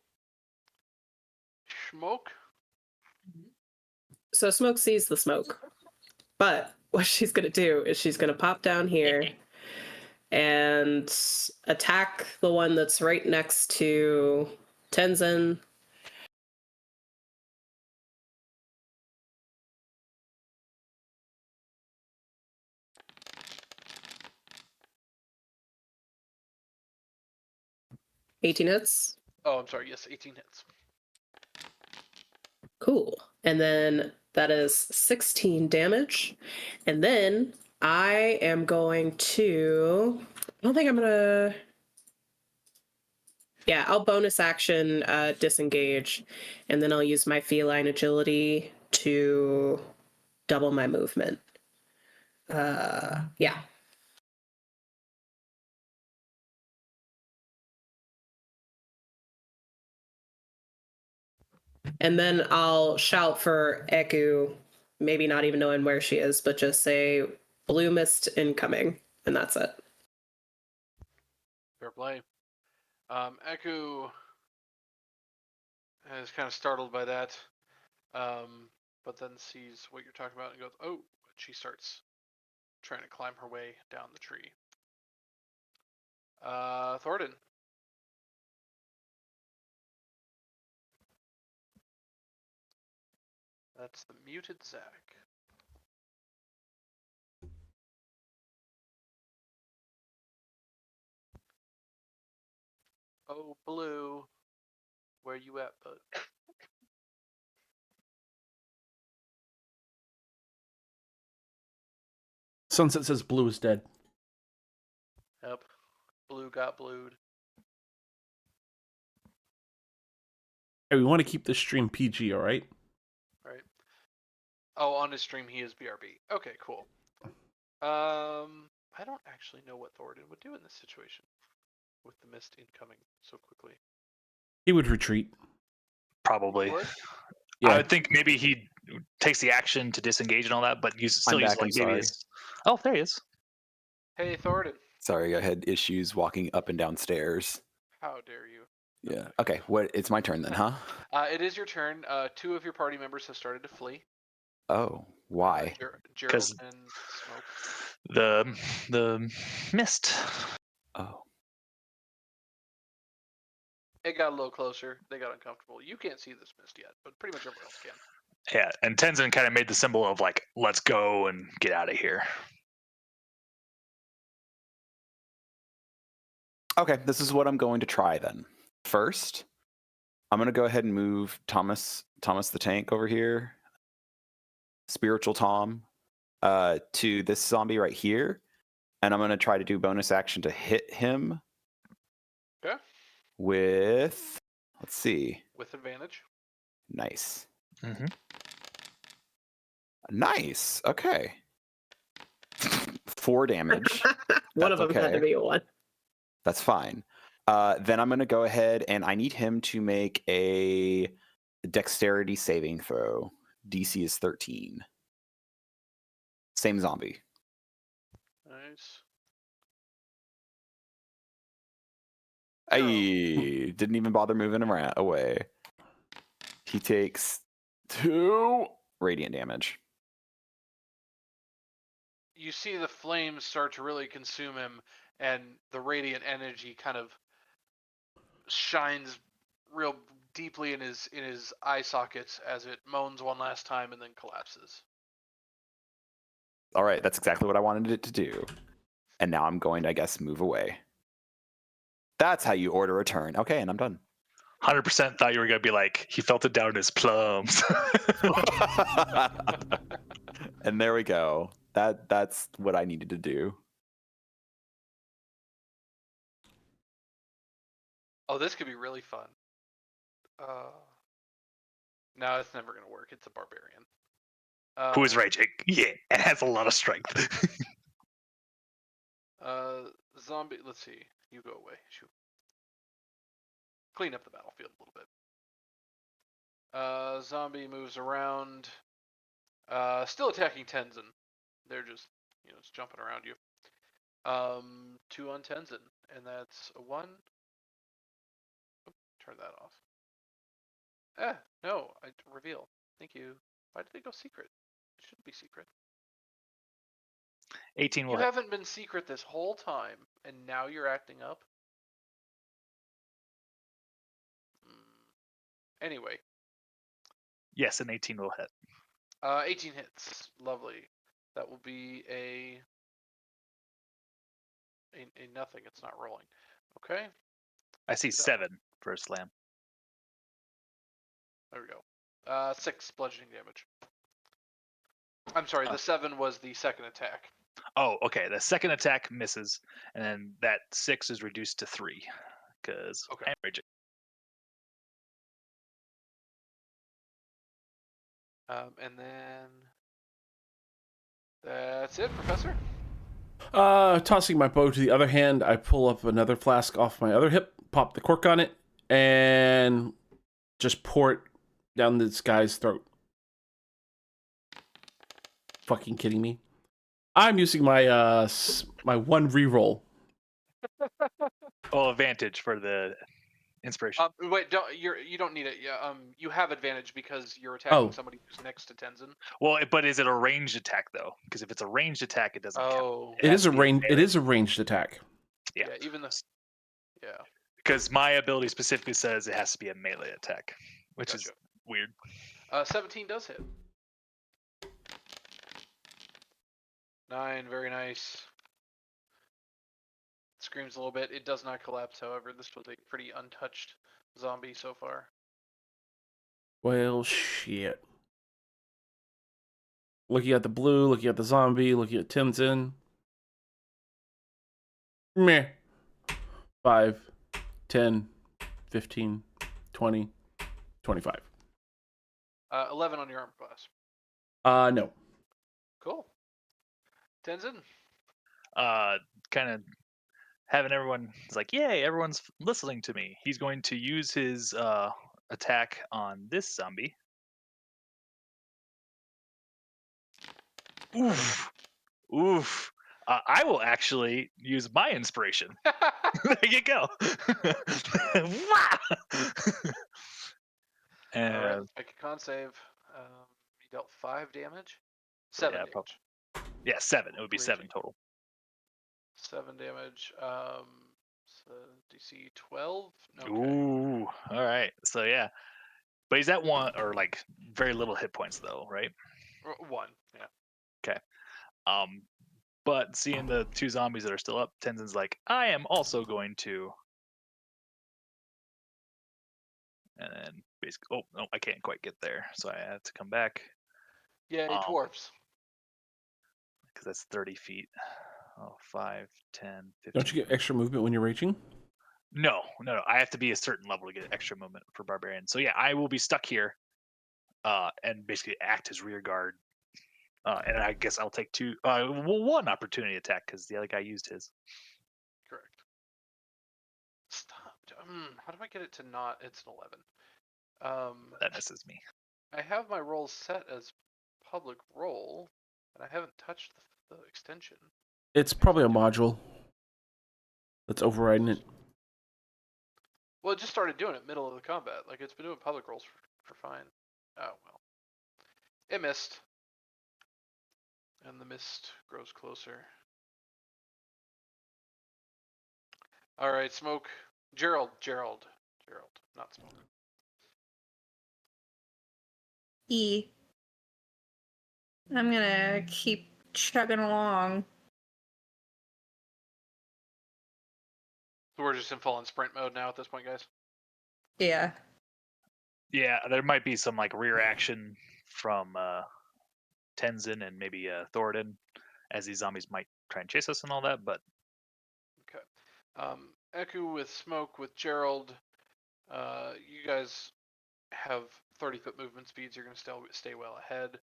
Smoke. So Smoke sees the smoke. But what she's going to do is she's going to pop down here and attack the one that's right next to Tenzin. $18 hits. Oh, I'm sorry. Yes, 18 hits. Cool. And then that is 16 damage. And then I am going to... I don't think I'm going to... Yeah, I'll bonus action disengage. And then I'll use my feline agility to double my movement. Yeah. And then I'll shout for Eku, maybe not even knowing where she is, but just say blue mist incoming, and that's it. Fair play. Eku is kind of startled by that, but then sees what you're talking about and goes, "Oh!" She starts trying to climb her way down the tree. Thoridne. That's the muted Zach. Oh, Blue. Where you at, bud? Sunset says Blue is dead. Yep. Blue got blued. Hey, we want to keep this stream PG, all right? Right. Oh, on his stream he is BRB. Okay, cool. I don't actually know what Thoridne would do in this situation with the mist incoming so quickly. He would retreat. Probably. Would? Yeah. I would think maybe he takes the action to disengage and all that, but still use back, like I'm maybe sorry. his... Oh, there he is. Hey, Thoridne. Sorry, I had issues walking up and down stairs. How dare you? Yeah. Okay. It's my turn then, huh? It is your turn. 2 of your party members have started to flee. Oh, why? Gerald 'Cause and Smoke. The mist. Oh. It got a little closer. They got uncomfortable. You can't see this mist yet, but pretty much everyone else can. Yeah, and Tenzin kind of made the symbol of like, let's go and get out of here. Okay, this is what I'm going to try then. First, I'm going to go ahead and move Thomas the tank over here, Spiritual Tom, to this zombie right here, and I'm going to try to do bonus action to hit him. Okay. With, let's see. With advantage. Nice. Mm-hmm. Nice. Okay. 4 damage. One of That's them had to okay. be a 1. That's fine. Then I'm going to go ahead and I need him to make a dexterity saving throw. DC is 13. Same zombie. Nice. Ay, didn't even bother moving around away. He takes 2 radiant damage. You see the flames start to really consume him, and the radiant energy kind of shines real deeply in his eye sockets as it moans one last time and then collapses. All right, that's exactly what I wanted it to do. And now I'm going to, I guess, move away. That's how you order a turn. Okay, and I'm done. 100% thought you were gonna be like, he felt it down his plums. And there we go. That's what I needed to do. Oh, this could be really fun. No, it's never gonna work. It's a barbarian. Who is raging? Yeah, and has a lot of strength. Zombie. Let's see. You go away. Shoot. Clean up the battlefield a little bit. Zombie moves around. Still attacking Tenzin. They're just, just jumping around you. 2 on Tenzin, and that's a 1. Oop, turn that off. No, I reveal. Thank you. Why did they go secret? It shouldn't be secret. 18 will You hit. haven't been secret this whole time, and now you're acting up? Anyway. Yes, an 18 will hit. 18 hits. Lovely. That will be a nothing. It's not rolling. Okay. I see 7 for a slam. There we go. 6 bludgeoning damage. I'm sorry, the 7 was the second attack. Oh, okay. The second attack misses, and then that 6 is reduced to 3 because I'm raging. And then that's it, Professor. Tossing my bow to the other hand, I pull up another flask off my other hip, pop the cork on it, and just pour it down this guy's throat. Fucking kidding me? I'm using my my 1 reroll. Oh, advantage for the inspiration. Wait, you don't need it. Yeah, you have advantage because you're attacking somebody who's next to Tenzin. Well, but is it a ranged attack though? Because if it's a ranged attack, it doesn't count. It is a ranged attack. Yeah. Even the Because my ability specifically says it has to be a melee attack, which is weird. 17 does hit. 9, very nice. Screams a little bit. It does not collapse, however. This was a pretty untouched zombie so far. Well, shit. Looking at the blue, looking at the zombie, looking at Tenzin. Meh. 5, 10, 15, 20, 25. 11 on your armor class. No. Cool. Tenzin? Kind of having everyone, it's like, yay, everyone's listening to me. He's going to use his attack on this zombie. Oof. Oof. I will actually use my inspiration. There you go. And all right, let's make a con save. You dealt 5 damage? 7 damage. Probably. Yeah, 7. It would be 7 total. 7 damage. the DC 12. Okay. Ooh, all right. So yeah, but he's at one or like very little hit points though, right? 1. Yeah. Okay. But seeing the 2 zombies that are still up, Tenzin's like, I am also going to. And then basically, oh no, I can't quite get there, so I have to come back Yay, dwarves. because that's 30 feet. Oh, 5, 10, 15. Don't you get extra movement when you're raging? No. I have to be a certain level to get extra movement for Barbarian. So yeah, I will be stuck here, and basically act as rear guard. And I guess I'll take 1 opportunity attack because the other guy used his. Correct. Stop. How do I get it to not? It's an 11. That misses me. I have my roles set as public role, and I haven't touched the extension. It's probably a module that's overriding it. Well, it just started doing it middle of the combat. Like, it's been doing public roles for fine. Oh, well. It missed. And the mist grows closer. All right, Smoke. Gerald, not Smoke. E. I'm gonna keep chugging along. So we're just in full-on sprint mode now at this point, guys? Yeah. Yeah, there might be some like rear action from Tenzin and maybe Thoridne, as these zombies might try and chase us and all that. But Okay. Eku with Smoke, with Gerald. You guys have 30-foot movement speeds. You're going to stay well ahead.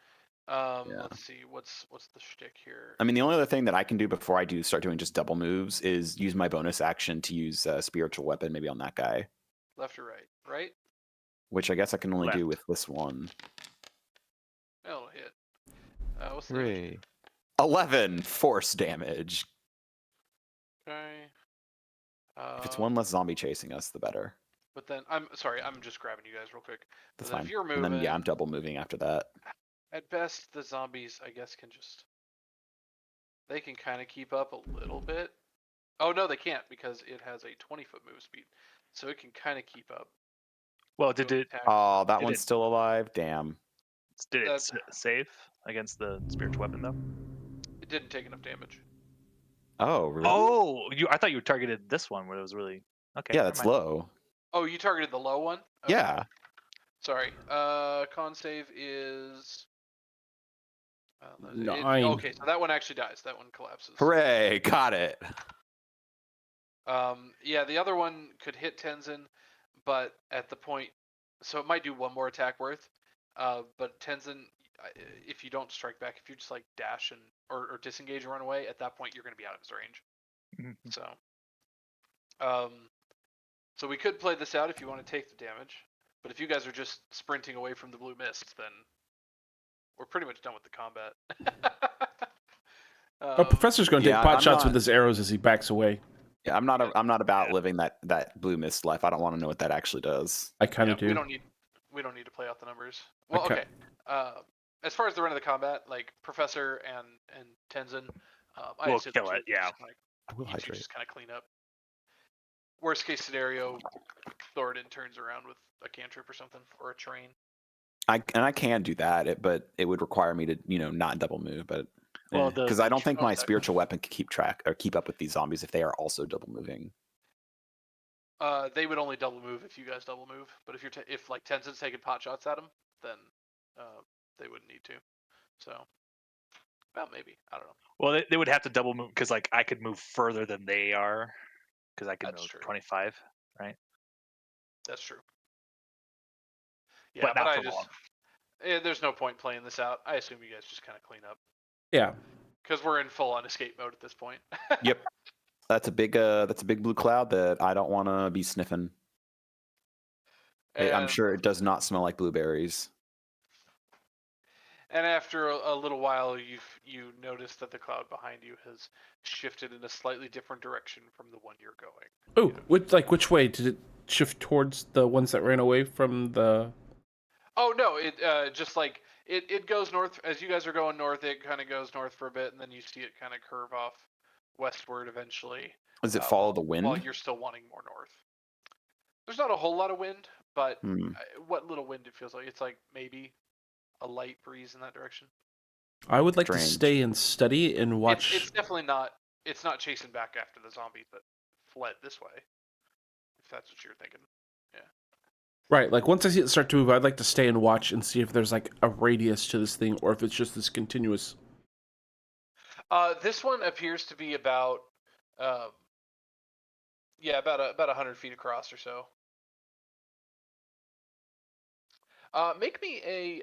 Yeah. Let's see. What's the shtick here? I mean, the only other thing that I can do before I do start doing just double moves is use my bonus action to use a spiritual weapon, maybe on that guy. Left or right? Right? Which I guess I can only do Left. with this one. That'll hit. What's the damage? 11 force damage. Okay. If it's one less zombie chasing us, the better. But then, I'm sorry, I'm just grabbing you guys real quick. But That's then fine. if you're And moving, then, yeah, I'm double moving after that. at best, the zombies, I guess, can just... They can kind of keep up a little bit. Oh, no, they can't, because it has a 20-foot move speed. So it can kind of keep up. well, did it Oh, that Did one's it- still alive? Damn. save against the spiritual weapon though? It didn't take enough damage. Oh, really? Oh, I thought you targeted this one where it was really okay. yeah, never that's mind. low. Oh, you targeted the low one? Okay. Yeah. Sorry. Con save is... Nine. Okay, so that one actually dies. That one collapses. Hooray, got it. Yeah, the other one could hit Tenzin, but at the point... So it might do one more attack worth. But Tenzin, if you don't strike back, if you just like dash and or disengage and run away, at that point you're going to be out of his range. Mhm. So we could play this out if you want to take the damage, but if you guys are just sprinting away from the blue mist, then we're pretty much done with the combat. Oh, Professor's going to take yeah, pot I'm shots not- with his arrows as he backs away. Yeah, I'm not about living that blue mist life. I don't want to know what that actually does. I kind of do. We don't need to play out the numbers. Well, Okay. okay. As far as the run of the combat, like Professor and Tenzin, I We'll assume kill you it, yeah. just kinda- I will you two hydrate. just kind of clean up. Worst case scenario, Thoridne turns around with a cantrip or something, or a train. I can do that, but it would require me to, not double move. But Well, because I don't think my okay. spiritual weapon can keep track or keep up with these zombies if they are also double moving. They would only double move if you guys double move, but if like Tenzin's taking pot shots at them, then they wouldn't need to. So, well, maybe, I don't know. Well, they would have to double move because like I could move further than they are because I can That's move true. 25, right? That's true. Yeah, But not I for just long. there's no point playing this out. I assume you guys just kind of clean up Yeah. because we're in full on escape mode at this point. Yep. That's a big blue cloud that I don't want to be sniffing. I'm And- sure it does not smell like blueberries. And after a little while, you notice that the cloud behind you has shifted in a slightly different direction from the one you're going. Oh, which way did it shift towards the ones that ran away from the? Oh no, it just like it goes north as you guys are going north. It kind of goes north for a bit, and then you see it kind of curve off westward eventually. Does it follow the While wind? you're still wanting more north. There's not a whole lot of wind, but what little wind it feels like. It's like maybe a light breeze in that direction. I would like Strange. to stay and study and watch. It's definitely not. It's not chasing back after the zombies that fled this way. If that's what you're thinking. Yeah. Right, like once I see it start to move, I'd like to stay and watch and see if there's like a radius to this thing or if it's just this continuous. This one appears to be about, about 100 feet across or so. Make me a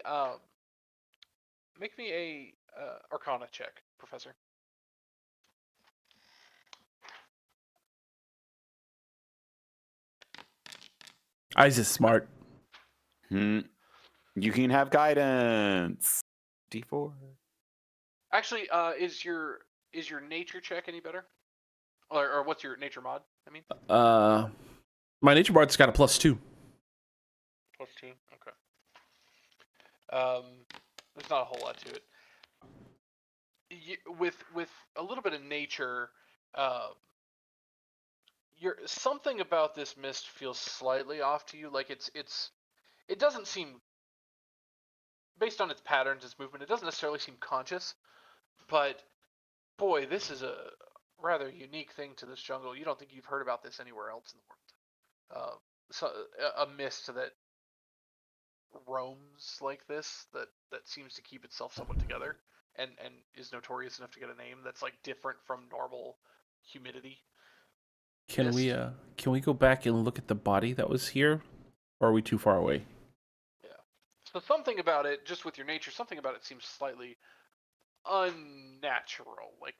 Arcana check, Professor. Eyes is smart. You can have guidance. D4. Actually, is your nature check any better? Or what's your nature mod? I mean. My nature bard's got a +2. +2. Okay. There's not a whole lot to it. With a little bit of nature, something about this mist feels slightly off to you. Like it doesn't seem, based on its patterns, its movement, it doesn't necessarily seem conscious. But boy, this is a rather unique thing to this jungle. You don't think you've heard about this anywhere else in the world. So a mist that roams like this, that seems to keep itself somewhat together, and is notorious enough to get a name that's like different from normal humidity. Can we go back and look at the body that was here, or are we too far away? Yeah. So something about it, just with your nature, something about it seems slightly unnatural. Like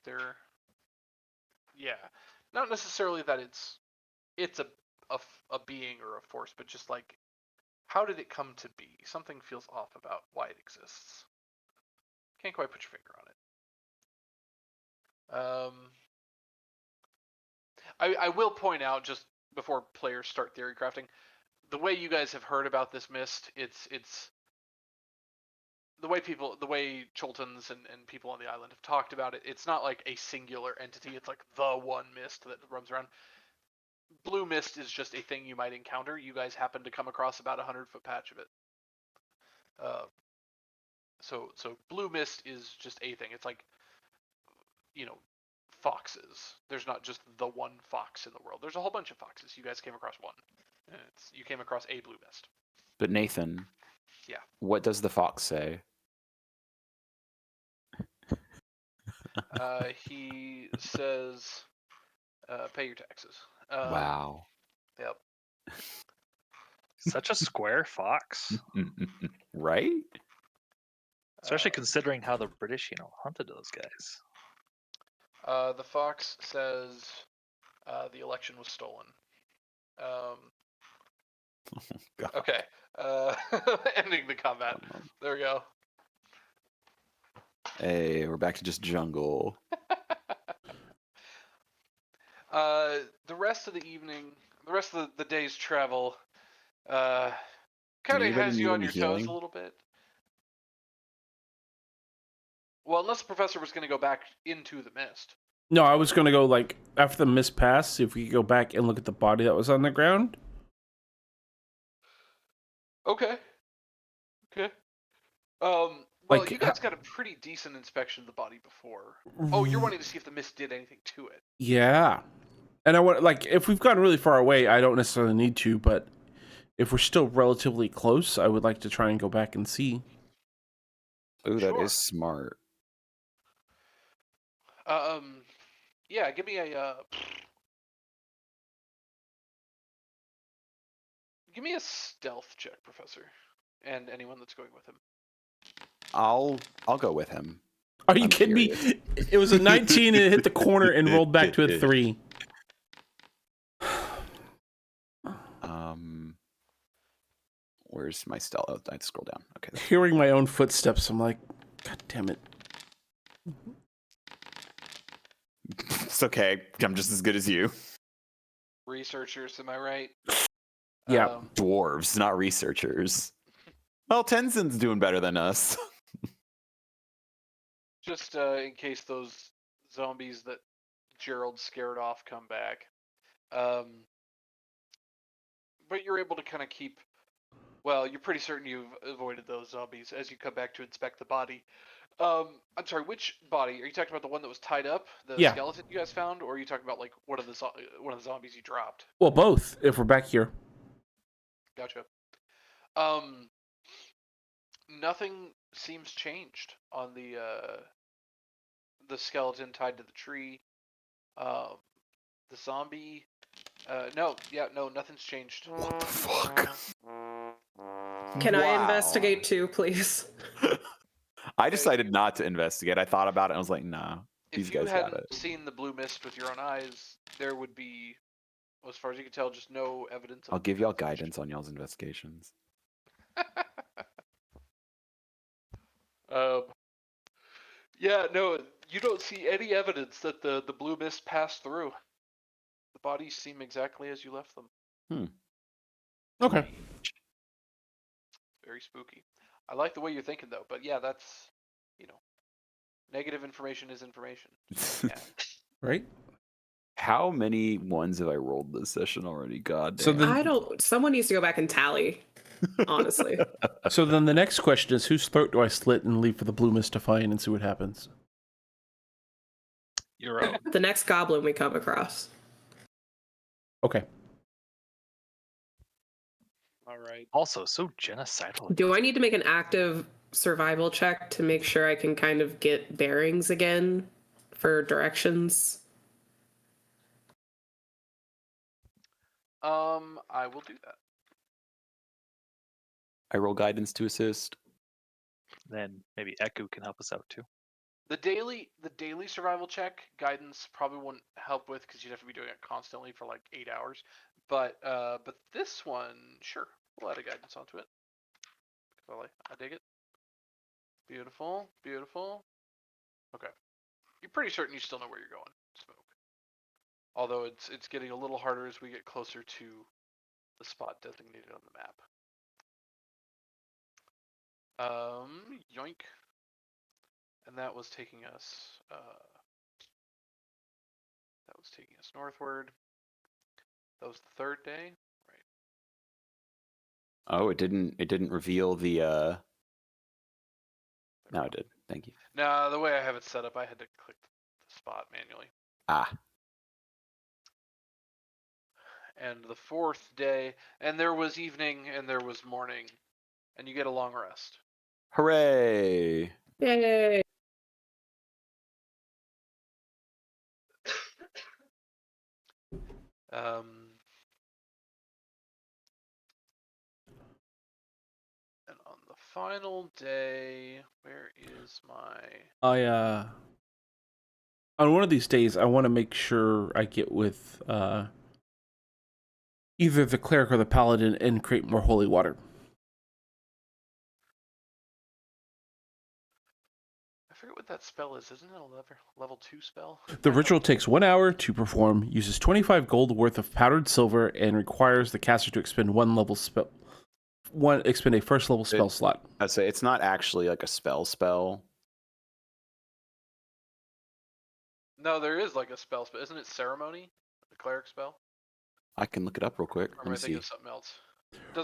not necessarily that it's a being or a force, but just like, how did it come to be? Something feels off about why it exists. Can't quite put your finger on it. I will point out, just before players start theory crafting, the way you guys have heard about this mist, it's the way Choltons and people on the island have talked about it. It's not like a singular entity. It's like the one mist that roams around. Blue mist is just a thing you might encounter. You guys happen to come across about 100-foot patch of it. So blue mist is just a thing. It's like, foxes. There's not just the one fox in the world. There's a whole bunch of foxes. You guys came across one. You came across a blue mist. But Nathan. Yeah. What does the fox say? He says, pay your taxes. Wow. Yep. Such a square fox. Right? Especially considering how the British, hunted those guys. The fox says the election was stolen. God. Okay. Ending the combat. There we go. Hey, we're back to just jungle. The rest of the evening, the rest of the day's travel, kind of anybody has you need on any your healing? toes a little bit. Well, unless the professor was going to go back into the mist. No, I was gonna go like after the mist passed, see if we could go back and look at the body that was on the ground. Okay. Well, Like, you guys got a pretty decent inspection of the body before. Oh, you're wanting to see if the mist did anything to it. Yeah. And I want, like, if we've gotten really far away, I don't necessarily need to, but if we're still relatively close, I would like to try and go back and see. Ooh, that Sure. is smart. Yeah, give me a stealth check, Professor, and anyone that's going with him. I'll go with him. Are you I'm kidding curious. me? It was a 19 and it hit the corner and rolled back to a 3. Where's my stealth? Oh, I had to scroll down. Okay. there. Hearing my own footsteps, I'm like, God damn it. It's okay. I'm just as good as you. Researchers, am I right? Yeah. Dwarves, not researchers. Well, Tenzien's doing better than us. Just in case those zombies that Gerald scared off come back. But you're able to kind of keep. Well, you're pretty certain you've avoided those zombies as you come back to inspect the body. I'm sorry, which body? Are you talking about the one that was tied up, the Yeah. skeleton you guys found, or are you talking about like one of the zombies you dropped? Well, both. If we're back here. Gotcha. Nothing seems changed on the skeleton tied to the tree. The zombie. No, nothing's changed. What the fuck? Can I Wow. investigate too, please? I decided not to investigate. I thought about it and I was like, nah, these If you guys got hadn't it. seen the blue mist with your own eyes, there would be, as far as you can tell, just no evidence. I'll give y'all guidance on y'all's investigations. Yeah, no, you don't see any evidence that the blue mist passed through. The bodies seem exactly as you left them. Okay. Very spooky. I like the way you're thinking though, but yeah, that's, negative information is information. Yeah. Right? How many ones have I rolled this session already? God So damn. then- Someone needs to go back and tally, honestly. So then the next question is, whose throat do I slit and leave for the blue mist to find and see what happens? Your own. The next goblin we come across. Okay. All right. Also, so genocidal. Do I need to make an active survival check to make sure I can kind of get bearings again for directions? I will do that. I roll guidance to assist. Then maybe Eku can help us out too. The daily survival check guidance probably wouldn't help with because you'd have to be doing it constantly for like 8 hours. But this one, sure, we'll add a guidance onto it. I dig it. Beautiful, beautiful. Okay, you're pretty certain you still know where you're going. Smoke. Although it's getting a little harder as we get closer to the spot designated on the map. Yoink. And that was taking us northward. That was the third day, right? Oh, it didn't reveal the No, it did. Thank you. No, the way I have it set up, I had to click the spot manually. Ah. And the fourth day, and there was evening and there was morning, and you get a long rest. Hooray. Yay! And on the final day, where is my... On one of these days, I want to make sure I get with either the Cleric or the Paladin and create more holy water. I forget what that spell is. Isn't it a level 2 spell? The ritual takes 1 hour to perform, uses 25 gold worth of powdered silver, and requires the caster to expend expend a first level spell slot. I'd say it's not actually like a spell. No, there is like a spell, but isn't it ceremony? The cleric spell? I can look it up real quick. Or Let am me I thinking see. of something else?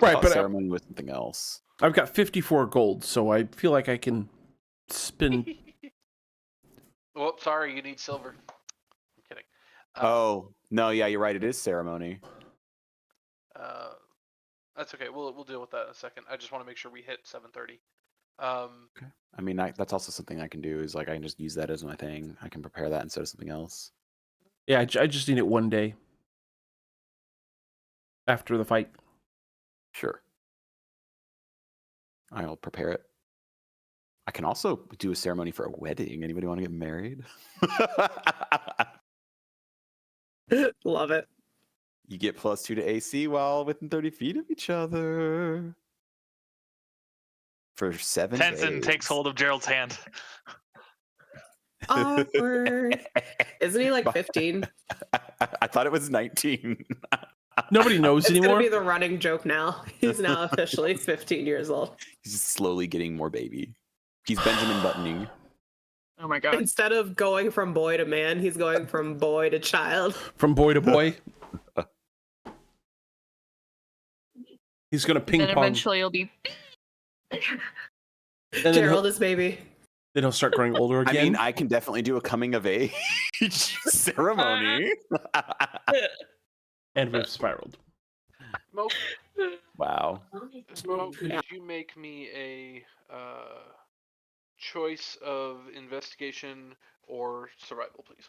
Right, but ceremony was something else. I've got 54 gold, so I feel like I can spend. Well, sorry, you need silver. I'm kidding. Oh no, yeah, you're right. It is ceremony. That's okay. We'll deal with that in a second. I just want to make sure we hit 7:30. Okay. I mean, that's also something I can do. Is like I can just use that as my thing. I can prepare that instead of something else. Yeah, I just need it 1 day after the fight. Sure. I'll prepare it. I can also do a ceremony for a wedding. Anybody want to get married? Love it. You get +2 to AC while within 30 feet of each other. For 7 days. Tenzien takes hold of Gerald's hand. Awkward. Isn't he like 15? I thought it was 19. Nobody knows It's anymore. gonna be the running joke now. He's now officially 15 years old. He's just slowly getting more baby. He's Benjamin Buttoning. Oh my god. Instead of going from boy to man, he's going from boy to child. From boy to boy. He's gonna ping Then pong. eventually it'll be. And then Gerald is baby. then he'll start growing older I again. mean, I can definitely do a coming of age ceremony. And we've spiraled. Smoke, Wow. Smoke, could you make me a choice of investigation or survival, please?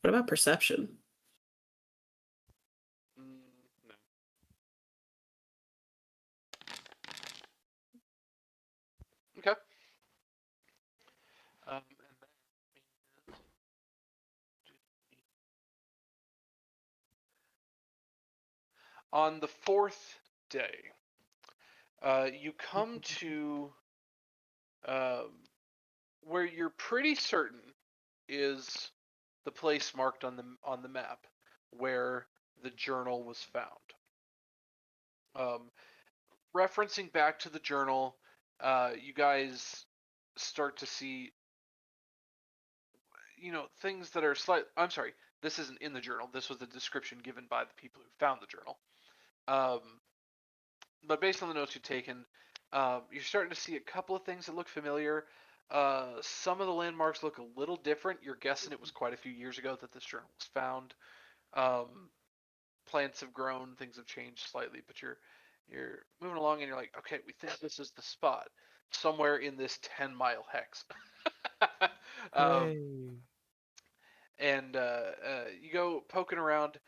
What about perception? No. Okay. And that means on the fourth day, you come to where you're pretty certain is the place marked on the map where the journal was found. Referencing back to the journal, you guys start to see, things that are I'm sorry, this isn't in the journal. This was the description given by the people who found the journal. But based on the notes you've taken, you're starting to see a couple of things that look familiar. Some of the landmarks look a little different. You're guessing it was quite a few years ago that this journal was found. Plants have grown, things have changed slightly, but you're moving along and you're like, okay, we think this is the spot somewhere in this 10-mile hex. And you go poking around,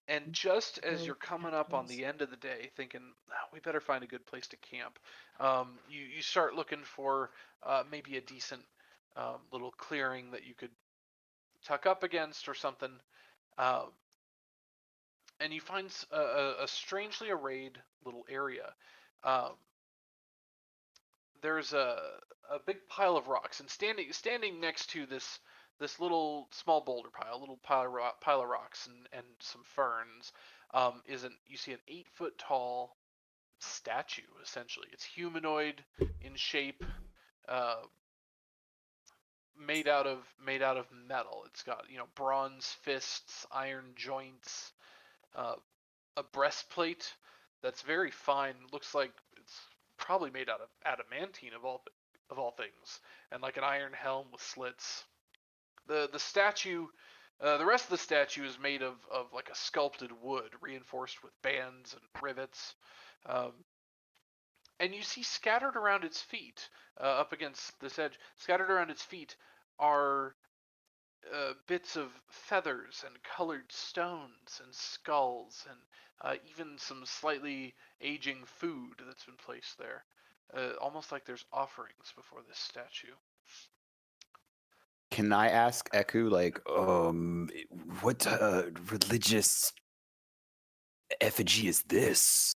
and just as you're coming up on the end of the day, thinking, we better find a good place to camp, you start looking for maybe a decent little clearing that you could tuck up against or something. And you find a strangely arrayed little area. There's a big pile of rocks, and standing next to this little small boulder pile, little pile of rocks and some ferns, you see an 8-foot tall statue. Essentially, it's humanoid in shape, made out of metal. It's got bronze fists, iron joints, a breastplate that's very fine. Looks like it's probably made out of adamantine of all things, and like an iron helm with slits. The statue, the rest of the statue is made of like a sculpted wood, reinforced with bands and rivets. And you see scattered around its feet, up against this edge, scattered around its feet are bits of feathers and colored stones and skulls and even some slightly aging food that's been placed there. Almost like there's offerings before this statue. Can I ask Eku, like, what religious effigy is this?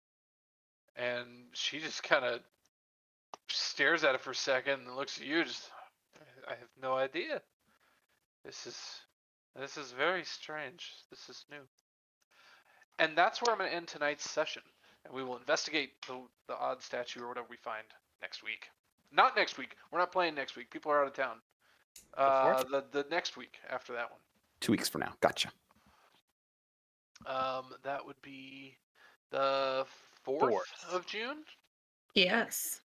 And she just kind of stares at it for a second and looks at you. I have no idea. This is very strange. This is new. And that's where I'm going to end tonight's session. And we will investigate the odd statue or whatever we find next week. Not next week. We're not playing next week. People are out of town. The next week after that one. 2 weeks from now. Gotcha. That would be the 4th of June? Yes.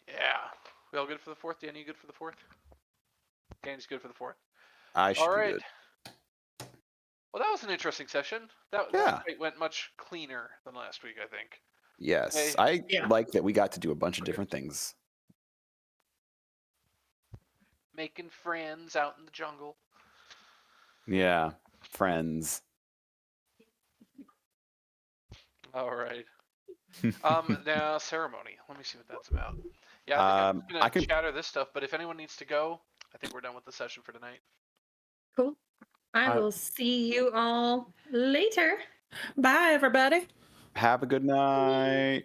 Yeah. We all good for the 4th? Danny, you good for the 4th? Danny's good for the 4th. I should All be right. good. Well, that was an interesting session. That fight went much cleaner than last week, I think. Yes. Hey. I like that we got to do a bunch of different things. Making friends out in the jungle. Yeah. Friends. All right. Now, ceremony. Let me see what that's about. Yeah, I think I'm going to chatter this stuff, but if anyone needs to go, I think we're done with the session for tonight. Cool. I will see you all later. Bye, everybody. Have a good night.